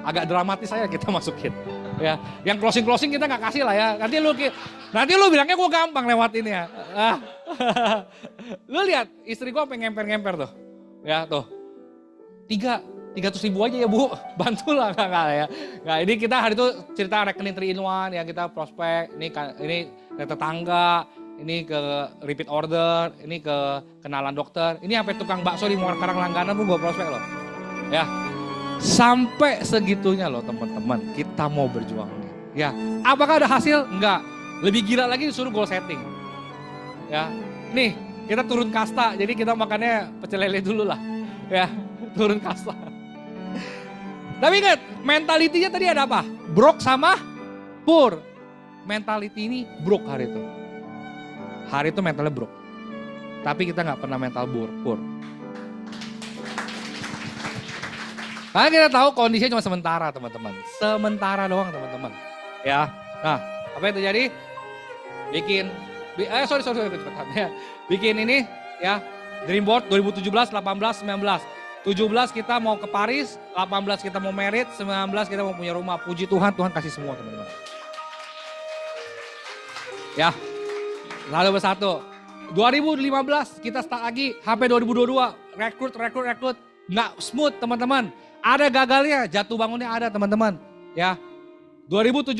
agak dramatis aja kita masukin. Ya, yang closing kita nggak kasih lah ya. Nanti lu bilangnya gue gampang lewat ini ya. Lu lihat istri gue pengen ngemper tuh. Ya tuh. 300.000 aja ya Bu. Bantulah enggak ya. Nah, ini kita hari itu cerita rekening 3-in-1 ya, kita prospek. Ini ke tetangga, ini ke repeat order, ini ke kenalan dokter. Ini sampai tukang bakso di Karang Langganan pun gue prospek loh. Ya. Sampai segitunya loh teman-teman, kita mau berjuang. Ya, apakah ada hasil? Enggak. Lebih gila lagi disuruh goal setting. Ya, nih kita turun kasta, jadi kita makannya pecel lele dulu lah. Ya, turun kasta. Tapi ingat, mentalitinya tadi ada apa? Broke sama poor. Mentality ini broke hari itu. Hari itu mentalnya broke. Tapi kita nggak pernah mental poor. Karena kita tahu kondisinya cuma sementara teman-teman. Sementara doang teman-teman. Ya, nah apa yang terjadi? Sorry kecepatan ya. Bikin ini ya, Dreamboard 2017, 18, 19. 17 kita mau ke Paris, 18 kita mau merit, 19 kita mau punya rumah. Puji Tuhan, Tuhan kasih semua teman-teman. Ya, lalu bersatu. 2015 kita start lagi, HP 2022, rekrut. Nggak smooth teman-teman. Ada gagalnya, jatuh bangunnya ada teman-teman. Ya, 2017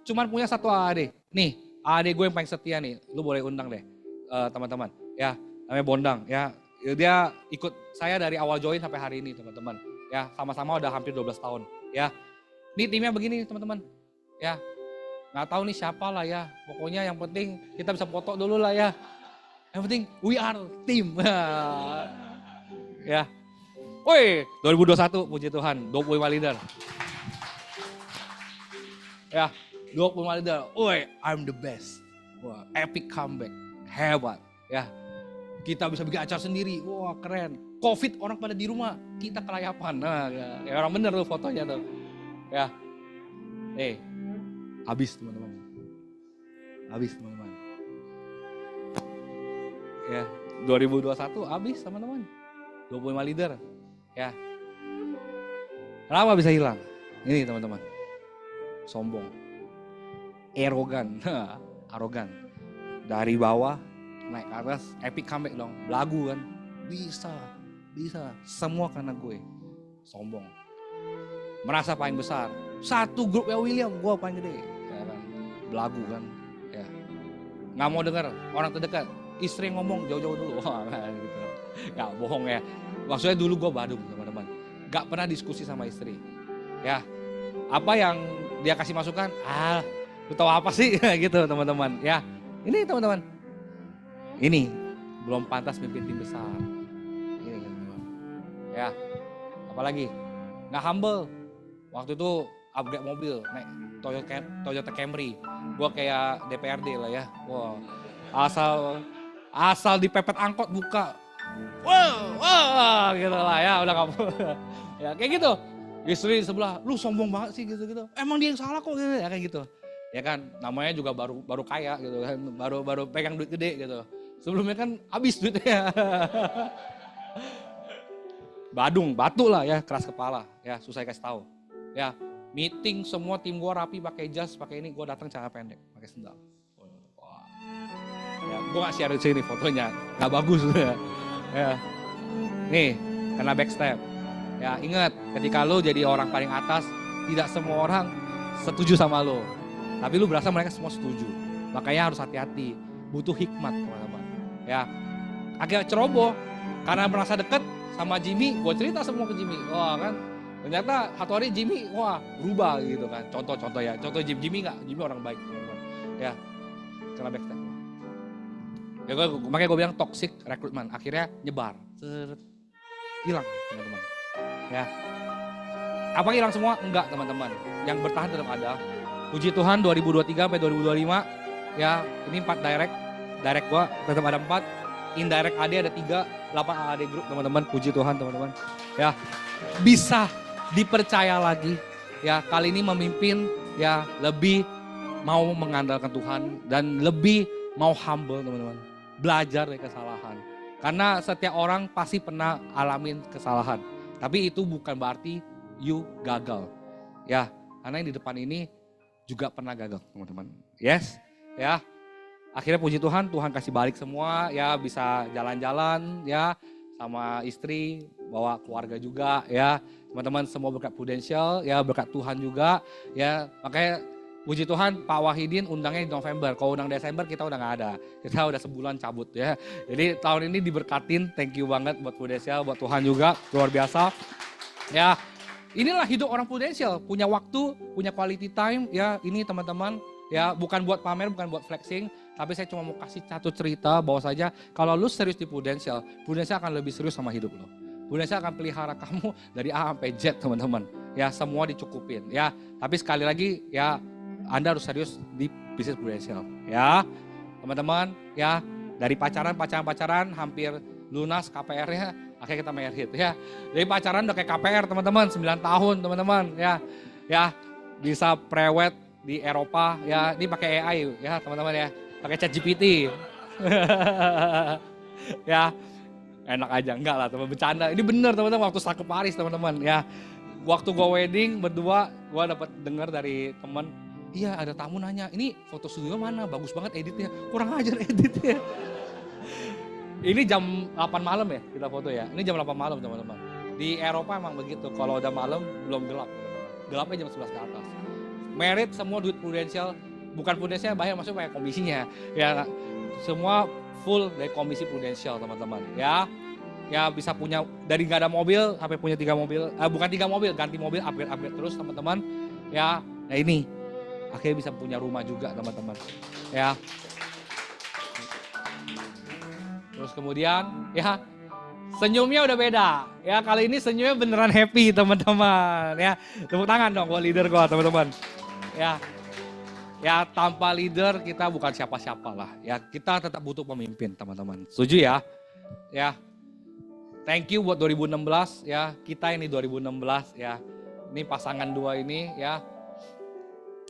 cuman punya satu AAD. Nih, AAD gue yang paling setia nih. Lu boleh undang deh teman-teman. Ya, namanya Bondang. Ya, dia ikut saya dari awal join sampai hari ini teman-teman. Ya, sama-sama udah hampir 12 tahun. Ya, ini timnya begini teman-teman. Ya, nggak tahu nih siapa lah ya. Pokoknya yang penting kita bisa foto dulu lah ya. Yang penting we are team. Ya. Woi, 2021 puji Tuhan, 25 leader. Ya, 25 leader. Woi, I'm the best. Wah, epic comeback. Hebat. Ya. Kita bisa bikin acara sendiri. Wah, keren. Covid orang pada di rumah, kita kelayapan. Nah, ya orang bener tuh fotonya tuh. Ya. Habis teman-teman. Habis teman-teman. Ya, 2021 habis teman-teman. 25 leader. Ya. Kenapa bisa hilang? Ini teman-teman. Sombong. Arogan. Dari bawah naik ke atas, epic comeback dong. Belagu kan. Bisa. Semua karena gue. Sombong. Merasa paling besar. Satu grup ya William, gue paling gede. Ya kan. Belagu kan. Ya. Nggak mau dengar orang terdekat. Istri ngomong jauh-jauh dulu. Wah, gitu. Nggak bohong ya. Maksudnya dulu gue badung teman-teman. Gak pernah diskusi sama istri. Ya, apa yang dia kasih masukan, lu tahu apa sih gitu teman-teman. Ya, ini teman-teman. Ini belum pantas mimpin tim besar. Ini teman-teman. Ya, apalagi gak humble. Waktu itu upgrade mobil, naik Toyota Camry. Gue kayak DPRD lah ya. Wow, asal dipepet angkot buka. Wah, gitu lah ya, udah kamu. Ya kayak gitu. Istri di sebelah, lu sombong banget sih gitu-gitu. Emang dia yang salah kok gitu ya kayak gitu. Ya kan, namanya juga baru kaya gitu kan, baru pegang duit gede gitu. Sebelumnya kan habis duitnya. Batu lah ya, keras kepala, ya susah kasih tahu. Ya, meeting semua tim gua rapi pakai jas, pakai ini, gua datang celana pendek, pakai sendal. Wah. Ya, gua nggak share di sini fotonya, nggak bagus ya. Ya. Nih, kena backstep. Ya, ingat ketika lo jadi orang paling atas, tidak semua orang setuju sama lo. Tapi lo berasa mereka semua setuju. Makanya harus hati-hati, butuh hikmat teman-teman. Ya, akhirnya ceroboh karena merasa deket sama Jimmy, gue cerita semua ke Jimmy. Wah kan, ternyata satu hari Jimmy, wah berubah gitu kan. Contoh ya, contoh Jimmy nggak, Jimmy orang baik teman-teman. Ya, kena backstep. Ya, makanya gue bilang toxic recruitment, akhirnya nyebar, hilang teman-teman. Ya, apa hilang semua? Enggak teman-teman, yang bertahan tetap ada. Puji Tuhan 2023 sampai 2025, ya ini 4 direct gue tetap ada 4, indirect AD ada 3, 8 AD group teman-teman, puji Tuhan teman-teman. Ya, bisa dipercaya lagi, ya kali ini memimpin, ya lebih mau mengandalkan Tuhan dan lebih mau humble teman-teman, belajar dari kesalahan. Karena setiap orang pasti pernah alamin kesalahan. Tapi itu bukan berarti you gagal. Ya, karena yang di depan ini juga pernah gagal teman-teman. Yes, ya. Akhirnya puji Tuhan, Tuhan kasih balik semua, ya bisa jalan-jalan, ya sama istri, bawa keluarga juga, ya teman-teman semua berkat Prudential, ya berkat Tuhan juga, ya makanya puji Tuhan Pak Wahidin undangnya di November, kalau undang Desember kita udah gak ada, kita udah sebulan cabut ya. Jadi tahun ini diberkatin, thank you banget buat Prudential, buat Tuhan juga, luar biasa. Ya, inilah hidup orang Prudential, punya waktu, punya quality time, ya ini teman-teman, ya bukan buat pamer, bukan buat flexing, tapi saya cuma mau kasih satu cerita bahwa saja kalau lu serius di Prudential, Prudential akan lebih serius sama hidup lu. Prudential akan pelihara kamu dari A sampai Z teman-teman, ya semua dicukupin, ya tapi sekali lagi ya Anda harus serius di bisnis Prudential, ya teman-teman, ya dari pacaran hampir lunas KPR-nya, akhirnya kita married, ya dari pacaran udah kayak KPR teman-teman, 9 tahun teman-teman, ya bisa prewed di Eropa, ya ini pakai AI ya teman-teman ya, pakai ChatGPT, ya enak aja, enggak lah teman bercanda, ini bener teman-teman waktu ke Paris teman-teman, ya waktu gue wedding berdua, gue dapat dengar dari teman. Iya ada tamu nanya, ini foto studio mana? Bagus banget editnya, kurang ajar editnya. Ini jam 8 malam ya kita foto ya, ini jam 8 malam teman-teman. Di Eropa emang begitu, kalau udah malam belum gelap. Gelapnya jam 11 ke atas. Merit semua duit Prudential, bukan Prudential bayar, maksudnya bayar komisinya. Ya semua full dari komisi Prudential teman-teman. Ya bisa punya, dari nggak ada mobil sampai punya 3 mobil, bukan 3 mobil, ganti mobil, upgrade terus teman-teman. Ya ini. Akhirnya bisa punya rumah juga teman-teman, ya. Terus kemudian, ya senyumnya udah beda, ya kali ini senyumnya beneran happy teman-teman, ya. Tepuk tangan dong buat leader gua teman-teman, ya. Ya tanpa leader kita bukan siapa-siapa lah, ya kita tetap butuh pemimpin teman-teman, setuju ya? Ya, thank you buat 2016, ya kita ini 2016 ya, ini pasangan 2 ini ya.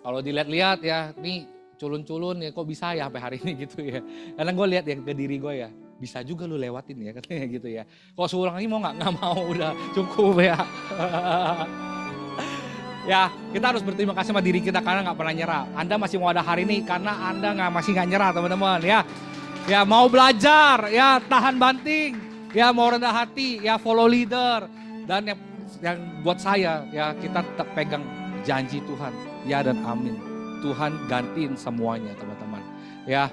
Kalau dilihat-lihat ya, nih culun-culun ya kok bisa ya sampai hari ini gitu ya. Karena gue lihat ya ke diri gue ya, bisa juga lu lewatin ya katanya gitu ya. Kok seulang lagi mau nggak mau, udah cukup ya. Ya kita harus berterima kasih sama diri kita karena nggak pernah nyerah. Anda masih mau ada hari ini karena Anda masih nggak nyerah teman-teman ya. Ya mau belajar, ya tahan banting, ya mau rendah hati, ya follow leader. Dan yang buat saya ya kita tetap pegang janji Tuhan, ya dan amin. Tuhan gantiin semuanya teman-teman. Ya,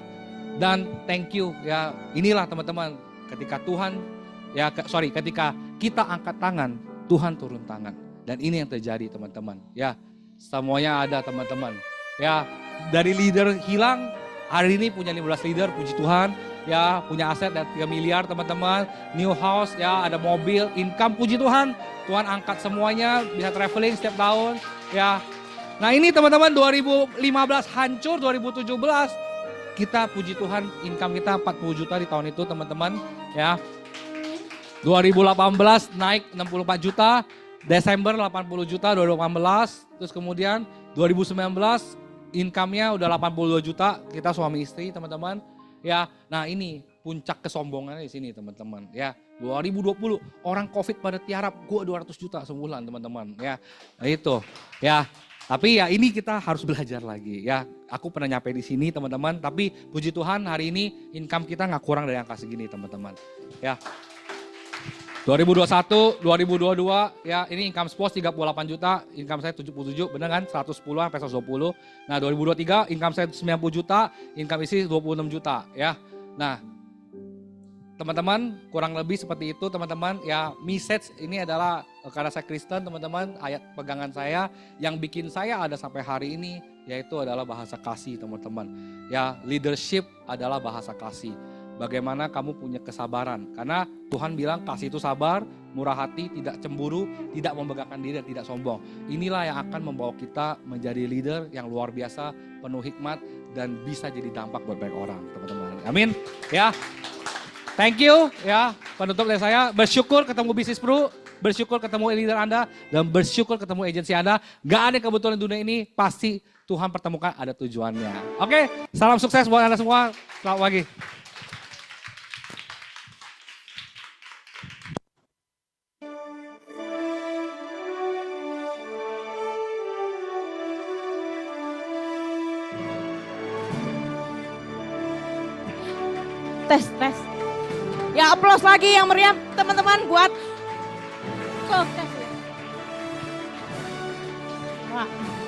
dan thank you ya. Inilah teman-teman, ketika Tuhan ketika kita angkat tangan, Tuhan turun tangan. Dan ini yang terjadi teman-teman. Ya, semuanya ada teman-teman. Ya, dari leader hilang, hari ini punya 15 leader, puji Tuhan. Ya, punya aset dari 3 miliar teman-teman. New house, ya ada mobil, income, puji Tuhan. Tuhan angkat semuanya, bisa traveling setiap tahun. Ya, nah ini teman-teman 2015 hancur, 2017 kita puji Tuhan income kita 40 juta di tahun itu teman-teman ya. 2018 naik 64 juta, Desember 80 juta 2018, terus kemudian 2019 income-nya udah 82 juta, kita suami istri teman-teman. Ya, nah ini puncak kesombongannya di sini teman-teman. Ya, 2020 orang COVID pada tiarap, gua 200 juta sebulan teman-teman. Ya, nah itu. Ya, tapi ya ini kita harus belajar lagi. Ya, aku pernah nyampe di sini teman-teman. Tapi puji Tuhan hari ini income kita nggak kurang dari angka segini teman-teman. Ya. 2021, 2022 ya ini income spos 38 juta, income saya 77, bener kan? 110 sampai 120. Nah 2023 income saya 90 juta, income isi 26 juta ya. Nah teman-teman kurang lebih seperti itu teman-teman ya. Message ini adalah karena saya Kristen teman-teman, ayat pegangan saya yang bikin saya ada sampai hari ini yaitu adalah bahasa kasih teman-teman. Ya leadership adalah bahasa kasih. Bagaimana kamu punya kesabaran. Karena Tuhan bilang kasih itu sabar, murah hati, tidak cemburu, tidak membanggakan diri dan tidak sombong. Inilah yang akan membawa kita menjadi leader yang luar biasa, penuh hikmat dan bisa jadi dampak buat banyak orang, teman-teman. Amin. Ya. Thank you ya. Penutup dari saya, bersyukur ketemu Bisnis Pro, bersyukur ketemu leader Anda dan bersyukur ketemu agensi Anda. Gak ada kebetulan di dunia ini, pasti Tuhan pertemukan ada tujuannya. Oke, salam sukses buat Anda semua. Selamat pagi. Tes. Ya aplaus lagi yang meriah teman-teman buat sukses. Wah.